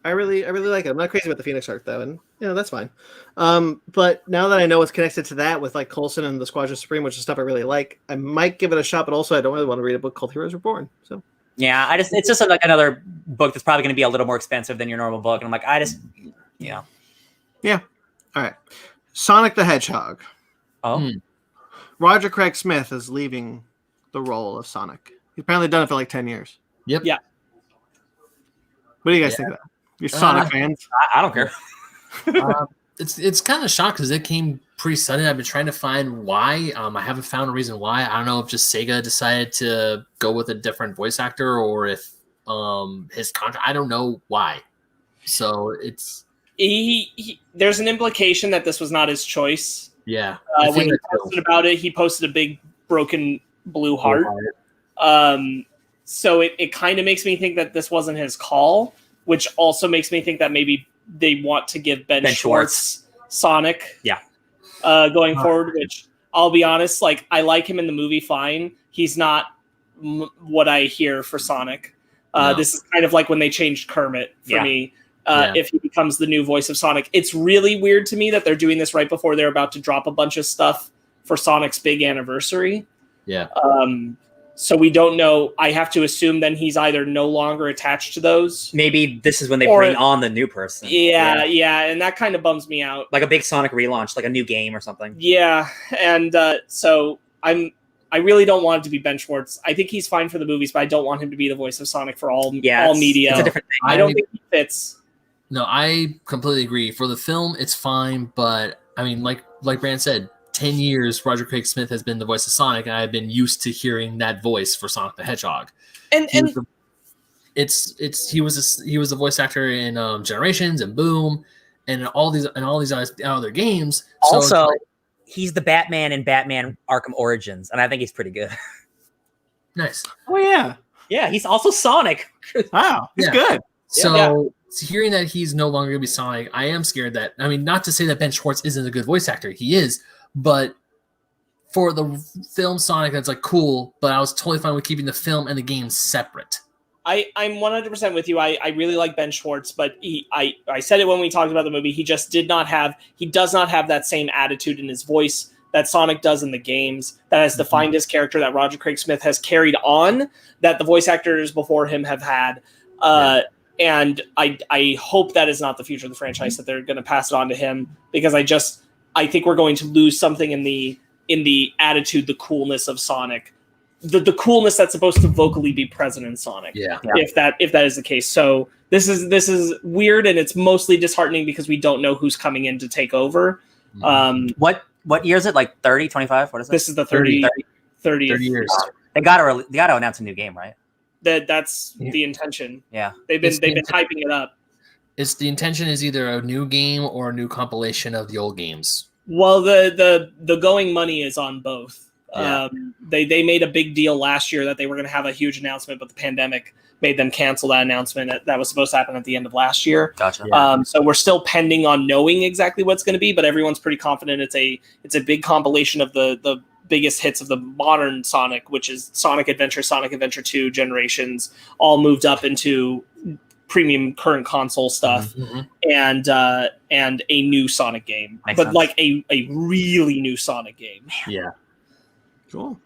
I really like it. I'm not crazy about the Phoenix arc though, and that's fine. But now that I know what's connected to that with like Coulson and the Squadron Supreme, which is stuff I really like, I might give it a shot. But also, I don't really want to read a book called Heroes Reborn. So yeah, it's just like another book that's probably going to be a little more expensive than your normal book, and I'm like, yeah. All right, Sonic the Hedgehog. Oh, Roger Craig Smith is leaving the role of Sonic. He's apparently done it for like 10 years. Yep. Yeah. What do you guys think of that? You're Sonic fans? I don't care. It's kind of shocked because it came pretty sudden. I've been trying to find why. I haven't found a reason why. I don't know if just Sega decided to go with a different voice actor or if his contract. I don't know why. So it's there's an implication that this was not his choice. Yeah. When he posted about it, he posted a big broken blue heart. So it kind of makes me think that this wasn't his call, which also makes me think that maybe they want to give Ben Schwartz Sonic going forward, which I'll be honest, like I like him in the movie fine. He's not what I hear for Sonic. No. This is kind of like when they changed Kermit for me. If he becomes the new voice of Sonic. It's really weird to me that they're doing this right before they're about to drop a bunch of stuff for Sonic's big anniversary. Yeah. So we don't know. I have to assume then he's either no longer attached to those. Maybe this is when they bring on the new person. Yeah, and that kind of bums me out. Like a big Sonic relaunch, like a new game or something. Yeah, and so I really don't want it to be Ben Schwartz. I think he's fine for the movies, but I don't want him to be the voice of Sonic for all media. It's a different thing. I don't think he fits. No, I completely agree. For the film, it's fine, but I mean, like Brand said, 10 years Roger Craig Smith has been the voice of Sonic, and I've been used to hearing that voice for Sonic the Hedgehog. And he was a voice actor in Generations and Boom, and all these other games. Also, he's the Batman in Batman Arkham Origins, and I think he's pretty good. Nice. Oh yeah, yeah. He's also Sonic. Wow, he's good. So hearing that he's no longer going to be Sonic, I am scared that, I mean, not to say that Ben Schwartz isn't a good voice actor. He is, but for the film Sonic, that's like cool, but I was totally fine with keeping the film and the game separate. I'm 100% with you. I really like Ben Schwartz, but I said it when we talked about the movie. He just does not have that same attitude in his voice that Sonic does in the games, that has defined his character, that Roger Craig Smith has carried on, that the voice actors before him have had. And I hope that is not the future of the franchise, that they're going to pass it on to him, because I think we're going to lose something in the attitude, the coolness of Sonic, the coolness that's supposed to vocally be present in Sonic. Yeah. If that is the case. So this is weird, and it's mostly disheartening because we don't know who's coming in to take over. What year is it? Like 30, 25? What is it? This is the 30 years. They got to announce a new game, right? That's the intention. Yeah. They've been hyping it up. It's the intention is either a new game or a new compilation of the old games. Well, the going money is on both. Yeah. They made a big deal last year that they were going to have a huge announcement, but the pandemic made them cancel that announcement. That was supposed to happen at the end of last year. Gotcha. So we're still pending on knowing exactly what's going to be, but everyone's pretty confident it's a big compilation of the biggest hits of the modern Sonic, which is Sonic Adventure 2 Generations, all moved up into premium current console stuff, and a new Sonic game. Makes but sense. like a really new Sonic game. Yeah. Cool.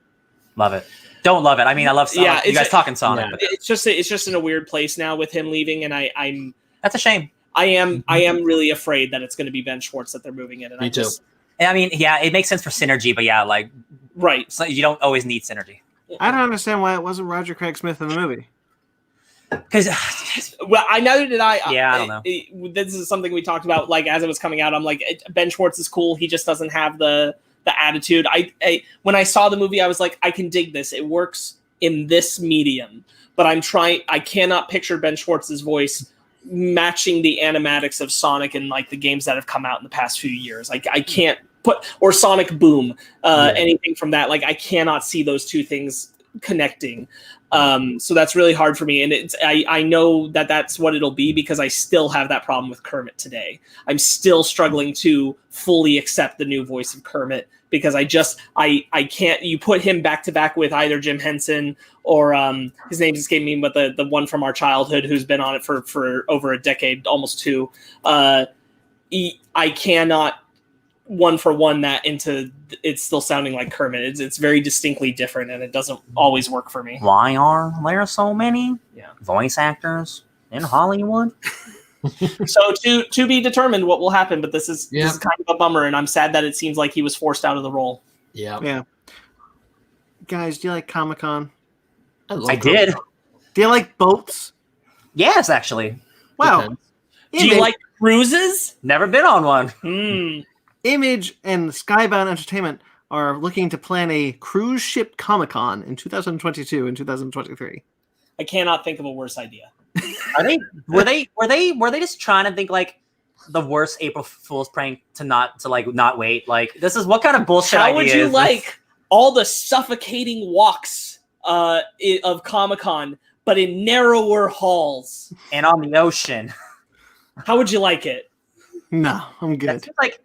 Love it. Don't love it. I mean, I love Sonic. Yeah, you guys talking Sonic. Yeah. But It's just in a weird place now with him leaving, and I'm that's a shame. I am really afraid that it's going to be Ben Schwartz that they're moving in. And Me too. I mean, yeah, it makes sense for synergy, but yeah, like Right. so you don't always need synergy. I don't understand why it wasn't Roger Craig Smith in the movie. Because Well, neither did I. Yeah, I don't know. This is something we talked about, like as it was coming out. I'm like, Ben Schwartz is cool. He just doesn't have the the attitude. I when I saw the movie, I was like, I can dig this. It works in this medium, but I cannot picture Ben Schwartz's voice matching the animatics of Sonic and like the games that have come out in the past few years. Like I can't or Sonic Boom, anything from that. Like I cannot see those two things connecting. So that's really hard for me. And I know that that's what it'll be because I still have that problem with Kermit today. I'm still struggling to fully accept the new voice of Kermit because I can't, you put him back to back with either Jim Henson or his name escaped me, but the one from our childhood who's been on it for over a decade, almost two. I cannot one for one that into it's still sounding like Kermit. It's very distinctly different and it doesn't always work for me. Why are there so many voice actors in Hollywood? So to be determined what will happen, but this is kind of a bummer and I'm sad that it seems like he was forced out of the role. Yeah. Guys, do you like Comic-Con? I did. Do you like boats? Yes, actually. Wow. Do you like cruises? Never been on one. Image and Skybound Entertainment are looking to plan a cruise ship Comic-Con in 2022 and 2023. I cannot think of a worse idea. Were they just trying to think like the worst April Fool's prank to not wait? Like this is what kind of bullshit How idea would you is like this? all the suffocating walks of Comic-Con, but in narrower halls and on the ocean? How would you like it? No, I'm good. That's just like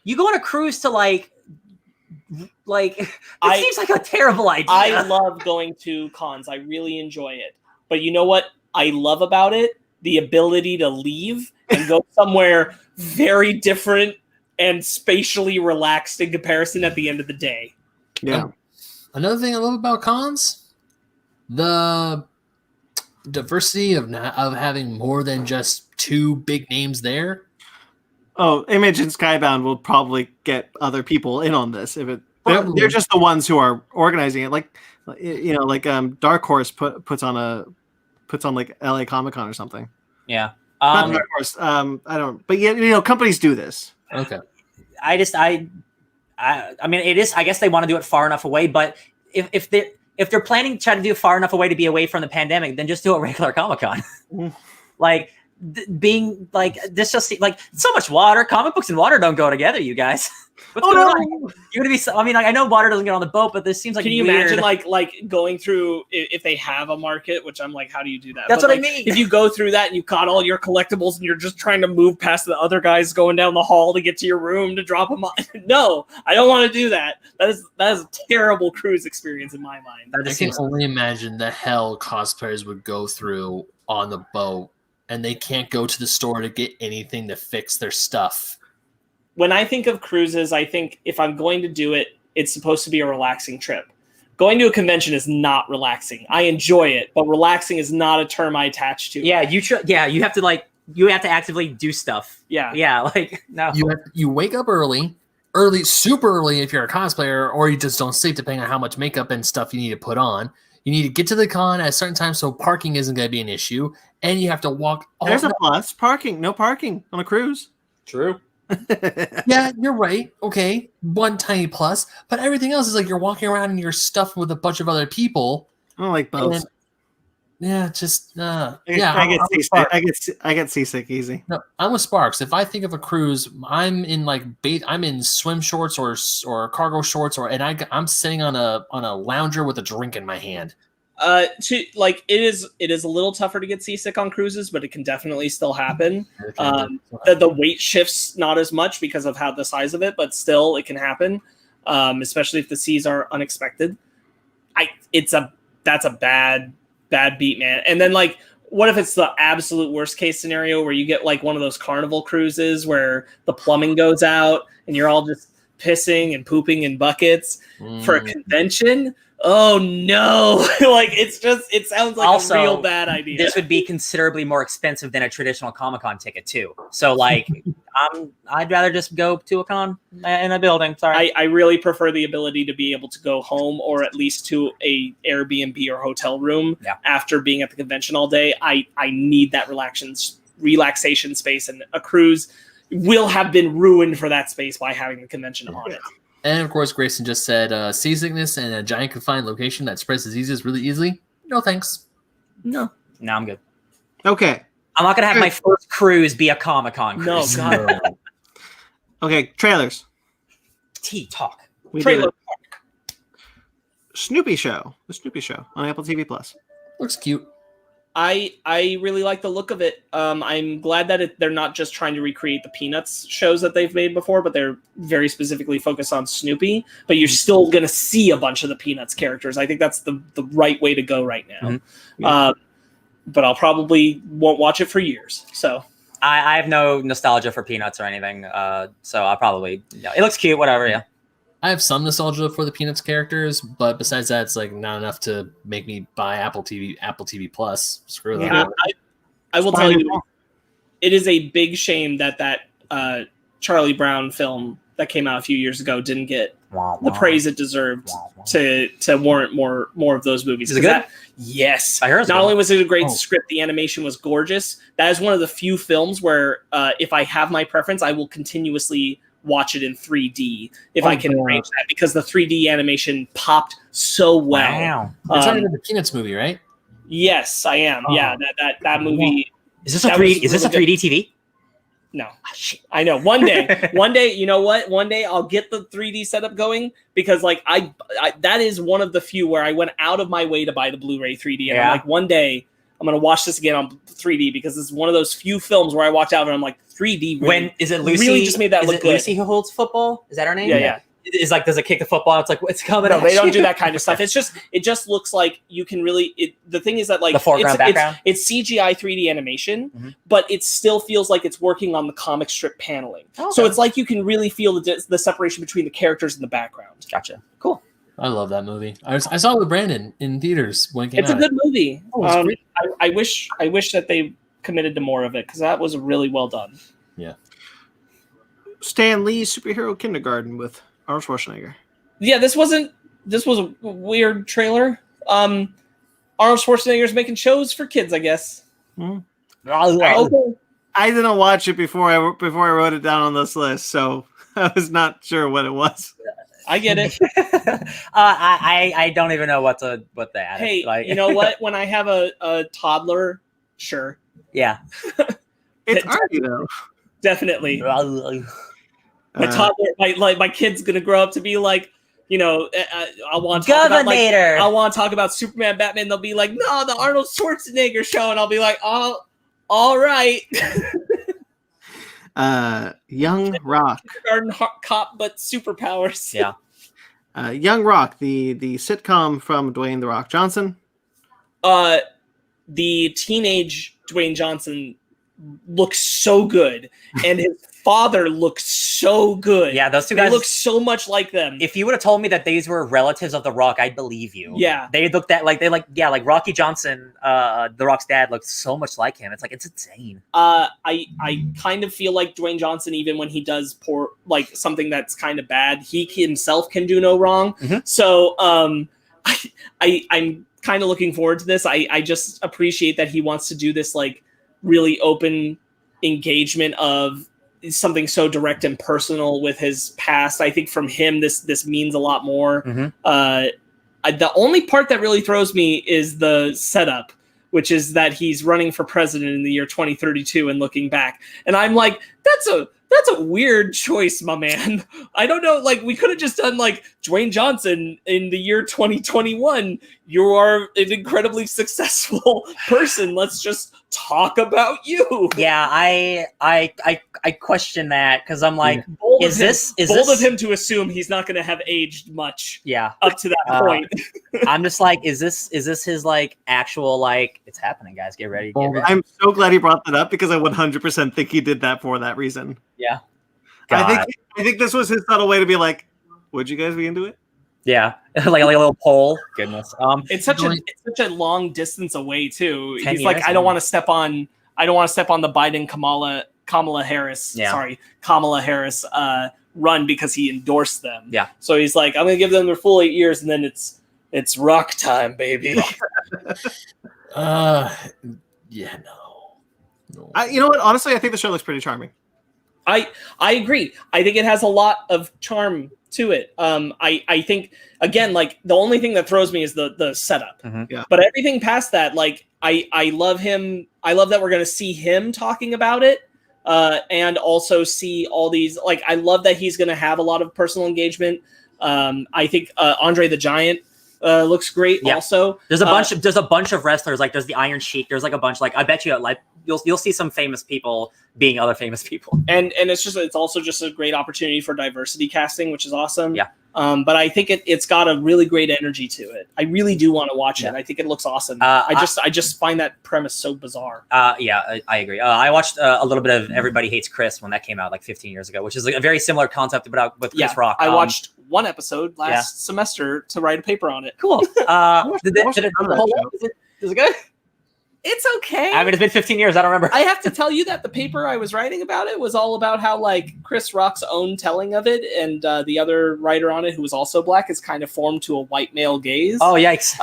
you go on a cruise to it seems like a terrible idea. I love going to cons. I really enjoy it. But you know what I love about it? The ability to leave and go somewhere very different and spatially relaxed in comparison at the end of the day. Yeah. Another thing I love about cons, the diversity of having more than just two big names there. Oh, Image and Skybound will probably get other people in on this if they're just the ones who are organizing it. Like Dark Horse puts on like LA Comic-Con or something. Yeah. Not Dark Horse. I don't. But companies do this. Okay. I mean, it is. I guess they want to do it far enough away. But if they're planning to try to do it far enough away to be away from the pandemic, then just do a regular Comic-Con. Being like this just like so much water. Comic books and water don't go together, you guys. What's going on? You're gonna be. I mean, I know water doesn't get on the boat, but this seems like. Can you weird. imagine like going through if they have a market? Which I'm like, how do you do that? That's what I mean. If you go through that and you caught all your collectibles and you're just trying to move past the other guys going down the hall to get to your room to drop them on. No, I don't want to do that. That is a terrible cruise experience in my mind. I can only imagine the hell cosplayers would go through on the boat. And they can't go to the store to get anything to fix their stuff. When I think of cruises, I think if I'm going to do it, it's supposed to be a relaxing trip. Going to a convention is not relaxing. I enjoy it, but relaxing is not a term I attach to. Yeah, you have to actively do stuff. Yeah, like no. You wake up early, super early if you're a cosplayer, or you just don't sleep depending on how much makeup and stuff you need to put on. You need to get to the con at a certain time so parking isn't going to be an issue. And you have to walk all There's a plus. No parking on a cruise. True. Yeah, you're right. Okay, one tiny plus. But everything else is like you're walking around and you're stuffed with a bunch of other people. I don't like boats. I get seasick easy. No, I'm with Sparks. If I think of a cruise, I'm in I'm in swim shorts or cargo shorts, I'm sitting on a lounger with a drink in my hand. It is a little tougher to get seasick on cruises, but it can definitely still happen. The weight shifts not as much because of how the size of it, but still it can happen. Especially if the seas are unexpected. That's a bad beat, man. And then what if it's the absolute worst case scenario where you get like one of those Carnival cruises where the plumbing goes out and you're all just pissing and pooping in buckets for a convention? Oh no. It sounds like also, a real bad idea. This would be considerably more expensive than a traditional Comic-Con ticket too. So I'd rather just go to a con in a building. Sorry. I really prefer the ability to be able to go home or at least to a Airbnb or hotel room after being at the convention all day. I need that relaxation space, and a cruise will have been ruined for that space by having the convention on it. And of course, Grayson just said seasickness in a giant confined location that spreads diseases really easily. No thanks. No, I'm good. Okay. I'm not gonna have my first cruise be a Comic-Con cruise. No, God. Okay, trailers. Tea talk. We Trailer. did it. Snoopy Show. The Snoopy Show on Apple TV Plus. Looks cute. I really like the look of it. I'm glad that they're not just trying to recreate the Peanuts shows that they've made before, but they're very specifically focused on Snoopy. But you're still going to see a bunch of the Peanuts characters. I think that's the right way to go right now. Mm-hmm. Yeah. But I'll probably won't watch it for years. So I have no nostalgia for Peanuts or anything. So I'll probably, it looks cute, whatever. Yeah. I have some nostalgia for the Peanuts characters, but besides that, it's like not enough to make me buy Apple TV Plus. Screw that. yeah, I will tell you, it is a big shame that Charlie Brown film that came out a few years ago didn't get the praise it deserved to warrant more of those movies. Is it good? Yes. I heard it's Not good. only was it a great script, the animation was gorgeous. That is one of the few films where if I have my preference, I will continuously watch it in 3D if I can arrange that, because the 3D animation popped so well. Wow. You're talking about the Peanuts movie, right? Yes, I am. Yeah, that movie. Is this a 3D? Is this a 3D TV? No, I know. One day, you know what? One day I'll get the 3D setup going, because like I that is one of the few where I went out of my way to buy the Blu-ray 3D, and I'm like, one day I'm gonna watch this again on 3D, because it's one of those few films where I walked out and I'm like, 3D. When is it Lucy? Really just made that look good. Lucy who holds football? Is that her name? Yeah. It's like, does it kick the football? It's like, it's coming. No, at they don't you. do that kind of stuff. It just looks like you can really. The thing is that like The foreground, background? It's CGI 3D animation, but it still feels like it's working on the comic strip paneling. Okay. So it's like you can really feel the separation between the characters and the background. Gotcha. Cool. I love that movie. I saw it with Brandon in theaters when it came It's out. a good movie. Oh, it's great. I wish that they committed to more of it, because that was really well done. Yeah. Stan Lee's Superhero Kindergarten with Arnold Schwarzenegger. Yeah, this was a weird trailer. Arnold Schwarzenegger's making shows for kids, I guess. Okay. I I didn't watch it before I wrote it down on this list, so I was not sure what it was. I get it. I don't even know what the add. Hey, like, you know what? When I have a toddler, sure, yeah. It's arty though. definitely. My toddler, my kid's gonna grow up to be like, I want to talk about I want to talk about Superman, Batman. They'll be like, no, the Arnold Schwarzenegger show, and I'll be like, oh, all right. Young Rock. Garden cop, but superpowers. Yeah. Young Rock, the sitcom from Dwayne The Rock Johnson. The teenage Dwayne Johnson looks so good, and his father looks so good. Yeah, those two guys look so much like them. If you would have told me that these were relatives of The Rock, I'd believe you. Yeah. They looked at like Rocky Johnson, The Rock's dad looked so much like him. It's insane. I kind of feel like Dwayne Johnson, even when he does something that's kind of bad, he himself can do no wrong. Mm-hmm. So I'm kind of looking forward to this. I just appreciate that he wants to do this like really open engagement of something so direct and personal with his past. I think from him, this means a lot more. Mm-hmm. The only part that really throws me is the setup, which is that he's running for president in the year 2032 and looking back. And I'm like, that's a weird choice, my man. I don't know. Like, we could have just done like Dwayne Johnson in the year 2021. You are an incredibly successful person. Let's just talk about you. Yeah, I question that, because I'm like, Bold is this of him to assume he's not going to have aged much? Yeah, up to that point. I'm just like, is this his like actual like? It's happening, guys. Get ready. Get ready. I'm so glad he brought that up, because I 100% think he did that for that reason. Yeah. I think this was his subtle way to be like, would you guys be into it? Yeah, like a little poll. Goodness. It's such a long distance away too. 10 He's like, years, I don't want to step on the Biden Kamala Harris. Yeah. Sorry, Kamala Harris run, because he endorsed them. Yeah. So he's like, I'm gonna give them their full 8 years, and then it's rock time, baby. Yeah, no. You know what? Honestly, I think the show looks pretty charming. I agree. I think it has a lot of charm to it. I think again, like the only thing that throws me is the setup. Yeah. But everything past that, like I love him. I love that we're gonna see him talking about it, and also see all these. Like I love that he's gonna have a lot of personal engagement. I think Andre the Giant looks great. Yeah. Also, There's a bunch of wrestlers. Like there's the Iron Sheik. There's like a bunch. Like I bet you like you'll see some famous people being other famous people. And it's also just a great opportunity for diversity casting, which is awesome. Yeah. But I think it's got a really great energy to it. I really do want to watch it. I think it looks awesome. I just find that premise so bizarre. Yeah, I agree. I watched a little bit of Everybody Hates Chris when that came out like 15 years ago, which is like a very similar concept, but with Chris Rock. I watched one episode last semester to write a paper on it. Cool. Is it good? It's okay. I mean, it's been 15 years. I don't remember. I have to tell you that the paper I was writing about it was all about how like Chris Rock's own telling of it, and the other writer on it, who was also black, is kind of formed to a white male gaze. Oh, yikes.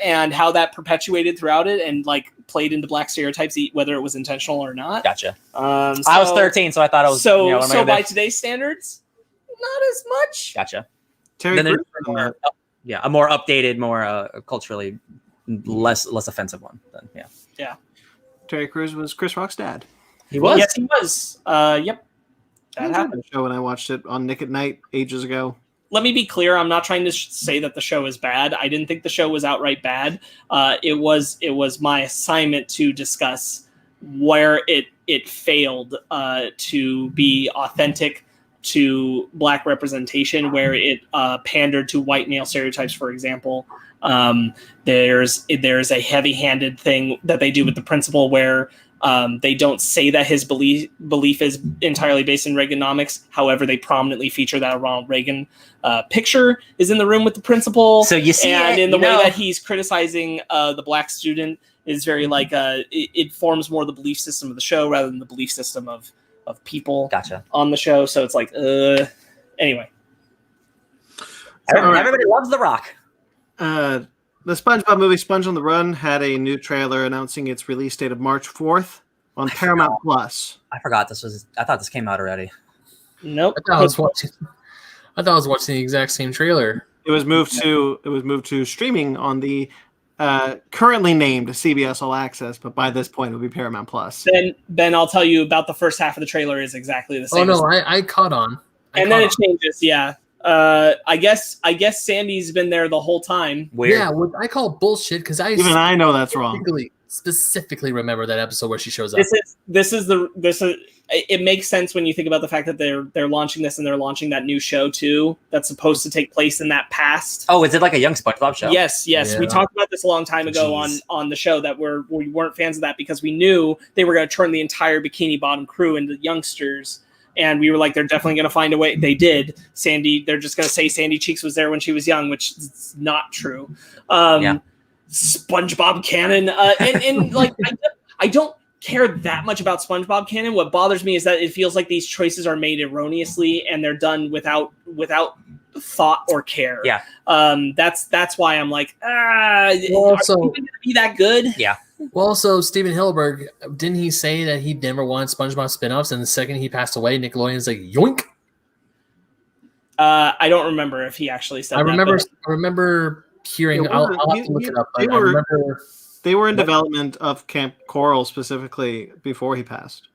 And how that perpetuated throughout it and like played into black stereotypes, whether it was intentional or not. Gotcha. I was 13, so I thought it was. So by today's standards, not as much. Gotcha. Terry Crews, a more updated, more culturally less offensive one. Then, yeah. Terry Crews was Chris Rock's dad. He was. Yes, he was. Yep. That happened. Show when I watched it on Nick at Night ages ago. Let me be clear. I'm not trying to say that the show is bad. I didn't think the show was outright bad. It was my assignment to discuss where it failed to be authentic to black representation, where it pandered to white male stereotypes, for example. There's a heavy-handed thing that they do with the principal where they don't say that his belief is entirely based in Reaganomics. However, they prominently feature that a Ronald Reagan picture is in the room with the principal. So you see, and in the way that he's criticizing the black student is very like it forms more the belief system of the show rather than the belief system of people on the show. So it's like anyway. Everybody loves The Rock. The SpongeBob movie Sponge on the Run had a new trailer announcing its release date of March 4th on Paramount Plus. I forgot I thought this came out already. Nope. I thought I was watching the exact same trailer. It was moved to streaming on the currently named CBS All Access, but by this point it will be Paramount Plus. Then I'll tell you about the first half of the trailer is exactly the same. Oh no, I caught on. It changes, yeah. I guess Sandy's been there the whole time. Weird. Yeah, I call bullshit because I know that's wrong. Specifically remember that episode where she shows up. It makes sense when you think about the fact that they're launching this and they're launching that new show too that's supposed to take place in that past. Oh, is it like a young SpongeBob show? Yes. Yeah. We talked about this a long time ago on the show that we weren't fans of that because we knew they were going to turn the entire Bikini Bottom crew into youngsters. And we were like, they're definitely going to find a way. They did. They're just going to say Sandy Cheeks was there when she was young, which is not true. SpongeBob canon. And like, I don't care that much about SpongeBob canon. What bothers me is that it feels like these choices are made erroneously and they're done without thought or care. Yeah. That's why I'm like, are they going to be that good? Yeah. Well, also, Steven Hillenburg, didn't he say that he never wanted SpongeBob spinoffs, and the second he passed away, Nickelodeon's like, yoink? I don't remember if he actually said that. I remember hearing, I'll have to look it up, but I remember... They were in development of Camp Coral specifically before he passed.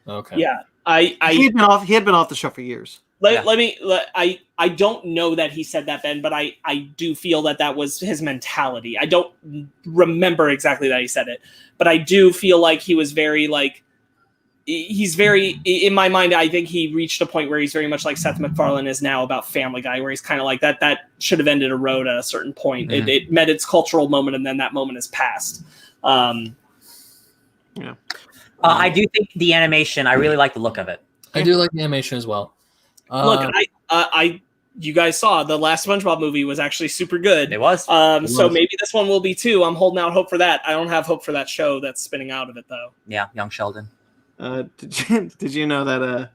Okay. Yeah. He had been off the show for years. I don't know that he said that, Ben, but I do feel that was his mentality. I don't remember exactly that he said it, but I do feel like he was very like, he's very, in my mind, I think he reached a point where he's very much like Seth MacFarlane is now about Family Guy, where he's kind of like that should have ended a road at a certain point. Mm-hmm. It met its cultural moment, and then that moment has passed. I do think the animation, I really like the look of it. I do like the animation as well. Look, you guys saw the last SpongeBob movie was actually super good. It was. So maybe this one will be too. I'm holding out hope for that. I don't have hope for that show that's spinning out of it though. Yeah, young Sheldon. Did you know that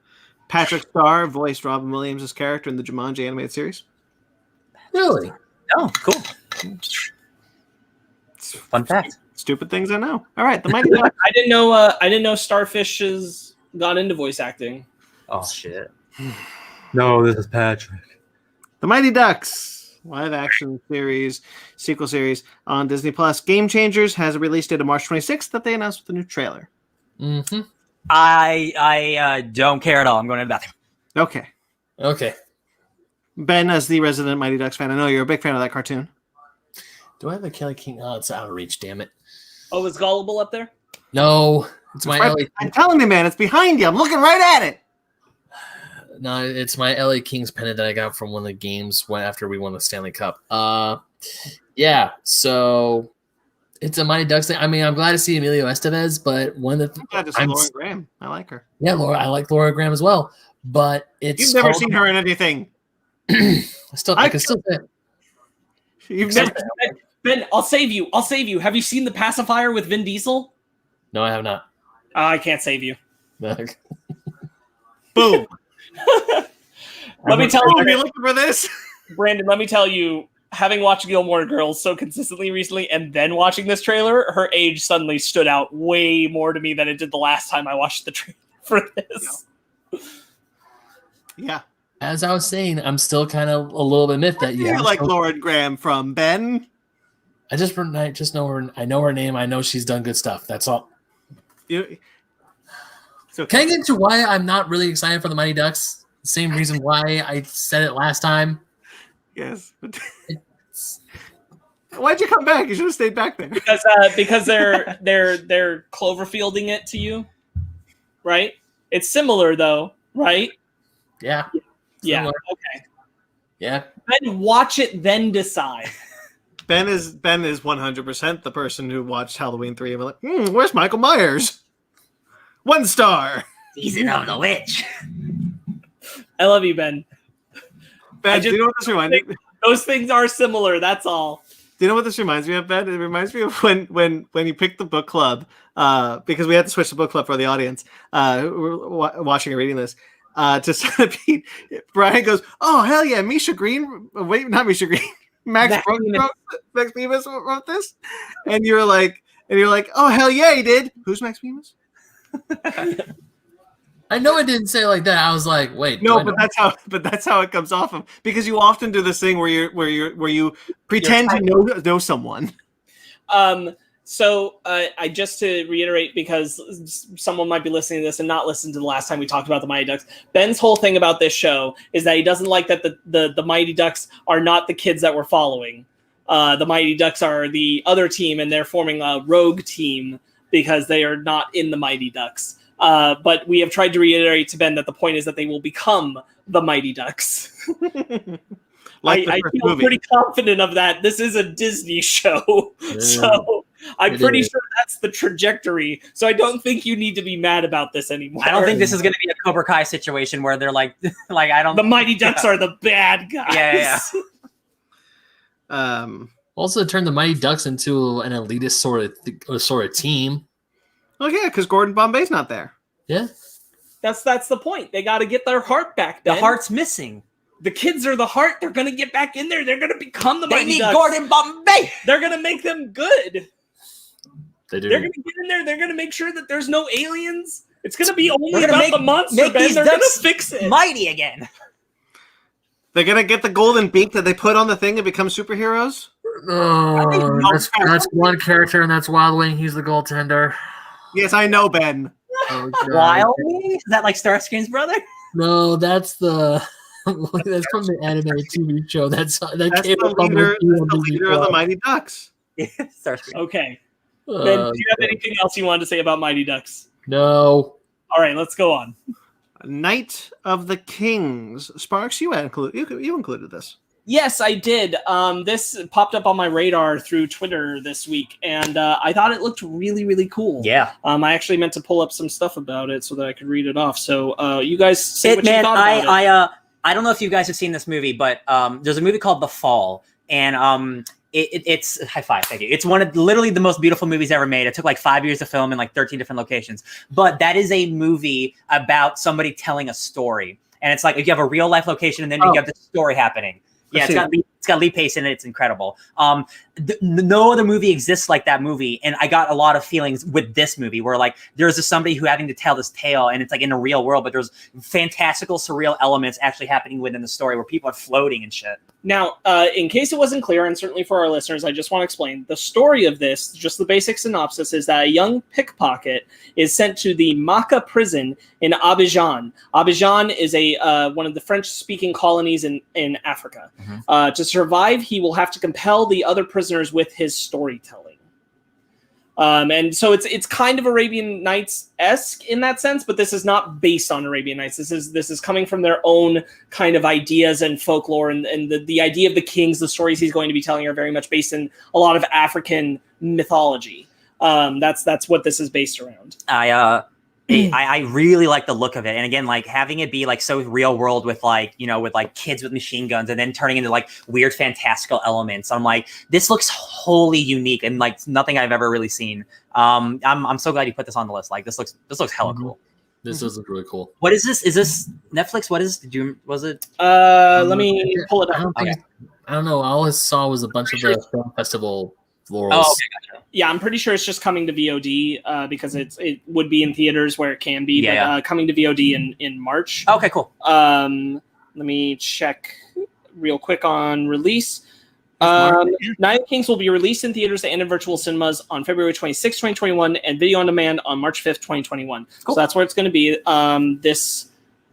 Patrick Starr voiced Robin Williams' character in the Jumanji animated series? Really? Oh, cool. Fun fact. Stupid things I know. All right, the Mighty Ducks. I didn't know Starfish has gone into voice acting. Oh shit. No, this is Patrick. The Mighty Ducks live action series, sequel series on Disney Plus. Game Changers has a release date of March 26th that they announced with a new trailer. Mm-hmm. I don't care at all. I'm going to the bathroom. Okay. Ben, as the resident Mighty Ducks fan, I know you're a big fan of that cartoon. Do I have a Kelly King? Oh, it's out of reach, damn it. Oh, is Gullible up there? No, it's my right, LA. I'm telling you, man, it's behind you. I'm looking right at it. No, it's my LA Kings pennant that I got from one of the games after we won the Stanley Cup. Yeah, so it's a Mighty Ducks thing. I mean, I'm glad to see Emilio Estevez, but one of the I'm glad to see Lauren Graham. I like her. Yeah, I like Laura Graham as well. But you've never seen her in anything. I can still say you've never. Ben, I'll save you. Have you seen The Pacifier with Vin Diesel? No, I have not. I can't save you. Boom. Let me tell you. Are you looking for this? Brandon, let me tell you, having watched Gilmore Girls so consistently recently and then watching this trailer, her age suddenly stood out way more to me than it did the last time I watched the trailer for this. Yeah. As I was saying, I'm still kind of a little bit miffed that you like Lauren Graham from, Ben? I just know her. I know her name. I know she's done good stuff. That's all. So can I get into why I'm not really excited for the Mighty Ducks? Same reason why I said it last time. Yes. Why'd you come back? You should have stayed back there. Because they're Cloverfielding it to you, right? It's similar though, right? Yeah. Yeah. Similar. Okay. Yeah. Then watch it, then decide. Ben is 100% the person who watched Halloween 3 and like, where's Michael Myers? 1 star. Season of the Witch. I love you, Ben. Ben, do you know what this reminds me? Those things are similar. That's all. Do you know what this reminds me of, Ben? It reminds me of when you picked the book club, because we had to switch the book club for the audience watching and reading this. To Centipede, Brian goes, "Oh hell yeah, Misha Green! Wait, not Misha Green. Max Bemis wrote this," and you're like, "Oh hell yeah, he did." Who's Max Bemis? I know it didn't say it like that. I was like, "Wait, no," but that's how it comes off of, because you often do this thing where you pretend to know someone. So I just to reiterate, because someone might be listening to this and not listen to the last time we talked about the Mighty Ducks. Ben's whole thing about this show is that he doesn't like that the Mighty Ducks are not the kids that we're following. The Mighty Ducks are the other team, and they're forming a rogue team because they are not in the Mighty Ducks. But we have tried to reiterate to Ben that the point is that they will become the Mighty Ducks. I feel pretty confident of that. This is a Disney show, so I'm pretty sure that's the trajectory. So I don't think you need to be mad about this anymore. I don't think this is going to be a Cobra Kai situation where they're like I don't. The Mighty Ducks are the bad guys. Yeah. Also, turn the Mighty Ducks into an elitist sort of team. Oh yeah, because Gordon Bombay's not there. Yeah, that's the point. They got to get their heart back. Ben. The heart's missing. The kids are the heart. They're going to get back in there. They're going to become the Mighty Ducks. They need Gordon Bombay. They're going to make them good. They do. They're going to get in there. They're going to make sure that there's no aliens. It's going to be only about the monster, Ben. They're going to fix it. Mighty again. They're going to get the golden beak that they put on the thing and become superheroes? That's one character, and that's Wild Wing. He's the goaltender. Yes, I know, Ben. Oh, Wild Wing? Is that like Starscream's brother? No, that's from the anime TV show. That's the leader of the Mighty Ducks. Okay. Ben, do you have anything else you wanted to say about Mighty Ducks? No. All right, let's go on. Night of the Kings. Sparks, you included this. Yes, I did. This popped up on my radar through Twitter this week, and I thought it looked really, really cool. Yeah. I actually meant to pull up some stuff about it so that I could read it off. So you guys say what you thought about it. I don't know if you guys have seen this movie, but there's a movie called The Fall, and it's high five, thank you. It's one of literally the most beautiful movies ever made. It took like 5 years to film in like 13 different locations, but that is a movie about somebody telling a story, and it's like if you have a real life location and then you have the story happening. Yeah, it's got Lee Pace in it. It's incredible. No other movie exists like that movie, and I got a lot of feelings with this movie where like there's somebody who having to tell this tale, and it's like in a real world, but there's fantastical, surreal elements actually happening within the story where people are floating and shit. Now, in case it wasn't clear, and certainly for our listeners, I just want to explain the story of this. Just the basic synopsis is that a young pickpocket is sent to the Maka prison in Abidjan. Abidjan is one of the French-speaking colonies in Africa. To survive, he will have to compel the other prisoners with his storytelling. And so it's kind of Arabian Nights-esque in that sense, but this is not based on Arabian Nights. This is coming from their own kind of ideas and folklore, and the idea of the kings, the stories he's going to be telling are very much based in a lot of African mythology. That's what this is based around. I really like the look of it, and again, like having it be like so real world with like with like kids with machine guns, and then turning into like weird fantastical elements. I'm like, this looks wholly unique and like nothing I've ever really seen. I'm so glad you put this on the list. Like this looks hella cool. This does look really cool. What is this? Is this Netflix? What is? Was it? Let me pull it up. I don't know. All I saw was a bunch of the film festival florals. Oh, okay, gotcha. Yeah, I'm pretty sure it's just coming to VOD because it would be in theaters where it can be, but coming to VOD in March. Okay, cool. Let me check real quick on release. Night of Kings will be released in theaters and in virtual cinemas on February 26, 2021, and video on demand on March 5th, 2021. Cool. So that's where it's going to be.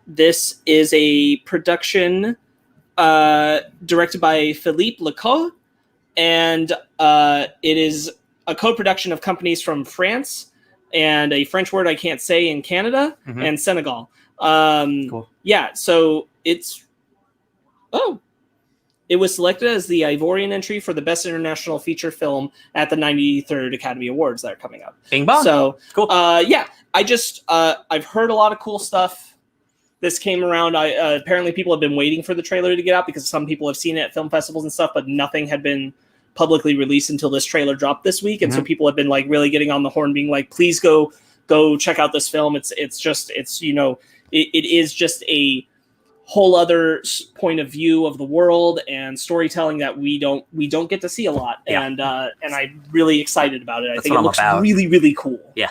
This is a production directed by Philippe Lecoq, and it is a co-production of companies from France and a French word I can't say in Canada and Senegal. Cool. Yeah, so it was selected as the Ivorian entry for the Best International Feature Film at the 93rd Academy Awards that are coming up. Bing bong. So, cool. Yeah, I've heard a lot of cool stuff. This came around. Apparently people have been waiting for the trailer to get out because some people have seen it at film festivals and stuff, but nothing had been publicly released until this trailer dropped this week. And so people have been like really getting on the horn being like, please go check out this film. It is just a whole other point of view of the world and storytelling that we don't get to see a lot. Yeah. And I'm really excited about it. I That's think it looks really, really cool. Yeah.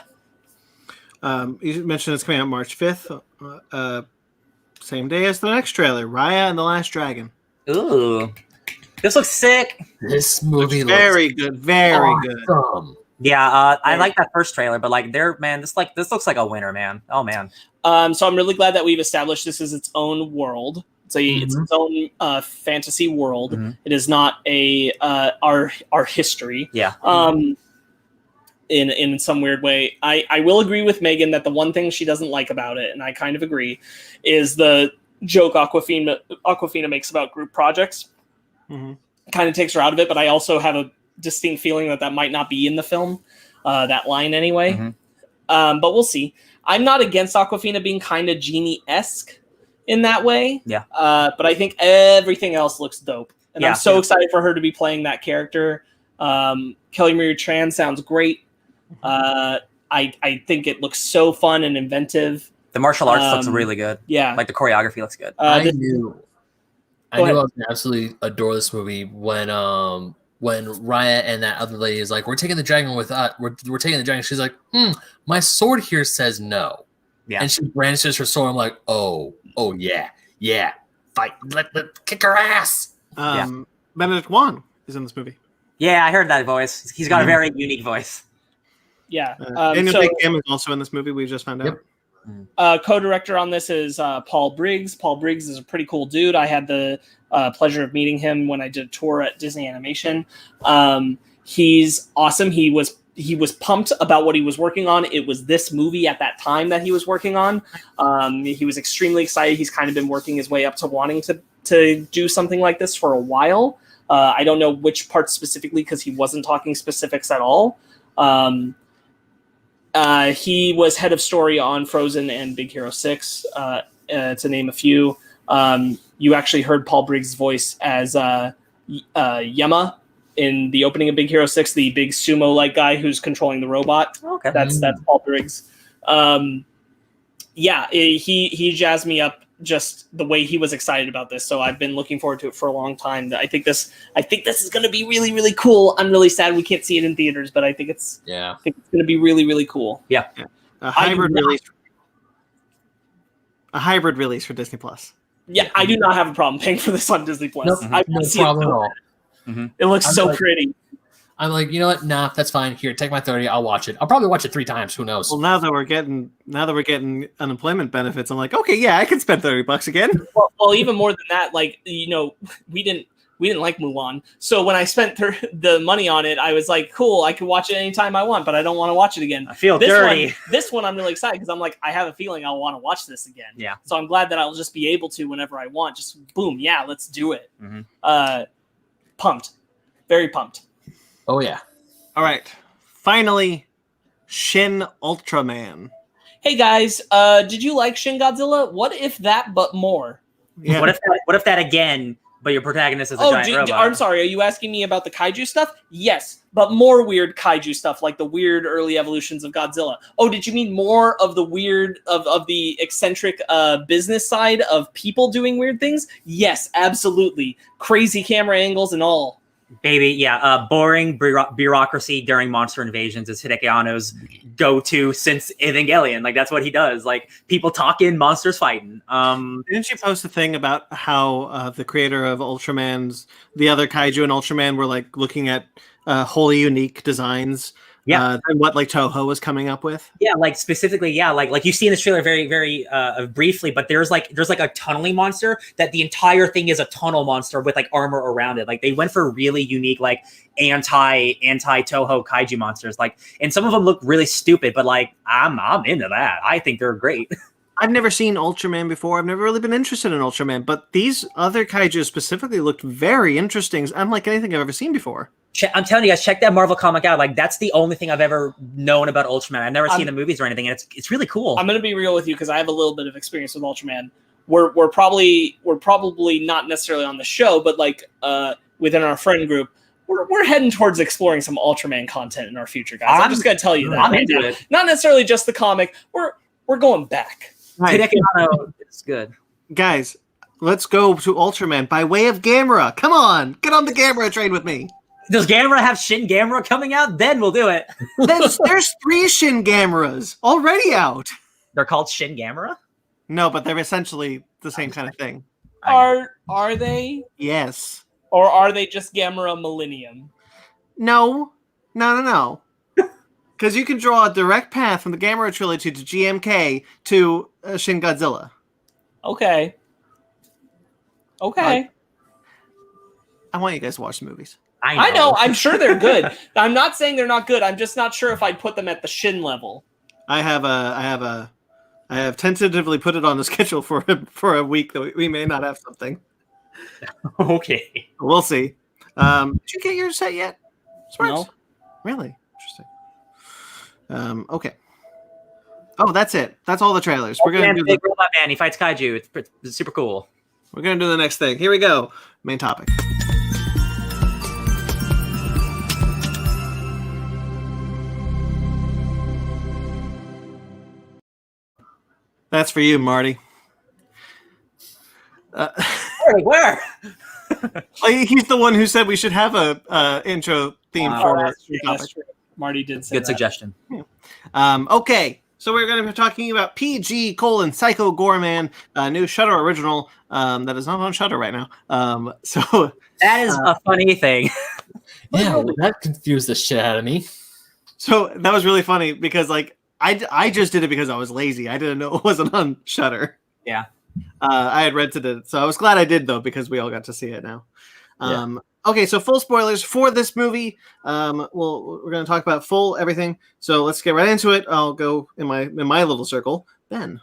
You mentioned it's coming out March 5th. Same day as the next trailer, Raya and the Last Dragon. Ooh. This looks sick. This movie looks very good. Very awesome. good. Yeah, I like that first trailer, but like this looks like a winner, man. Oh man. So I'm really glad that we've established this as its own world. It's its own fantasy world. It is not our history. Yeah. In some weird way, I will agree with Megan that the one thing she doesn't like about it, and I kind of agree, is the joke Awkwafina makes about group projects. Kind of takes her out of it, but I also have a distinct feeling that might not be in the film, that line anyway. But we'll see. I'm not against Awkwafina being kind of Genie-esque in that way. Yeah. But I think everything else looks dope. And I'm so excited for her to be playing that character. Kelly Marie Tran sounds great. I think it looks so fun and inventive. The martial arts looks really good. Yeah. Like the choreography looks good. I knew I was gonna absolutely adore this movie when Raya and that other lady is like, we're taking the dragon with us. We're taking the dragon. She's like, my sword here says no. Yeah. And she brandishes her sword. I'm like, oh yeah. Fight. Let kick her ass. Benedict Wong is in this movie. Yeah, I heard that voice. He's got a very unique voice. Yeah. Daniel Day-Kim is also in this movie. We just found out. Co-director on this is Paul Briggs. Paul Briggs is a pretty cool dude. I had the pleasure of meeting him when I did a tour at Disney Animation. He's awesome. He was pumped about what he was working on. It was this movie at that time that he was working on. He was extremely excited. He's kind of been working his way up to wanting to do something like this for a while. I don't know which parts specifically because he wasn't talking specifics at all. He was head of story on Frozen and Big Hero 6, to name a few. You actually heard Paul Briggs' voice as Yema in the opening of Big Hero 6, the big sumo-like guy who's controlling the robot. Okay. That's Paul Briggs. He jazzed me up just the way he was excited about this. So I've been looking forward to it for a long time. I think this is going to be really, really cool. I'm really sad we can't see it in theaters, but I think it's going to be really, really cool. Yeah. A hybrid release for Disney Plus. Yeah, I do not have a problem paying for this on Disney Plus. Nope, no problem at all. It looks so pretty. I'm like, you know what? Nah, that's fine. Here, take my 30. I'll watch it. I'll probably watch it 3 times. Who knows? Well, now that we're getting unemployment benefits, I'm like, okay, yeah, I can spend $30 again. Well, even more than that, like, you know, we didn't like Mulan. So when I spent the money on it, I was like, cool, I can watch it anytime I want, but I don't want to watch it again. I feel dirty. This one I'm really excited because I'm like, I have a feeling I'll want to watch this again. Yeah. So I'm glad that I'll just be able to whenever I want. Just boom, yeah, let's do it. Pumped. Very pumped. Oh, yeah. All right. Finally, Shin Ultraman. Hey, guys, did you like Shin Godzilla? What if that, but more? Yeah. What if that again, but your protagonist is a giant robot? I'm sorry. Are you asking me about the kaiju stuff? Yes, but more weird kaiju stuff, like the weird early evolutions of Godzilla. Oh, did you mean more of the weird, of the eccentric business side of people doing weird things? Yes, absolutely. Crazy camera angles and all. Baby, yeah. Boring bureaucracy during monster invasions is Hideaki Anno's go-to since Evangelion. Like, that's what he does. Like, people talking, monsters fighting. Didn't you post a thing about how the creator of Ultraman's, the other kaiju and Ultraman were like looking at wholly unique designs? Yeah, and what like Toho was coming up with. Yeah, like specifically, yeah, like you see in this trailer very, very briefly. But there's like a tunneling monster that the entire thing is a tunnel monster with like armor around it. Like they went for really unique, like anti Toho kaiju monsters. Like, and some of them look really stupid, but like I'm into that. I think they're great. I've never seen Ultraman before. I've never really been interested in Ultraman, but these other kaiju specifically looked very interesting, unlike anything I've ever seen before. I'm telling you guys, check that Marvel comic out. Like, that's the only thing I've ever known about Ultraman. I've never seen the movies or anything, and it's really cool. I'm gonna be real with you because I have a little bit of experience with Ultraman. We're probably not necessarily on the show, but like within our friend group, we're heading towards exploring some Ultraman content in our future, guys. I'm just gonna tell you that. I'm into it. Not necessarily just the comic. We're going back. Right. It's good. Guys, let's go to Ultraman by way of Gamera. Come on, get on the Gamera train with me. Does Gamera have Shin Gamera coming out? Then we'll do it. There's 3 Shin Gameras already out. They're called Shin Gamera? No, but they're essentially the same kind of thing. Are they? Yes. Or are they just Gamera Millennium? No. Because you can draw a direct path from the Gamera trilogy to GMK to Shin Godzilla. Okay. I want you guys to watch the movies. I know. I'm sure they're good. I'm not saying they're not good. I'm just not sure if I'd put them at the Shin level. I have tentatively put it on the schedule for a week that we may not have something. Okay. We'll see. Did you get your set yet? Sparks? No. Really? Interesting. Okay. Oh, that's it. That's all the trailers. We're gonna do Big Robot Man. He fights kaiju. It's super cool. We're gonna do the next thing. Here we go. Main topic. That's for you, Marty. Where? He's the one who said we should have a intro theme for that's true. Marty did say Good suggestion. Okay, so we're going to be talking about PG: Psycho Goreman, a new Shudder original that is not on Shudder right now. So that is a funny thing. Yeah, that confused the shit out of me. So that was really funny because like I just did it because I was lazy. I didn't know it wasn't on Shudder. Yeah. I had rented it, so I was glad I did though because we all got to see it now. Okay, so full spoilers for this movie. We're going to talk about full everything. So let's get right into it. I'll go in my little circle. Ben.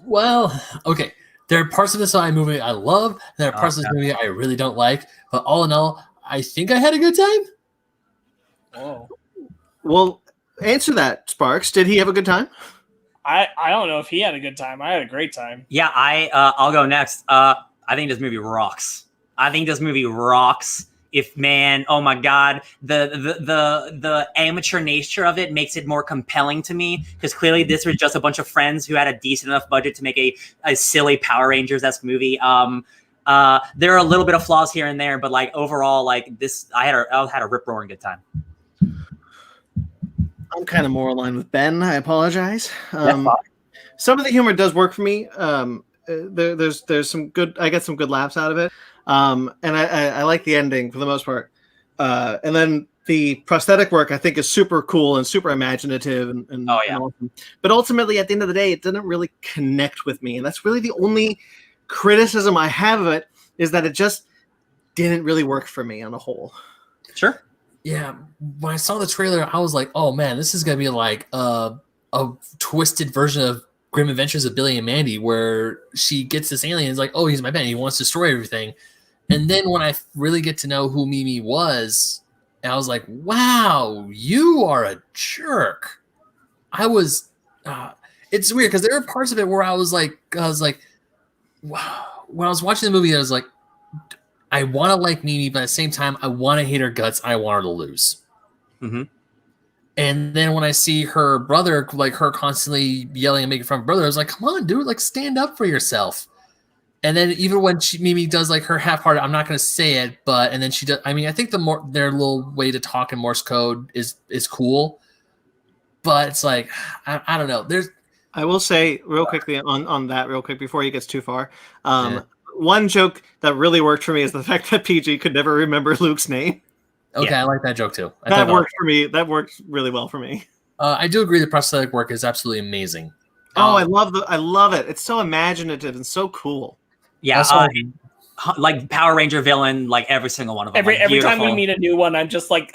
Well, okay. There are parts of this movie I love. And there are parts of this movie I really don't like. But all in all, I think I had a good time. Oh. Well, answer that, Sparks. Did he have a good time? I don't know if he had a good time. I had a great time. Yeah, I'll go next. I think this movie rocks. oh my god, the amateur nature of it makes it more compelling to me, because clearly this was just a bunch of friends who had a decent enough budget to make a silly Power Rangers-esque movie. There are a little bit of flaws here and there, but like overall, like this, I had a rip-roaring good time. I'm kind of more aligned with Ben. I apologize. Some of the humor does work for me. There's some good. I get some good laughs out of it. And I like the ending for the most part. And then the prosthetic work I think is super cool and super imaginative and and awesome. But ultimately, at the end of the day, it didn't really connect with me, and that's really the only criticism I have of it, is that it just didn't really work for me on a whole. Sure. Yeah, when I saw the trailer, I was like, "Oh man, this is gonna be like a twisted version of Grim Adventures of Billy and Mandy, where she gets this alien, is like, oh, he's my man, he wants to destroy everything." And then when I really get to know who Mimi was, I was like, "Wow, you are a jerk." I was, it's weird because there were parts of it where I was like, wow. When I was watching the movie, I was like, I want to like Mimi, but at the same time, I want to hate her guts. I want her to lose. Mm-hmm. And then when I see her brother, like her constantly yelling and making fun of her brother, I was like, come on, dude, like stand up for yourself. And then even when Mimi does like her half-hearted, I'm not going to say it, but and then she does. I mean, I think their little way to talk in Morse code is cool, but it's like I don't know. I will say real quickly on that real quick before he gets too far. One joke that really worked for me is the fact that PG could never remember Luke's name. Okay, I like that joke too. That worked for me. That worked really well for me. I do agree the prosthetic work is absolutely amazing. I love it. It's so imaginative and so cool. Yeah, like Power Ranger villain, like every single one of them. Every time we meet a new one, I'm just like,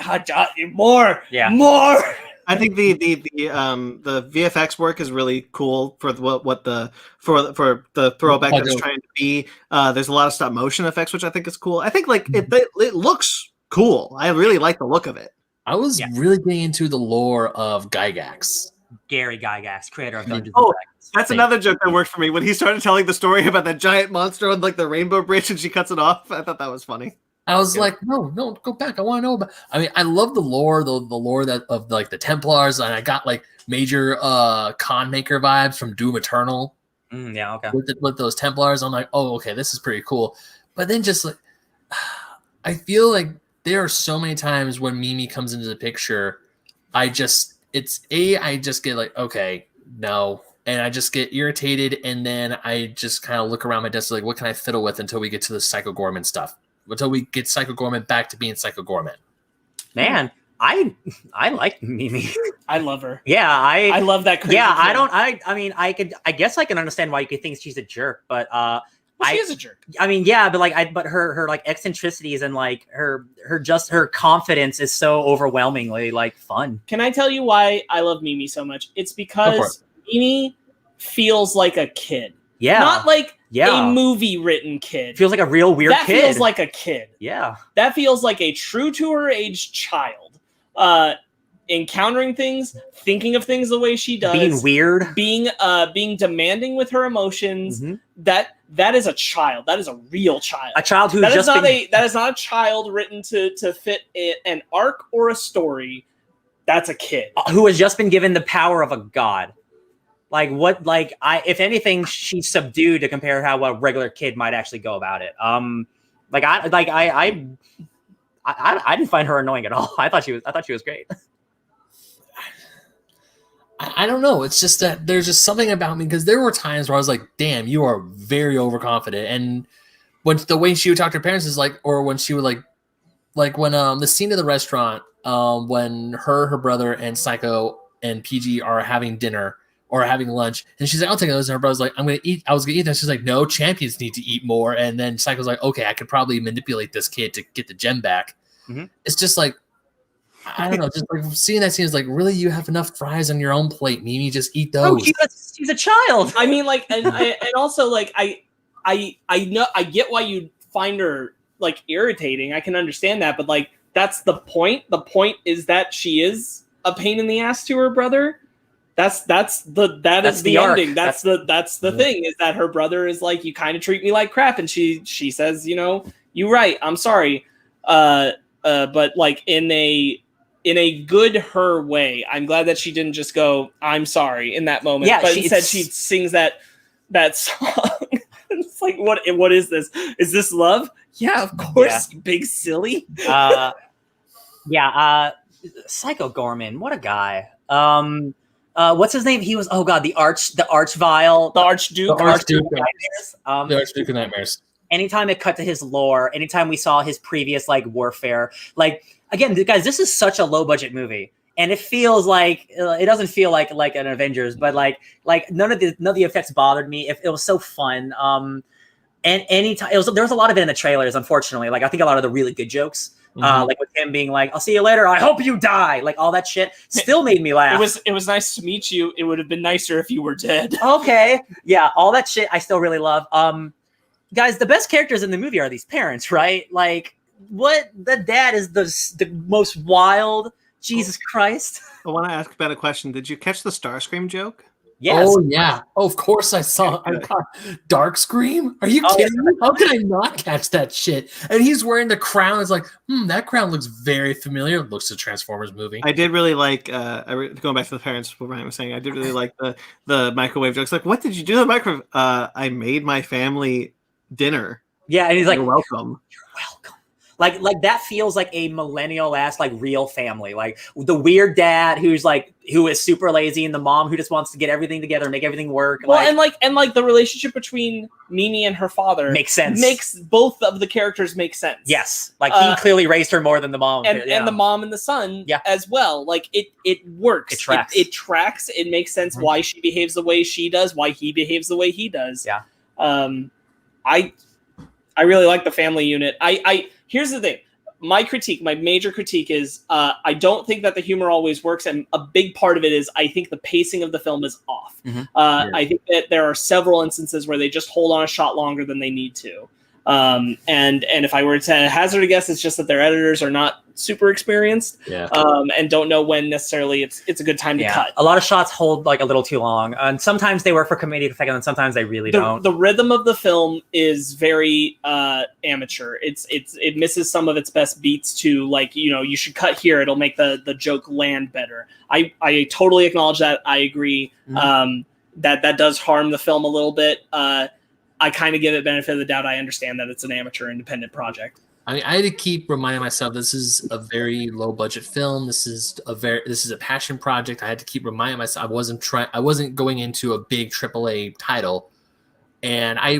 more, yeah, more. I think the VFX work is really cool for the throwback that it's trying to be. There's a lot of stop motion effects, which I think is cool. I think like it looks cool. I really like the look of it. I was really getting into the lore of Gygax. Gary Gygax, creator of Dungeons & Dragons. That's Thank another joke that worked for me when he started telling the story about that giant monster on like the Rainbow Bridge and she cuts it off. I thought that was funny. I was like, no, go back. I want to know about. I mean, I love the lore, the lore that of like the Templars, and I got like major con maker vibes from Doom Eternal. Yeah, okay. With those Templars, I'm like, oh, okay, this is pretty cool. But then just like, I feel like there are so many times when Mimi comes into the picture, I just get like, okay, no. And I just get irritated, and then I just kind of look around my desk like, what can I fiddle with until we get to the Psycho Goreman stuff? Until we get Psycho Goreman back to being Psycho Goreman. Man, I like Mimi. I love her. Yeah, I love that. Crazy yeah, kid. I mean, I guess I can understand why you could think she's a jerk, but she is a jerk. I mean, yeah, but her like eccentricities and like her confidence is so overwhelmingly like fun. Can I tell you why I love Mimi so much? It's because Mimi feels like a kid. Yeah. Not like a movie-written kid. Feels like a real weird kid. That feels like a kid. Yeah. That feels like a true to her age child. Encountering things, thinking of things the way she does. Being weird. Being demanding with her emotions. Mm-hmm. That is a child. That is a real child. A child who that is not a child written to fit an arc or a story. That's a kid. Who has just been given the power of a god. If anything, she's subdued to compare how a regular kid might actually go about it. I didn't find her annoying at all. I thought she was great. I don't know. It's just that there's just something about me, because there were times where I was like, damn, you are very overconfident. And when the way she would talk to her parents is like, or when she would like when the scene of the restaurant, when her brother and Psycho and PG are having dinner or having lunch, and she's like, I'll take those. And her brother's like, I was gonna eat that. She's like, no, champions need to eat more. And then Psycho's like, okay, I could probably manipulate this kid to get the gem back. Mm-hmm. It's just like, I don't know, just like seeing that scene is like, really, you have enough fries on your own plate, Mimi, just eat those. Oh, she's a child. I mean, like, and also like, I know, I get why you find her like irritating. I can understand that, but like, that's the point. The point is that she is a pain in the ass to her brother. That's the ending. That's the thing, is that her brother is like, you kind of treat me like crap, and she says, you know, you're right, I'm sorry. but like in a good her way. I'm glad that she didn't just go, "I'm sorry" in that moment. Yeah, but instead she sings that song. It's like, what is this? Is this love? Yeah, of course, you big silly. Psycho Gorman, what a guy. What's his name? He was the Archvile, the Archduke, the Archduke of Nightmares. Anytime it cut to his lore, anytime we saw his previous like warfare, like again, guys, this is such a low budget movie, and it feels like it doesn't feel like an Avengers, but like none of the effects bothered me. It was so fun. And anytime there was a lot of it in the trailers, unfortunately. Like I think a lot of the really good jokes. Like with him being like, "I'll see you later. I hope you die." Like all that shit still made me laugh. It was nice to meet you. It would have been nicer if you were dead. Okay, yeah, all that shit I still really love. Guys, the best characters in the movie are these parents, right? Like, what the dad is the most wild. Jesus Christ! I want to ask Ben a question. Did you catch the Starscream joke? Yes. Oh yeah. Oh, of course I saw. I got Dark Scream. Are you kidding me? How could I not catch that shit? And he's wearing the crown. It's like, that crown looks very familiar. It looks a Transformers movie. I did really like. Going back to the parents, what Ryan was saying, I did really like the microwave jokes. Like, what did you do in the microwave? I made my family dinner. Yeah, and he's like, "You're welcome." You're welcome. Like that feels like a millennial ass like real family. Like the weird dad who is super lazy, and the mom who just wants to get everything together, make everything work. Well, and the relationship between Mimi and her father makes sense. Makes both of the characters make sense. Yes, like he clearly raised her more than the mom, and the mom and the son as well. Like it works. It tracks. It tracks. It makes sense why she behaves the way she does, why he behaves the way he does. Yeah. I really like the family unit. Here's the thing. My major critique is I don't think that the humor always works, and a big part of it is I think the pacing of the film is off. I think that there are several instances where they just hold on a shot longer than they need to. And if I were to hazard a guess, it's just that their editors are not super experienced, and don't know when necessarily it's a good time to cut. A lot of shots hold like a little too long, and sometimes they work for comedic effect, and sometimes they really don't. The rhythm of the film is very amateur. It misses some of its best beats to, like, you should cut here. It'll make the joke land better. I totally acknowledge that. I agree. That does harm the film a little bit. I kind of give it benefit of the doubt. I understand that it's an amateur independent project. I had to keep reminding myself this is a very low budget film. This is a passion project. I had to keep reminding myself I wasn't going into a big AAA title, and I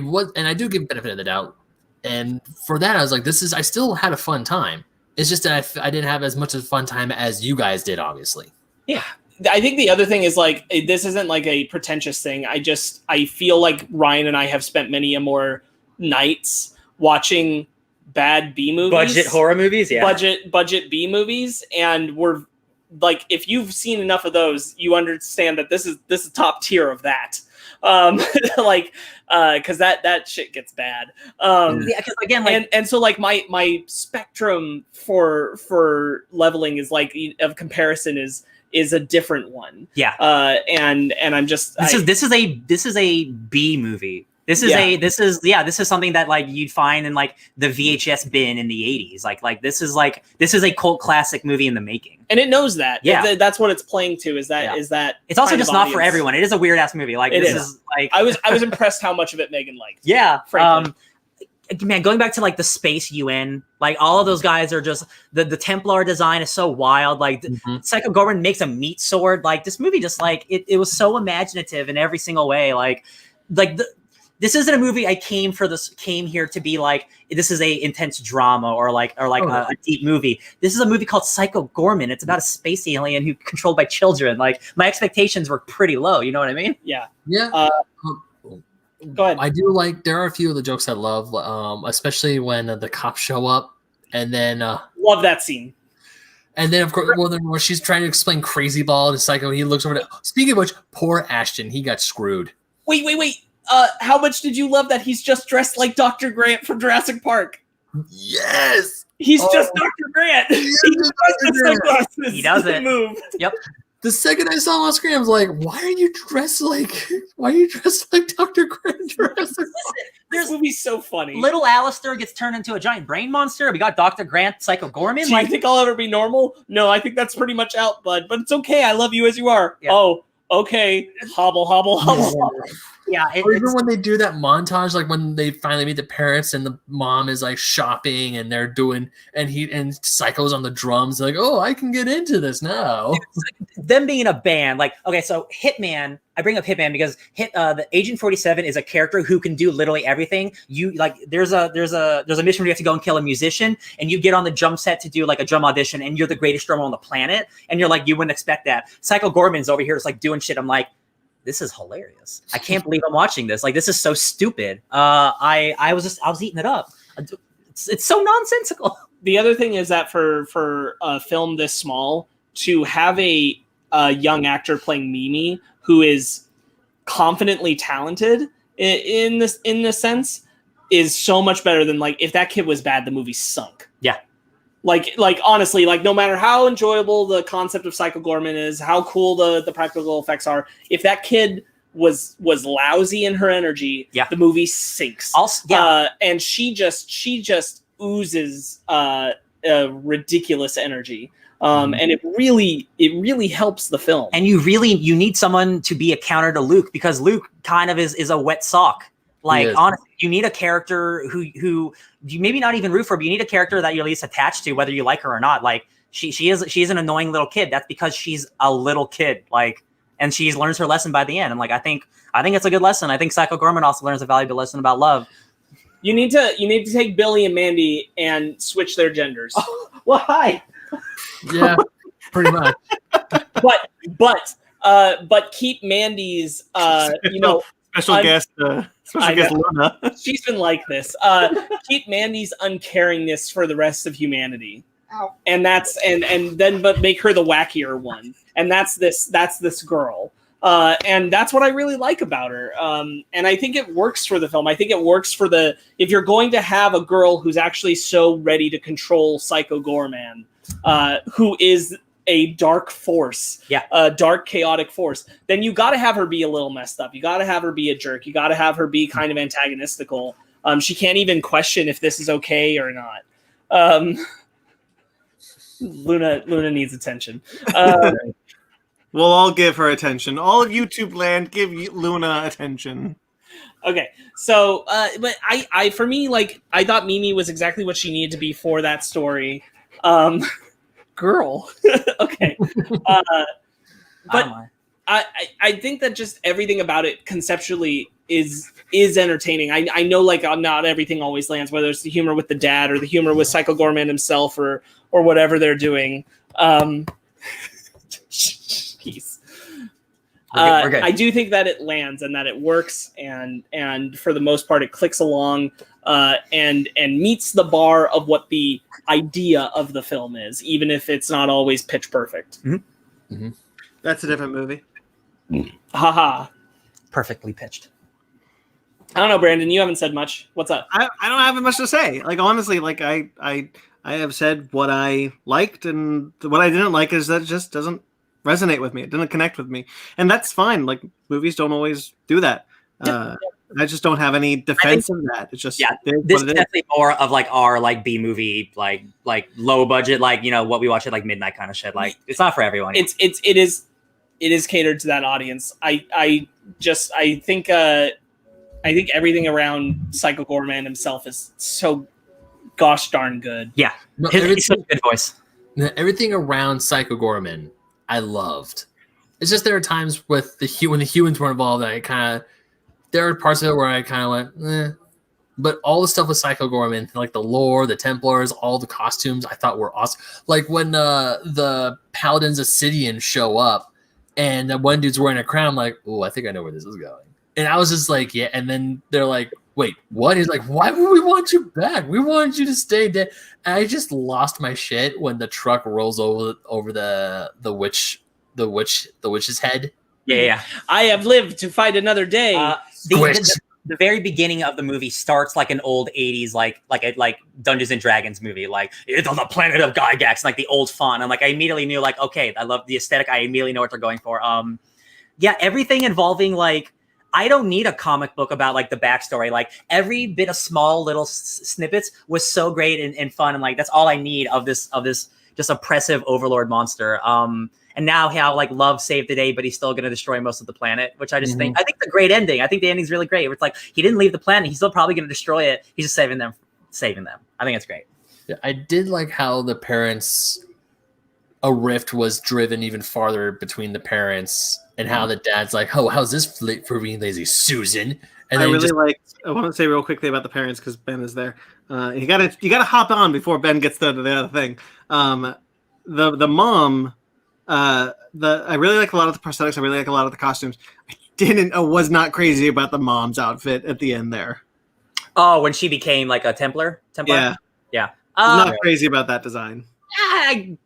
do give benefit of the doubt. And for that, I was like, I still had a fun time. It's just that I didn't have as much of a fun time as you guys did, obviously. Yeah. I think the other thing is, like, this isn't like a pretentious thing. I feel like Ryan and I have spent many more nights watching bad B movies, budget horror movies, budget B movies, and we're like, if you've seen enough of those, you understand that this is top tier of that. Because that shit gets bad. Because again, and so like my spectrum for leveling is like of comparison is a different one. Yeah. And I'm just this is a B movie. This is something that like you'd find in like the VHS bin in the 80s. Like this is a cult classic movie in the making. And it knows that. Yeah. That's what it's playing to, is that it's also just not for everyone. It is a weird ass movie. Like this is like I was impressed how much of it Megan liked. Yeah. Frankly. Man, going back to like the space UN, like all of those guys are just the Templar design is so wild. Like Psycho Goreman makes a meat sword. Like this movie just like it was so imaginative in every single way. This isn't a movie I came here to be like, this is a intense drama or a deep movie. This is a movie called Psycho Goreman. It's about a space alien who's controlled by children. Like my expectations were pretty low. You know what I mean? Yeah. Yeah. Go ahead. I do there are a few of the jokes I love, especially when the cops show up, and then love that scene. And then of course, when she's trying to explain Crazy Ball to Psycho, he looks over to. Speaking of which, poor Ashton, he got screwed. Wait. How much did you love that he's just dressed like Dr. Grant from Jurassic Park? Yes, he's just Dr. Grant. He does it. Move. Yep. The second I saw him on screen, I was like, why are you dressed like Dr. Grant? This movie's so funny. Little Alistair gets turned into a giant brain monster. We got Dr. Grant, Psycho Goreman. Do you think I'll ever be normal? No, I think that's pretty much out, bud. But it's okay. I love you as you are. Yeah. Oh, okay. Hobble, hobble, hobble, hobble. Yeah, Or even when they do that montage, like when they finally meet the parents and the mom is like shopping and they're doing, and Psycho's on the drums, like, oh, I can get into this now. Them being a band, like, okay, so Hitman, I bring up Hitman because the Agent 47 is a character who can do literally everything. You like, there's a mission where you have to go and kill a musician, and you get on the drum set to do like a drum audition, and you're the greatest drummer on the planet, and you're like, you wouldn't expect that. Psycho Gorman's over here, is like doing shit. I'm like, this is hilarious. I can't believe I'm watching this. Like, this is so stupid. I was eating it up. It's so nonsensical. The other thing is that for a film this small, to have a young actor playing Mimi who is confidently talented in this sense is so much better than, like, if that kid was bad, the movie sunk. Yeah. Like honestly, like, no matter how enjoyable the concept of Psycho Goreman is, how cool the practical effects are, if that kid was lousy in her energy, the movie sinks. And she just oozes ridiculous energy. And it really helps the film. And you need someone to be a counter to Luke, because Luke kind of is a wet sock. Like, honestly, you need a character who you maybe not even root for, but you need a character that you're at least attached to, whether you like her or not. Like, she is an annoying little kid. That's because she's a little kid. Like, and she learns her lesson by the end. And like, I think it's a good lesson. I think Psycho Goreman also learns a valuable lesson about love. You need to take Billy and Mandy and switch their genders. Oh, why? Yeah, pretty much. But keep Mandy's special guest Luna. She's been like this. Keep Mandy's uncaringness for the rest of humanity. Ow. And but make her the wackier one. And that's this girl. And that's what I really like about her. And I think it works for the film. I think it works for if you're going to have a girl who's actually so ready to control Psycho Goreman, who is a dark force, a dark chaotic force, then you got to have her be a little messed up. You got to have her be a jerk. You got to have her be kind of antagonistical. She can't even question if this is okay or not. Luna needs attention. We'll all give her attention. All of YouTube land, give Luna attention. Okay, so but I for me, like, I thought Mimi was exactly what she needed to be for that story. Girl. Okay. But I think that just everything about it conceptually is entertaining. I know, like, not everything always lands, whether it's the humor with the dad or the humor with Psycho Goreman himself or whatever they're doing. Peace. We're good. I do think that it lands and that it works, and for the most part it clicks along and meets the bar of what the idea of the film is, even if it's not always pitch perfect. Mm-hmm. Mm-hmm. That's a different movie. Haha. Perfectly pitched. I don't know, Brandon, you haven't said much. What's up? I don't have much to say. Like, honestly, like, I have said what I liked, and what I didn't like is that it just doesn't resonate with me. It didn't connect with me, and that's fine. Like, movies don't always do that. I just don't have any defense of that. It's just this is definitely more of like our like B movie, like low budget, like, you know, what we watch at like midnight kind of shit. Like, it's not for everyone. It is catered to that audience. I think everything around Psycho Goreman himself is so gosh darn good. Yeah, he's such a good voice. Everything around Psycho Goreman I loved. It's just there are times with when the humans were involved that there are parts of it where I kind of went, eh. But all the stuff with Psycho Goreman, like the lore, the Templars, all the costumes, I thought were awesome. Like when the Paladins Obsidian show up and that one dude's wearing a crown, I'm like, oh, I think I know where this is going. And I was just like, yeah. And then they're like, wait, what? He's like, why would we want you back? We wanted you to stay dead. And I just lost my shit when the truck rolls over the witch's head. Yeah. I have lived to fight another day. The the very beginning of the movie starts like an old 80s like Dungeons and Dragons movie, like it's on the planet of Gygax, like the old font. And like I immediately knew like, okay, I love the aesthetic. I immediately know what they're going for. Yeah, everything involving like, I don't need a comic book about like the backstory. Like every bit of small little snippets was so great and fun, and like that's all I need of this just oppressive overlord monster. And now how like Love saved the day, but he's still going to destroy most of the planet, which I just think it's a great ending. I think the ending's really great. It's like he didn't leave the planet; he's still probably going to destroy it. He's just saving them. I think it's great. Yeah, I did like how the parents, a rift was driven even farther between the parents, and how the dad's like, "Oh, how's this for being lazy, Susan?" And I really I want to say real quickly about the parents because Ben is there. You gotta hop on before Ben gets to the other thing. The mom. I really like a lot of the prosthetics. I really like a lot of the costumes. I was not crazy about the mom's outfit at the end there. Oh, when she became like a Templar? Yeah. Not crazy about that design. I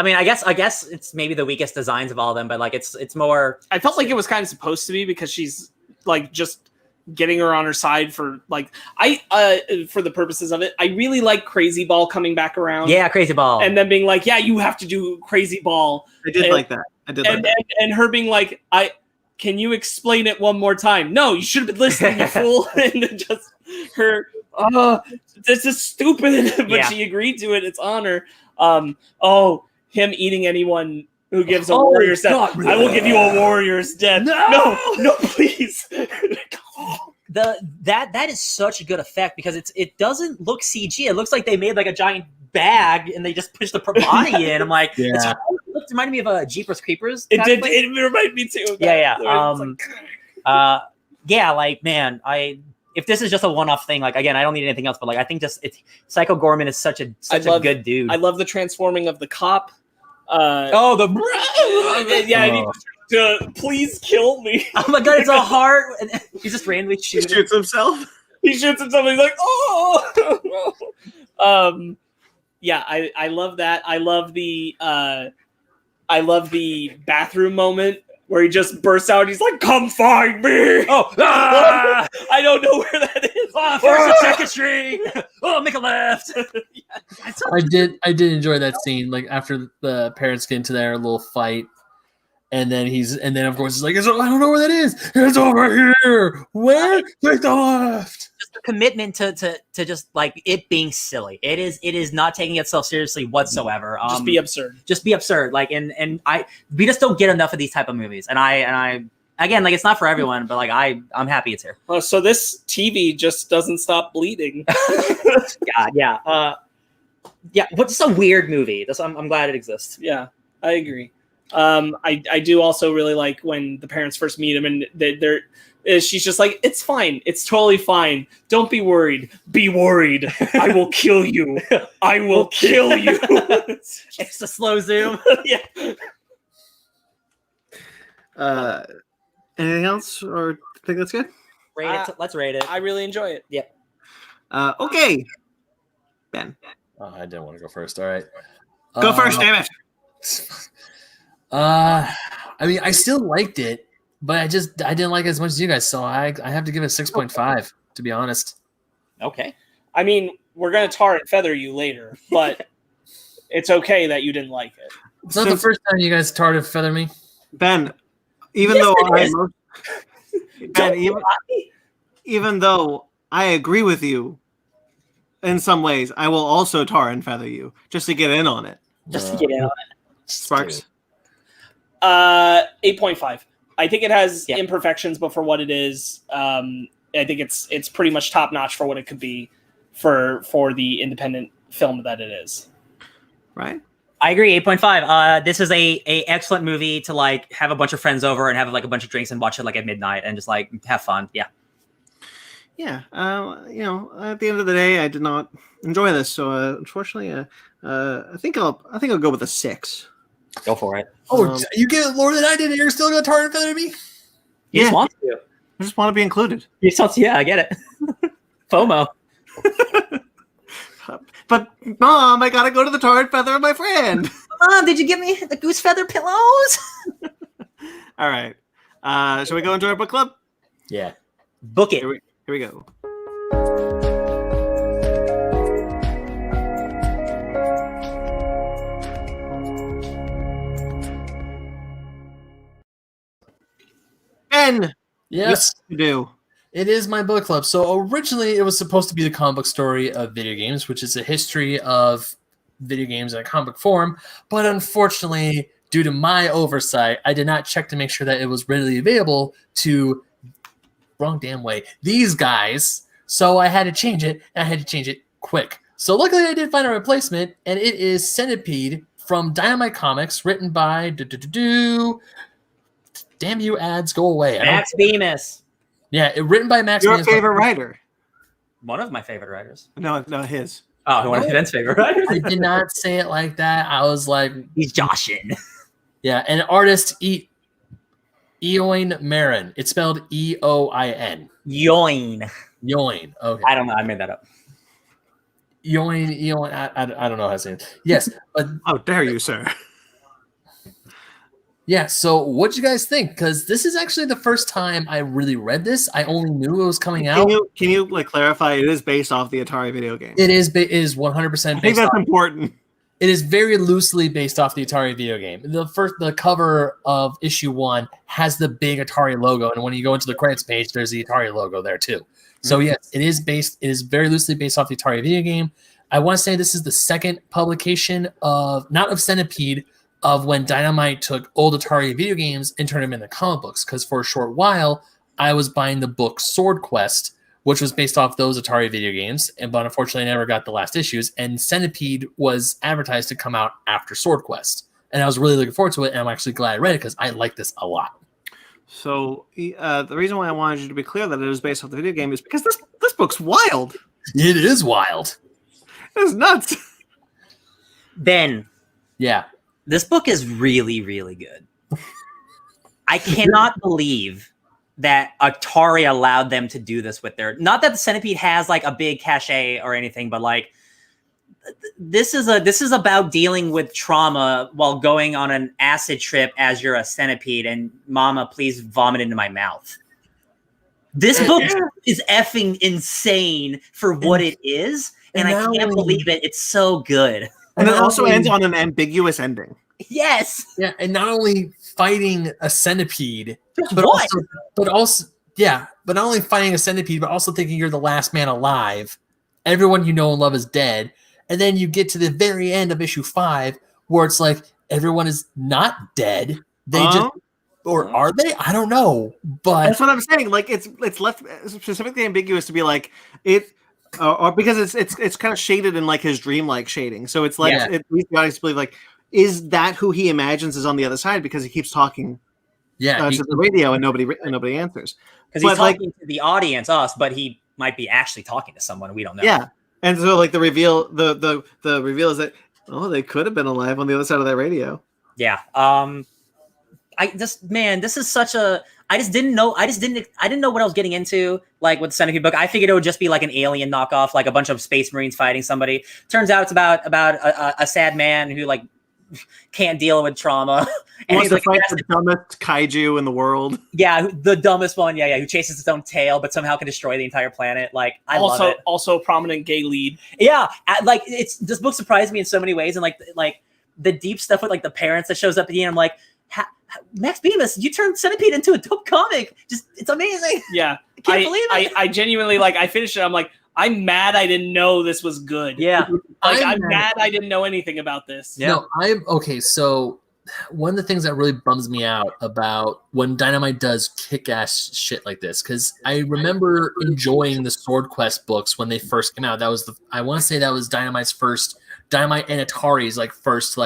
mean, I guess it's maybe the weakest designs of all of them, but like it's more. I felt like it was kind of supposed to be because she's like just getting her on her side for like for the purposes of it. I really like Crazy Ball coming back around. Yeah, Crazy Ball. And then being like, yeah, you have to do Crazy Ball. I did like that. And her being like, can you explain it one more time? No, you should have been listening, you fool. And just her, this is stupid. But she agreed to it. It's on her. Him eating anyone who gives a warrior's death. I will give you a warrior's death. No, please. That is such a good effect because it doesn't look CG. It looks like they made like a giant bag and they just pushed the body in. I'm like, it's hard. It reminded me of Jeepers Creepers. It did. It reminded me too. Yeah. Like man, if this is just a one-off thing, like again, I don't need anything else. But like, I think Psycho Goreman is such a good dude. I love the transforming of the cop. I need to please kill me. Oh my god, it's a heart. And he just randomly shoots. He shoots himself. He's like, oh. I love that. I love the bathroom moment where he just bursts out. He's like, "Come find me!" I don't know where that is. First and Second Street. Make a left. I did enjoy that scene. Like after the parents get into their little fight, and then of course he's like, "I don't know where that is. It's over here. Where? Take the left." Just a commitment to just like it being silly. It is not taking itself seriously whatsoever. Just be absurd. Just be absurd. Like we just don't get enough of these type of movies. And I again, like it's not for everyone, but like I'm happy it's here. So this TV just doesn't stop bleeding. God, yeah. But it's a weird movie. I'm glad it exists. Yeah, I agree. I do also really like when the parents first meet him and she's just like, it's fine. It's totally fine. Don't be worried. Be worried. I will kill you. I will kill you. It's a slow zoom. Yeah. Anything else or think that's good? Let's rate it. I really enjoy it. Yep. Okay. Ben. Oh, I didn't want to go first. All right. Go first, damn it. I mean, I still liked it, but I didn't like it as much as you guys. So I have to give it a 6.5, to be honest. Okay. I mean, we're gonna tar and feather you later, but it's okay that you didn't like it. It's not the first time you guys tarred and feather me. Ben, even though I agree with you in some ways, I will also tar and feather you just to get in on it. Sparks. 8.5. I think it has imperfections, but for what it is, I think it's pretty much top notch for what it could be for the independent film that it is. Right. I agree. 8.5. This is a excellent movie to like have a bunch of friends over and have like a bunch of drinks and watch it like at midnight and just like have fun. Yeah. Yeah. At the end of the day, I did not enjoy this, so unfortunately, I think I'll go with a 6. Go for it. Oh, you get it lower than I did, and you're still going to tar and feather me? You just want to. I just want to be included. Yeah, I get it. FOMO. But Mom, I gotta go to the tar and feather of my friend. Mom, did you give me the goose feather pillows? All right. Shall we go into our book club? Yeah. Book it. Here we go. Ben, Yes. you do. It is my book club. So originally it was supposed to be the comic book story of video games, which is a history of video games in a comic book form. But unfortunately, due to my oversight, I did not check to make sure that it was readily available to wrong damn way these guys. So I had to change it, and I had to change it quick. So luckily I did find a replacement, and it is Centipede from Dynamite Comics, written by damn you ads, go away. Max Bemis. Yeah, written by Max. Your favorite writer? One of my favorite writers. No, his. Oh, one of Ben's favorite writers. I did not say it like that. I was like, he's joshing. Yeah, and artist Eoin Marin. It's spelled E-O-I-N. Yoin. Okay. I don't know. I made that up. Eoin. I don't know how to say it. Yes, but how dare you, sir? Yeah, so what'd you guys think? Because this is actually the first time I really read this. I only knew it was coming out. Can you like clarify? It is based off the Atari video game. It is 100% based. I think that's important. It is very loosely based off the Atari video game. The cover of issue 1 has the big Atari logo, and when you go into the credits page, there's the Atari logo there too. So yes, it is very loosely based off the Atari video game. I want to say this is the second publication of not of Centipede, of when Dynamite took old Atari video games and turned them into comic books. Because for a short while, I was buying the book Sword Quest, which was based off those Atari video games, but unfortunately I never got the last issues. And Centipede was advertised to come out after Sword Quest. And I was really looking forward to it, and I'm actually glad I read it because I like this a lot. So the reason why I wanted you to be clear that it was based off the video game is because this book's wild. It is wild. It's nuts. Ben. Yeah. This book is really, really good. I cannot believe that Atari allowed them to do this with their... Not that the Centipede has like a big cachet or anything, but like this is about dealing with trauma while going on an acid trip as you're a centipede, and mama, please vomit into my mouth. This book is effing insane for what it is, and I can't believe it. It's so good. And it also ends on an ambiguous ending. Yes. Yeah, and not only fighting a centipede, but not only fighting a centipede, but also thinking you're the last man alive. Everyone you know and love is dead. And then you get to the very end of issue 5, where it's like everyone is not dead. They just, or are they? I don't know. But that's what I'm saying. Like it's left specifically ambiguous to be like it. Or because it's kind of shaded in like his dreamlike shading, so it's like it leads the audience to believe like, is that who he imagines is on the other side because he keeps talking, to the radio and nobody answers because he's talking to the audience, us, but he might be actually talking to someone we don't know. Yeah, and so like the reveal reveal is that they could have been alive on the other side of that radio. Yeah. This is such a. I didn't know what I was getting into, like with the Centipede book. I figured it would just be like an alien knockoff, like a bunch of space marines fighting somebody. Turns out it's about a sad man who like can't deal with trauma. And he's like the dumbest kaiju in the world. Yeah, the dumbest one. Yeah, who chases its own tail, but somehow can destroy the entire planet. Like I love it. Also a prominent gay lead. Yeah, like this book surprised me in so many ways, and like the deep stuff with like the parents that shows up at the end. I'm like, Max Bemis, you turned Centipede into a dope comic. It's amazing. Yeah. I can't believe it. I genuinely I finished it. I'm like, I'm mad I didn't know this was good. Yeah. I'm mad I didn't know anything about this. Yeah. No, I'm okay. So one of the things that really bums me out about when Dynamite does kick-ass shit like this, because I remember enjoying the Sword Quest books when they first came out. I want to say that was Dynamite and Atari's first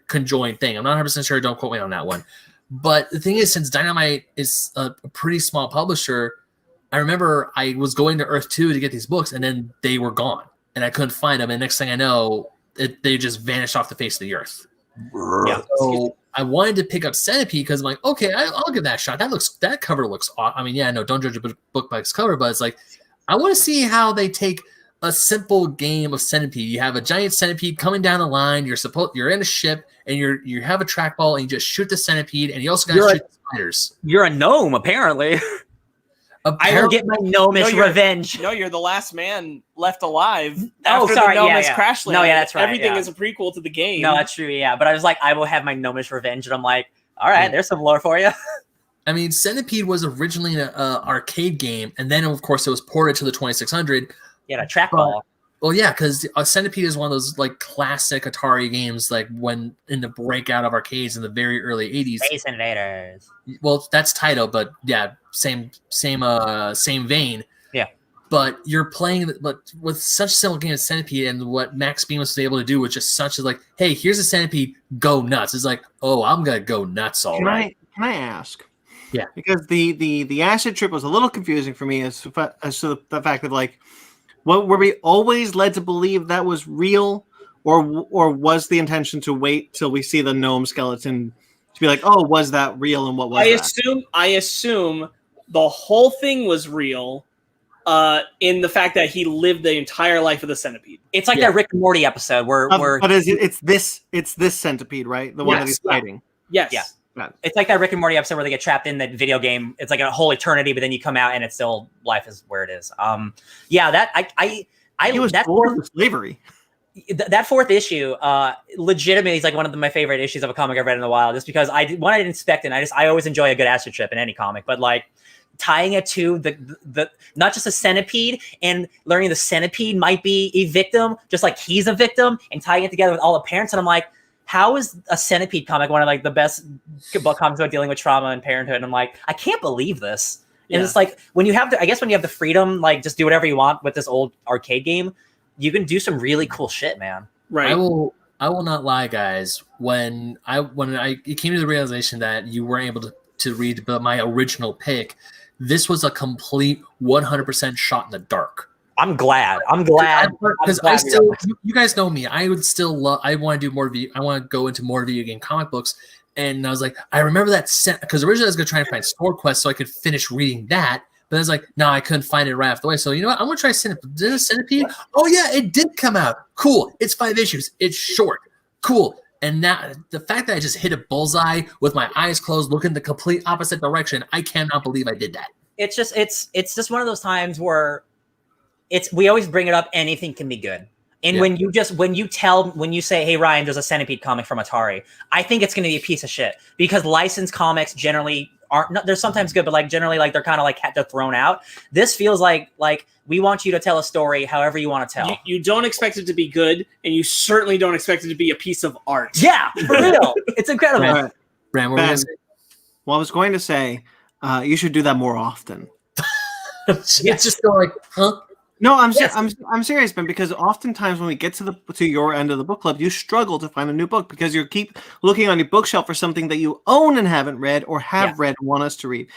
conjoined thing. I'm not 100% sure. Don't quote me on that one. But the thing is, since Dynamite is a pretty small publisher, I remember I was going to Earth 2 to get these books, and then they were gone, and I couldn't find them. And next thing I know, they just vanished off the face of the earth. Yeah. So I wanted to pick up Centipede because I'm like, okay, I'll give that a shot. That cover looks awesome. I mean, yeah, no, don't judge a book by its cover, but it's like I want to see how they take a simple game of Centipede. You have a giant centipede coming down the line. You're in a ship, and you have a trackball, and you just shoot the centipede, and you also got to shoot the spiders. You're a gnome, apparently. I will get my gnomish revenge. No, you're the last man left alive. Oh, after sorry, the gnomish crash landed. No, yeah, that's right. Everything is a prequel to the game. No, that's true. Yeah, but I was like, I will have my gnomish revenge, and I'm like, all right, there's some lore for you. I mean, Centipede was originally an arcade game, and then of course it was ported to the 2600. Yeah, a trackball. Well, yeah, because Centipede is one of those like classic Atari games, like when in the breakout of arcades in the very early 80s. Space Invaders. Well, that's title, but yeah, same vein. Yeah. But you're playing, but with such a simple game as Centipede, and what Max Bemis was able to do was just such as like, hey, here's a Centipede, go nuts. It's like, oh, I'm gonna go nuts, all right. Can I ask? Yeah. Because the acid trip was a little confusing for me as to the fact of like, what were we always led to believe that was real, or was the intention to wait till we see the gnome skeleton to be like, oh, was that real, and what was that? I assume the whole thing was real, in the fact that he lived the entire life of the centipede. It's like that Rick and Morty episode where but it's this centipede, right? The one that he's fighting. Yes. Yeah. It's like that Rick and Morty episode where they get trapped in that video game. It's like a whole eternity, but then you come out and it's still life is where it is. Yeah, that he was born with slavery. That fourth issue, legitimately is like one of my favorite issues of a comic I've read in a while. Just because I didn't expect it. And I always enjoy a good acid trip in any comic, but like tying it to the not just a centipede and learning the centipede might be a victim, just like he's a victim, and tying it together with all the parents. And I'm like, how is a centipede comic one of like the best book comics about dealing with trauma and parenthood? And I'm like, I can't believe this. And it's like when you have the freedom, like just do whatever you want with this old arcade game, you can do some really cool shit, man. Right. I will not lie, guys. When it came to the realization that you weren't able to read my original pick, this was a complete 100% shot in the dark. I'm glad because you guys know me. I would still love. I want to do more. I want to go into more video game comic books. And I was like, I remember that because originally I was going to try and find Sword Quest so I could finish reading that. But I was like, no, I couldn't find it right off the way. So you know what? I'm going to try Centipede. Did a Centipede? Oh yeah, it did come out. Cool. It's 5 issues. It's short. Cool. And now the fact that I just hit a bullseye with my eyes closed, looking the complete opposite direction, I cannot believe I did that. It's just one of those times where we always bring it up. Anything can be good. And when you say, hey, Ryan, there's a Centipede comic from Atari, I think it's going to be a piece of shit because licensed comics generally aren't, they're sometimes good, but like generally like they're kind of like they're thrown out. This feels like we want you to tell a story however you want to tell. You don't expect it to be good, and you certainly don't expect it to be a piece of art. Yeah, for real. It's incredible. Right. Bram, what were you gonna say? Well, I was going to say, you should do that more often. It's just go like, huh? No, I'm serious, Ben, because oftentimes when we get to your end of the book club, you struggle to find a new book because you keep looking on your bookshelf for something that you own and haven't read or have read and want us to read.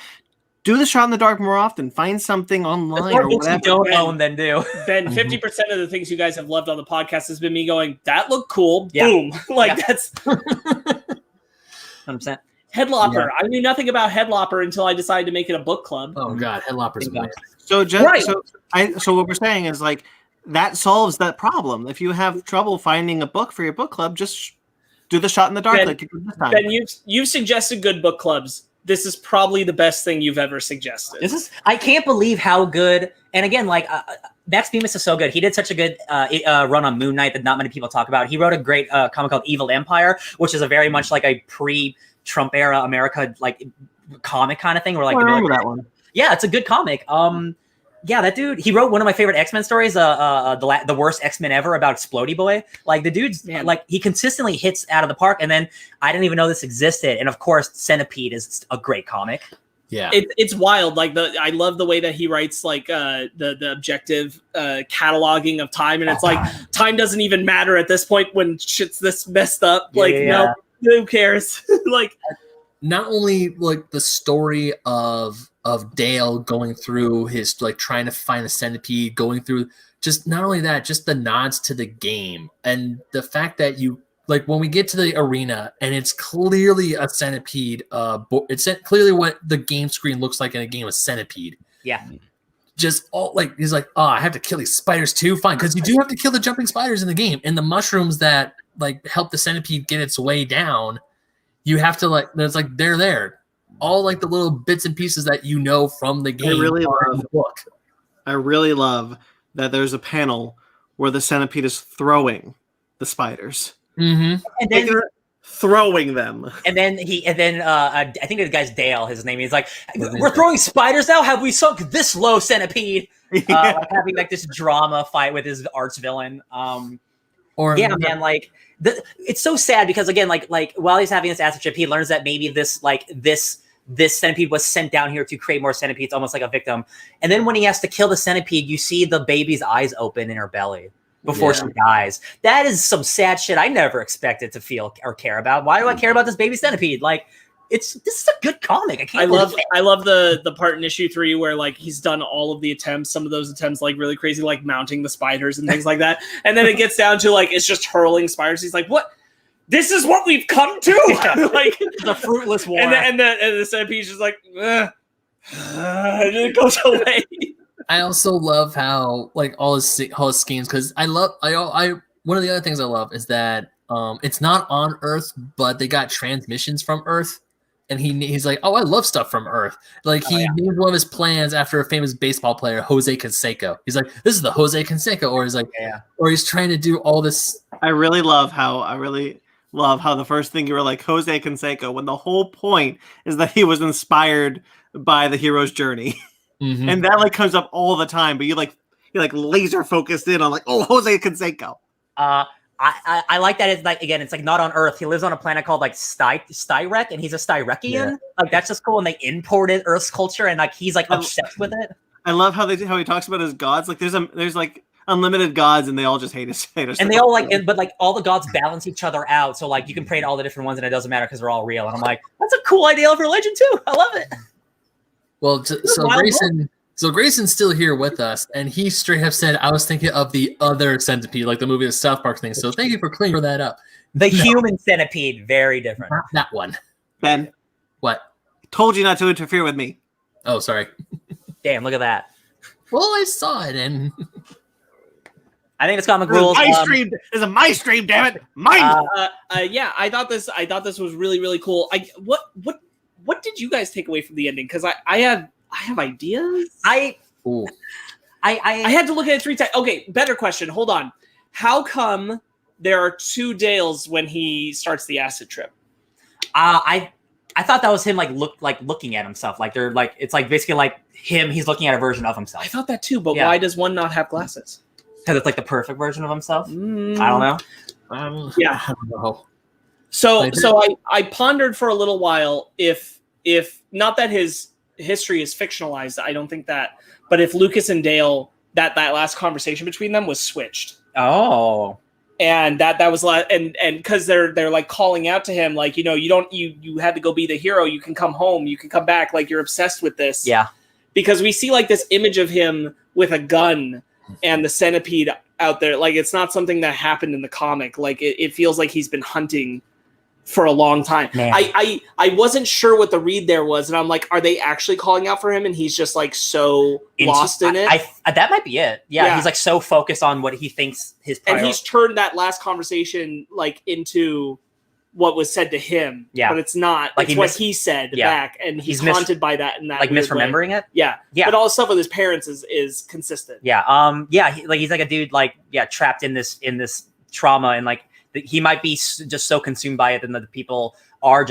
Do the shot in the dark more often. Find something online or whatever. You don't own, then do. Ben, 50% of the things you guys have loved on the podcast has been me going, that looked cool. Yeah. Boom. That's 100%. Headlopper. Yeah. I knew nothing about Headlopper until I decided to make it a book club. Oh God, Headlopper's amazing. So what we're saying is like that solves that problem. If you have trouble finding a book for your book club, just do the shot in the dark. Ben, you've suggested good book clubs. This is probably the best thing you've ever suggested. I can't believe how good. And again, like Max Bemis is so good. He did such a good run on Moon Knight that not many people talk about. He wrote a great comic called Evil Empire, which is a very much like a pre-Trump era America like comic kind of thing. Where like I remember that one. Yeah, it's a good comic. Yeah, that dude, he wrote one of my favorite X-Men stories, the worst X-Men ever about Explodey Boy. Like the dude's like he consistently hits out of the park, and then I didn't even know this existed. And of course, Centipede is a great comic. Yeah, it's wild. Like I love the way that he writes like the objective cataloging of time, and it's like time doesn't even matter at this point when shit's this messed up. No, who cares? Like not only like the story of Dale going through his like trying to find the centipede, going through just not only that, just the nods to the game and the fact that you like when we get to the arena and it's clearly a centipede. It's clearly what the game screen looks like in a game of Centipede. Yeah. Just all like he's like, oh, I have to kill these spiders too. Fine, because you do have to kill the jumping spiders in the game and the mushrooms that like help the centipede get its way down. You have to like, there's like they're there. all like the little bits and pieces that you know from the game are in the book. I really love that there's a panel where the centipede is throwing the spiders. Mm-hmm. And then throwing them. And then I think the guy's Dale, his name. He's like, we're throwing spiders now? Have we sunk this low, Centipede? Like having like this drama fight with his arch villain. Man, like it's so sad because again, like while he's having this acid trip, he learns that maybe this centipede was sent down here to create more centipedes, almost like a victim. And then when he has to kill the centipede, you see the baby's eyes open in her belly before she dies. That is some sad shit I never expected to feel or care about. Why do I care about this baby centipede? Like, this is a good comic. I love the part in issue 3 where like he's done all of the attempts, some of those attempts like really crazy, like mounting the spiders and things like that. And then it gets down to like it's just hurling spiders. He's like, what? This is what we've come to. Like the fruitless war. And the centipede's just like, and it goes away. I also love how like all his schemes, because I one of the other things I love is that it's not on Earth, but they got transmissions from Earth, and he's like, oh, I love stuff from Earth. Like he named one of his plans after a famous baseball player, Jose Canseco. He's like, this is the Jose Canseco, or he's like, or he's trying to do all this. I really love how the first thing you were like Jose Canseco, when the whole point is that he was inspired by the hero's journey. Mm-hmm. And that like comes up all the time, but you're like laser focused in on like, oh, Jose Canseco. I like that. It's like, again, it's like not on Earth. He lives on a planet called like Styrek, and he's a Styrekian. Yeah. Like that's just cool. And they imported Earth's culture, and like he's like obsessed with it. I love how he talks about his gods. Like there's like unlimited gods, and they all just hate us. And they all like, but like all the gods balance each other out. So like you can pray to all the different ones, and it doesn't matter because they're all real. And I'm like, that's a cool idea of religion too. I love it. Well, so Grayson's still here with us, and he straight up said, I was thinking of the other centipede, like the movie The South Park thing. So thank you for clearing that up. The human centipede, very different. Not that one. Ben. What? Told you not to interfere with me. Oh, sorry. Damn, look at that. Well, I saw it, and I think it's comic rules. It's my stream, damn it. Mine. Yeah, I thought this was really, really cool. What did you guys take away from the ending? Because I have ideas. I had to look at it 3 times. Okay, better question. Hold on. How come there are 2 Dales when he starts the acid trip? I thought that was him looking at himself. Like they're like it's like basically like him. He's looking at a version of himself. I thought that too, but why does one not have glasses? Because it's like the perfect version of himself. I don't know. Yeah. I don't know. So I pondered for a little while if not that his history is fictionalized, I don't think that, but if Lucas and Dale, that last conversation between them was switched. Oh. And that was and because they're like calling out to him like, you had to go be the hero, you can come home, you can come back, like you're obsessed with this. Yeah. Because we see like this image of him with a gun and the centipede out there. Like it's not something that happened in the comic. Like it feels like he's been hunting for a long time. Man. I wasn't sure what the read there was, and I'm like, are they actually calling out for him and he's just like so lost in it? That might be it. Yeah, he's like so focused on what he thinks his priority. And he's turned that last conversation like into what was said to him. Yeah. But it's not like it's what he said back, and he's haunted by that and that like misremembering way. it. Yeah. But all the stuff with his parents is consistent. Yeah. He's like a dude like trapped in this trauma, and like he might be just so consumed by it that the people are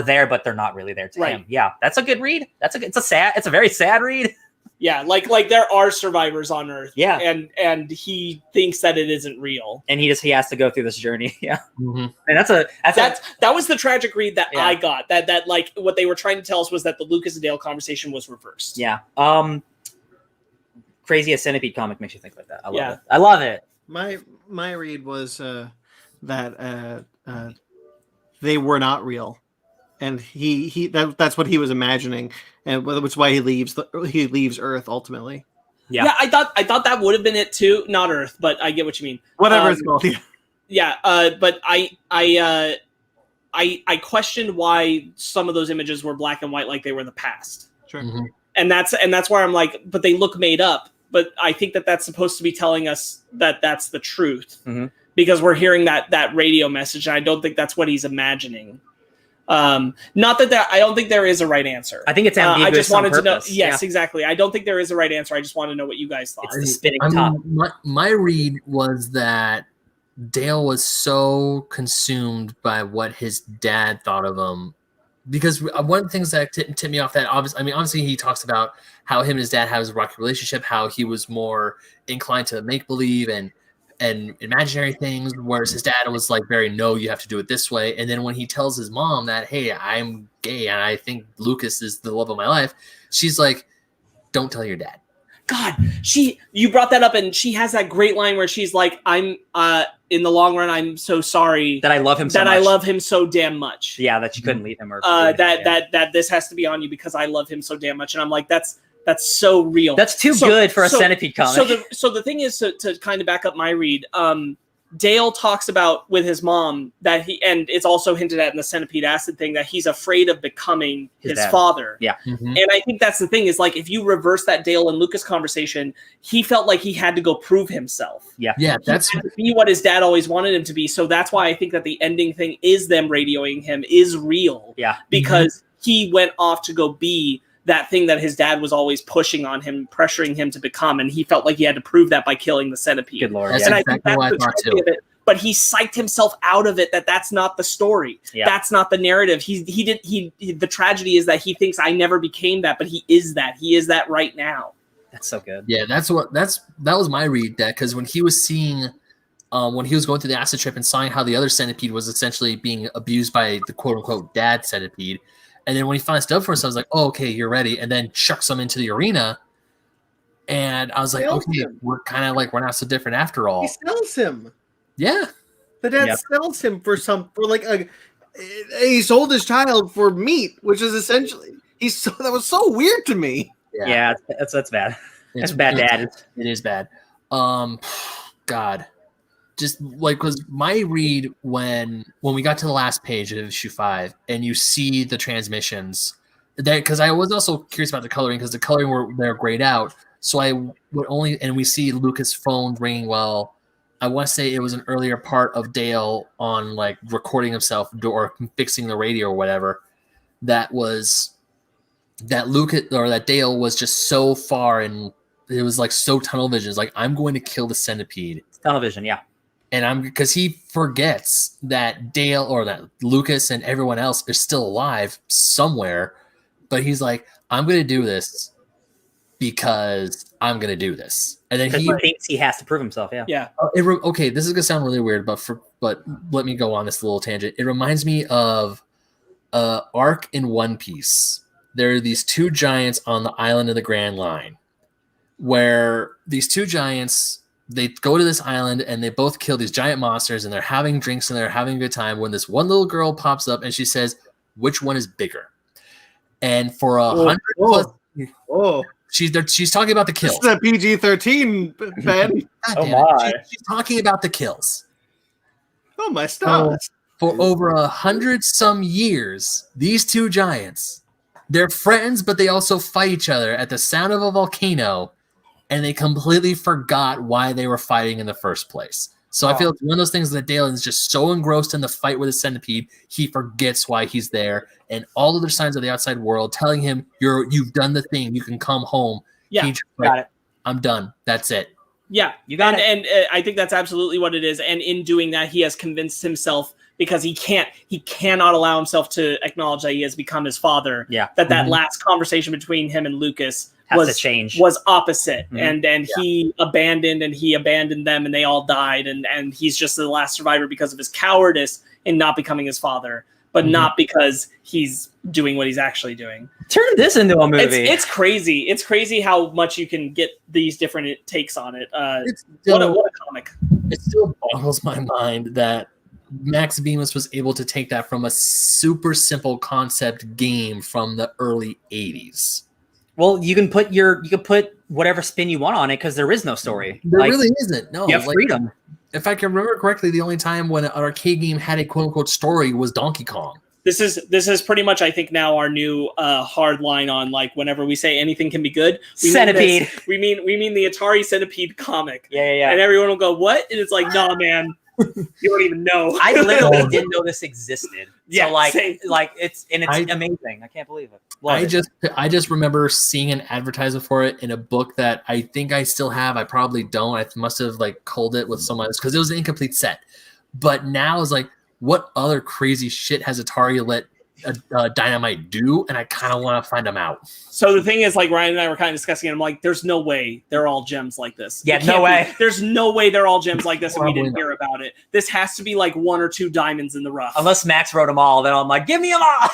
there, but they're not really there to him. Yeah, that's a good read. It's a very sad read. Yeah, like there are survivors on Earth. Yeah, and he thinks that it isn't real, and he has to go through this journey. Yeah, mm-hmm. And that was the tragic read that I got. That like what they were trying to tell us was that the Lucas and Dale conversation was reversed. Yeah. Crazy as Centipede comic makes you think like that. I love it. I love it. My read was that they were not real, and that's what he was imagining, and which is why he leaves Earth ultimately. Yeah, I thought that would have been it too. Not Earth, but I get what you mean. Whatever it's called. Yeah. But I questioned why some of those images were black and white, like they were in the past. Sure. Mm-hmm. And that's where I'm like, but they look made up. But I think that's supposed to be telling us that that's the truth. Mm-hmm. Because we're hearing that radio message, and I don't think that's what he's imagining. Not that I don't think there is a right answer. I think it's ambiguous. I just wanted to know. Purpose. Yes, exactly. I don't think there is a right answer. I just want to know what you guys thought. It's the spinning top. My read was that Dale was so consumed by what his dad thought of him, because one of the things that tipped me off that obviously he talks about how him and his dad have a rocky relationship, how he was more inclined to make believe and imaginary things, whereas his dad was like very, no, you have to do it this way. And then when he tells his mom that, hey, I'm gay and I think Lucas is the love of my life, she's like, don't tell your dad. God, you brought that up, and she has that great line where she's like, I'm in the long run, I'm so sorry that I love him so much. I love him so damn much. Yeah, that you couldn't leave him, or that this has to be on you because I love him so damn much. And I'm like, that's so real. That's too good for a Centipede comic. So the thing is, to kind of back up my read, Dale talks about with his mom that and it's also hinted at in the Centipede Acid thing, that he's afraid of becoming his father. Yeah. Mm-hmm. And I think that's the thing, is like, if you reverse that Dale and Lucas conversation, he felt like he had to go prove himself. Yeah. Yeah, that's he had to be what his dad always wanted him to be. So that's why I think that the ending thing is them radioing him is real. Yeah. Because he went off to go be that thing that his dad was always pushing on him, pressuring him to become, and he felt like he had to prove that by killing the Centipede. Good Lord. That's And exactly I think that's what I the thought tragedy too. of it. But he psyched himself out of it. That's not the story. Yeah. That's not the narrative. The tragedy is that he thinks I never became that, but he is that. He is that right now. That's so good. Yeah, that was my read, that because when he was seeing, when he was going through the acid trip and seeing how the other centipede was essentially being abused by the quote unquote dad centipede, and then when he finally stood up for himself, I was like, oh, okay, you're ready, and then chucks him into the arena, and I was like, okay, we're kind of like, we're not so different after all. He sells him. Yeah, the dad sells him for he sold his child for meat, which is essentially that was so weird to me. Yeah, that's bad. That's bad, Dad. It is bad. God, just like, because my read when we got to the last page of issue 5 and you see the transmissions, because I was also curious about the coloring, because the coloring they're grayed out, so I would only, and we see Lucas' phone ringing. Well, I want to say it was an earlier part of Dale on like recording himself or fixing the radio or whatever. That Lucas or that Dale was just so far, and it was like so tunnel vision. It's like, I'm going to kill the centipede. Tunnel vision, yeah. And because he forgets that Dale or that Lucas and everyone else is still alive somewhere, but he's like, I'm going to do this because I'm going to do this. And then he thinks he has to prove himself. Yeah. Yeah. Okay, this is gonna sound really weird, but let me go on this little tangent. It reminds me of arc in One Piece. There are these two giants on the island of the Grand Line, where these two giants, they go to this island and they both kill these giant monsters, and they're having drinks and they're having a good time, when this one little girl pops up and she says, which one is bigger? And for 100 plus, she's talking about the kills. This is a PG-13, Ben. Oh my! She's talking about the kills. Oh my stars! For over 100 some years, these two giants, they're friends, but they also fight each other at the sound of a volcano, and they completely forgot why they were fighting in the first place. So I feel it's one of those things that Dale is just so engrossed in the fight with the centipede, he forgets why he's there, and all other signs of the outside world telling him, you've done the thing, you can come home. Yeah, he just, got it. I'm done. That's it. Yeah, you got it. And I think that's absolutely what it is. And in doing that, he has convinced himself, because he cannot allow himself to acknowledge that he has become his father. Yeah, that last conversation between him and Lucas was opposite, and he abandoned them, and they all died, and he's just the last survivor because of his cowardice in not becoming his father, but not because he's doing what he's actually doing. Turn this into a movie. It's crazy. It's crazy how much you can get these different takes on it. What a comic! It still boggles my mind that Max Bemis was able to take that from a super simple concept game from the early 80s. Well, you can put whatever spin you want on it, because there is no story. There really isn't. No, you have freedom. If I can remember correctly, the only time when an arcade game had a quote unquote story was Donkey Kong. This is pretty much, I think, now our new hard line on, like, whenever we say anything can be good, Centipede. We mean the Atari Centipede comic. Yeah. And everyone will go, what? And it's like, nah, man. You don't even know. I literally didn't know this existed. Yeah, so same. it's amazing. I can't believe it. I just remember seeing an advertisement for it in a book that I think I still have. I probably don't. I must have like culled it with someone else because it was an incomplete set. But now it's like, what other crazy shit has Atari let Dynamite do? And I kind of want to find them out. So the thing is, like Ryan and I were kind of discussing it. I'm like, there's no way they're all gems like this. Yeah, no way. There's no way they're all gems like this, and we didn't hear about it. This has to be like 1 or 2 diamonds in the rough. Unless Max wrote them all, then I'm like, give me them all.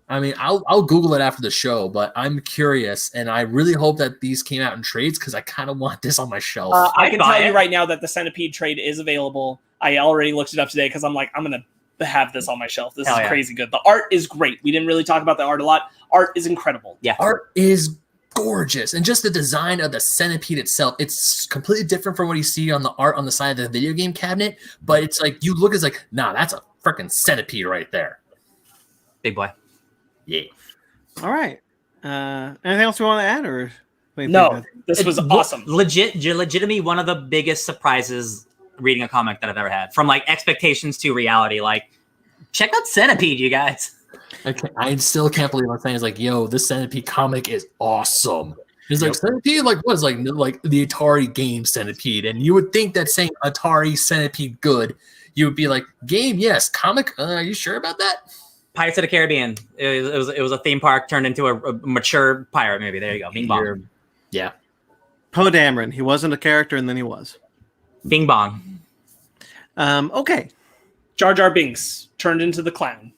I mean, I'll Google it after the show, but I'm curious, and I really hope that these came out in trades because I kind of want this on my shelf. I can tell you right now that the Centipede trade is available. I already looked it up today because I'm like, I'm going to have this on my shelf. This is crazy good. The art is great. We didn't really talk about the art a lot. Art is incredible. Yeah. Art is gorgeous. And just the design of the Centipede itself, it's completely different from what you see on the art on the side of the video game cabinet. But it's like, you look, it's like, nah, that's a freaking Centipede right there. Big boy. Yeah. All right. Anything else you want to add? Or no, this was awesome. Legitimately one of the biggest surprises reading a comic that I've ever had. From like expectations to reality. Like, check out Centipede, you guys. I still can't believe I'm saying it's like, yo, this Centipede comic is awesome. It's like Centipede, like what is like the Atari game Centipede, and you would think that saying Atari Centipede good, you would be like, game, yes, comic. Are you sure about that? Pirates of the Caribbean. It was a theme park turned into a mature pirate movie. There you go. Bing bong. Yeah. Poe Dameron. He wasn't a character, and then he was. Bing bong. Okay. Jar Jar Binks turned into the clown.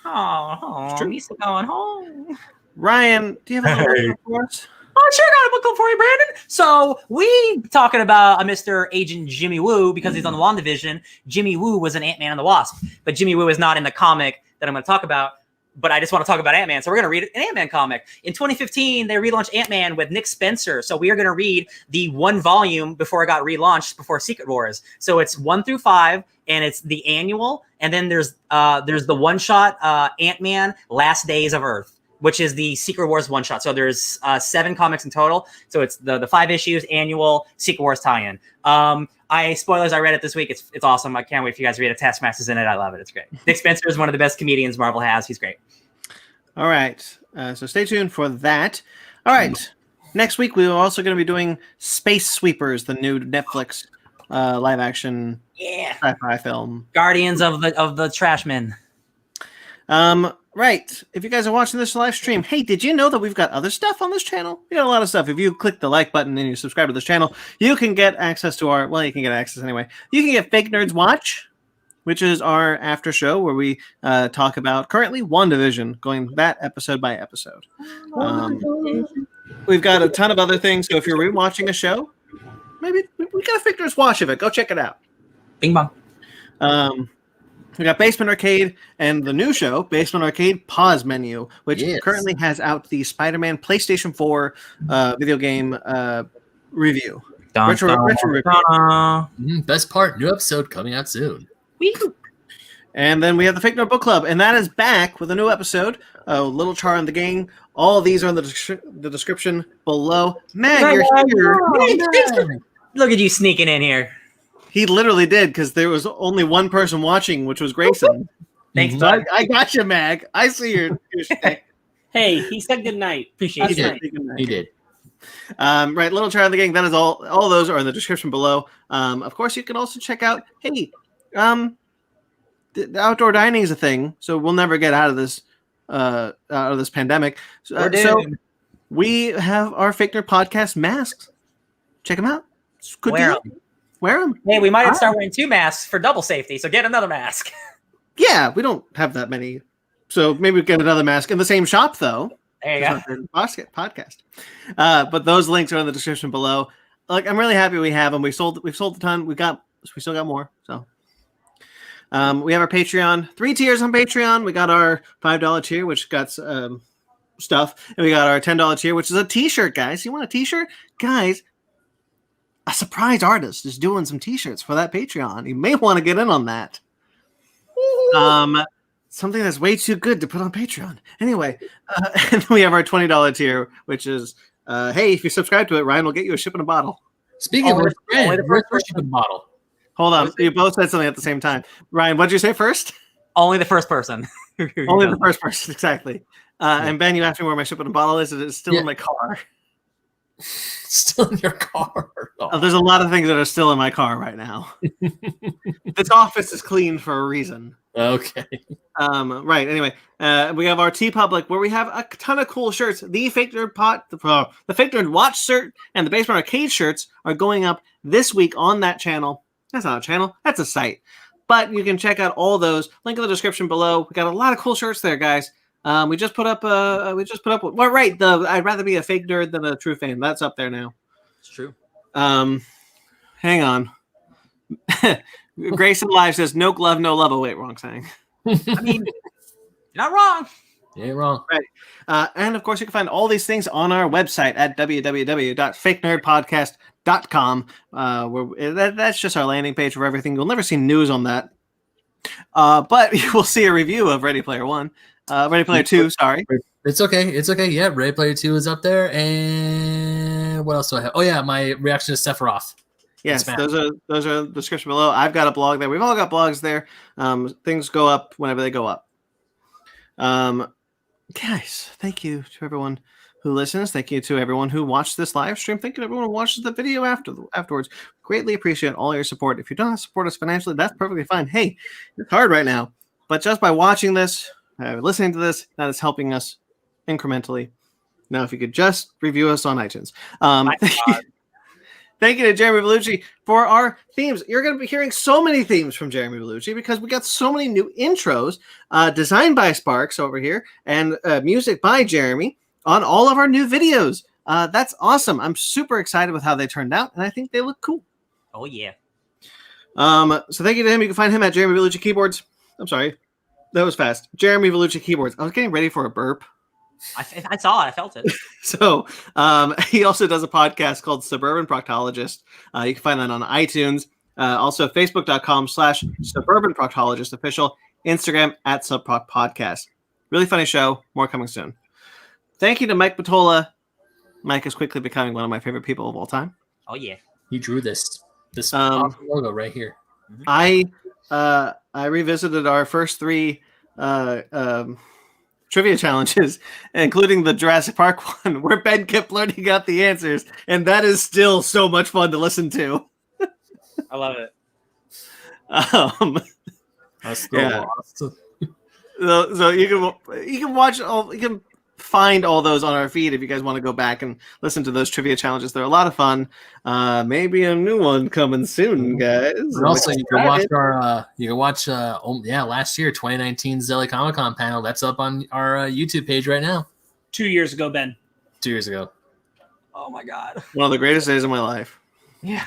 Oh, he's going home. Ryan, do you have a book for us? Oh, sure, got a book club for you, Brandon. So we talking about a Mr. Agent Jimmy Woo because he's on the WandaVision. Jimmy Woo was an Ant-Man and the Wasp, but Jimmy Woo is not in the comic that I'm going to talk about. But I just want to talk about Ant-Man. So we're going to read an Ant-Man comic. In 2015, they relaunched Ant-Man with Nick Spencer. So we are going to read the 1 volume before it got relaunched before Secret Wars. So it's 1 through 5, and it's the annual. And then there's the one-shot Ant-Man Last Days of Earth, which is the Secret Wars one-shot. So there's 7 comics in total. So it's the 5 issues, annual, Secret Wars tie-in. Spoilers, I read it this week. It's awesome. I can't wait for you guys to read it. Taskmaster's in it. I love it. It's great. Nick Spencer is one of the best comedians Marvel has. He's great. All right. So stay tuned for that. All right. Next week, we're also going to be doing Space Sweepers, the new Netflix live-action sci-fi film. Guardians of the Trashmen. Right. If you guys are watching this live stream, hey, did you know that we've got other stuff on this channel? We got a lot of stuff. If you click the like button and you subscribe to this channel, you can get access to you can get access anyway. You can get Fake Nerds Watch, which is our after show where we talk about currently WandaVision, going that episode by episode. We've got a ton of other things. So if you're rewatching a show, maybe we got a Fake Nerds Watch of it. Go check it out. Bing bong. We got Basement Arcade and the new show, Basement Arcade Pause Menu, which currently has out the Spider-Man PlayStation 4 video game review. Retro review. Best part, new episode coming out soon. Wee-hoo. And then we have the Fake Nerd Book Club, and that is back with a new episode. Little Char and the gang. All of these are in the description below. Mag, you're here. Look at you sneaking in here. He literally did, because there was only one person watching, which was Grayson. Thanks, so I got you, Mag. I see your stick. Hey, he said good night. Appreciate it. He did. Right, Little Child of the Gang. That is all of those are in the description below. Of course, you can also check out, hey, the outdoor dining is a thing, so we'll never get out of this pandemic. So we have our Fake Nerd Podcast masks. Check them out. It's good deal. Wear them. Hey, we might start wearing 2 masks for double safety, so get another mask. Yeah, we don't have that many. So maybe we get another mask in the same shop, though. There you go. Podcast. But those links are in the description below. Like, I'm really happy we have them. We've sold a ton. We still got more. So we have our Patreon. 3 tiers on Patreon. We got our $5 tier, which got stuff. And we got our $10 tier, which is a t-shirt, guys. You want a t-shirt? Guys, a surprise artist is doing some t-shirts for that Patreon. You may want to get in on that. Something that's way too good to put on Patreon. Anyway, and we have our $20 tier, which is, hey, if you subscribe to it, Ryan will get you a ship in a bottle. Speaking of which, the first ship in a bottle. Hold on. You both said something at the same time. Ryan, what did you say first? Only the first person. Only the first person, exactly. And Ben, you asked me where my ship in a bottle is. It is still in my car. Still in your car. Oh. There's a lot of things that are still in my car right now. This office is clean for a reason. Okay. Right. Anyway, we have our TeePublic where we have a ton of cool shirts. The Fake Nerd the Fake Nerd Watch shirt and the Basement Arcade shirts are going up this week on that channel. That's not a channel. That's a site. But you can check out all those. Link in the description below. We got a lot of cool shirts there, guys. We just put up. Well, right. I'd rather be a fake nerd than a true fan. That's up there now. It's true. Hang on. Grayson Live says no glove, no love. Oh wait, wrong saying. I mean, you're not wrong. You ain't wrong. Right. And of course, you can find all these things on our website at www.fakenerdpodcast.com. That's just our landing page for everything. You'll never see news on that. But you will see a review of Ready Player 2, sorry. It's okay. It's okay. Yeah, Ready Player 2 is up there. And what else do I have? Oh, yeah, my reaction to Sephiroth. Yes, those are the description below. I've got a blog there. We've all got blogs there. Things go up whenever they go up. Guys, thank you to everyone who listens. Thank you to everyone who watched this live stream. Thank you to everyone who watches the video afterwards. Greatly appreciate all your support. If you don't support us financially, that's perfectly fine. Hey, it's hard right now. But just by watching this, listening to this, that is helping us incrementally. Now, if you could just review us on iTunes. Thank you to Jeremy Vellucci for our themes. You're going to be hearing so many themes from Jeremy Vellucci because we got so many new intros designed by Sparks over here and music by Jeremy on all of our new videos. That's awesome. I'm super excited with how they turned out, and I think they look cool. Oh, yeah. So thank you to him. You can find him at Jeremy Vellucci Keyboards. I'm sorry. That was fast. Jeremy Vellucci Keyboards. I was getting ready for a burp. I saw it. I felt it. So he also does a podcast called Suburban Proctologist. You can find that on iTunes. Also, Facebook.com/Suburban Proctologist Official. Instagram at Subproc Podcast. Really funny show. More coming soon. Thank you to Mike Matola. Mike is quickly becoming one of my favorite people of all time. Oh, yeah. He drew this awesome logo right here. I revisited our first 3 trivia challenges, including the Jurassic Park one, where Ben kept blurting out the answers, and that is still so much fun to listen to. I love it. That's still lost. So you can watch you can find all those on our feed if you guys want to go back and listen to those trivia challenges. They're a lot of fun. Maybe a new one coming soon, guys. And also, you can watch last year 2019 Zelly Comic Con panel. That's up on our YouTube page right now. 2 years ago, Ben. 2 years ago. Oh my God. One of the greatest days of my life. Yeah.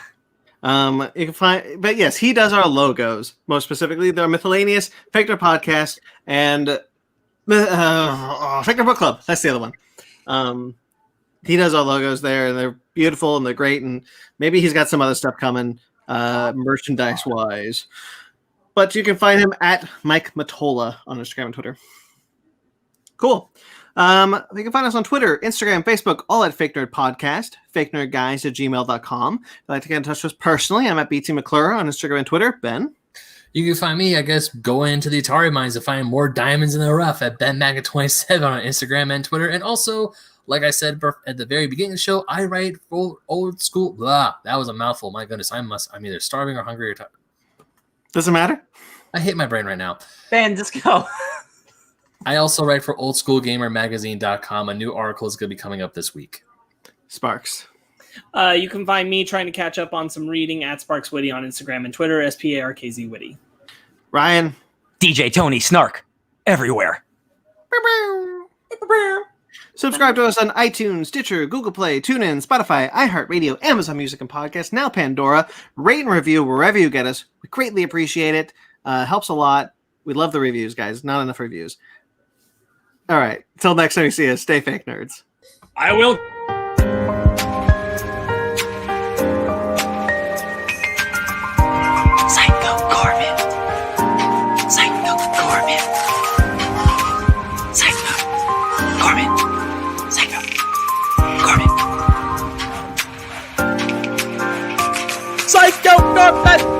You can find, but yes, he does our logos. Most specifically, they're Miscellaneous, Fake Nerd Podcast, and Fake Nerd Book Club. That's the other one. He does our logos there, and they're beautiful and they're great. And maybe he's got some other stuff coming, merchandise wise. But you can find him at Mike Matola on Instagram and Twitter. Cool. You can find us on Twitter, Instagram, Facebook, all at Fake Nerd Podcast, fakenerdguys@gmail.com. If you'd like to get in touch with us personally, I'm at BT McClure on Instagram and Twitter. Ben? You can find me, I guess, going into the Atari mines to find more diamonds in the rough at BenMaggot27 on Instagram and Twitter. And also, like I said at the very beginning of the show, I write for old school. Blah, that was a mouthful. My goodness, I'm either starving or hungry or tired. Doesn't matter. I hate my brain right now. Ben, just go. I also write for oldschoolgamermagazine.com. A new article is going to be coming up this week. Sparks. You can find me trying to catch up on some reading at Sparks Witty on Instagram and Twitter, SPARKZ Witty. Ryan. DJ Tony Snark everywhere. Subscribe to us on iTunes, Stitcher, Google Play, TuneIn, Spotify, iHeartRadio, Amazon Music and Podcast, now Pandora. Rate and review wherever you get us. We greatly appreciate it. Helps a lot. We love the reviews, guys. Not enough reviews. All right. Till next time you see us, stay fake nerds. I will. Psycho Goreman. Psycho Goreman. Psycho Goreman. Psycho Goreman. Psycho Goreman.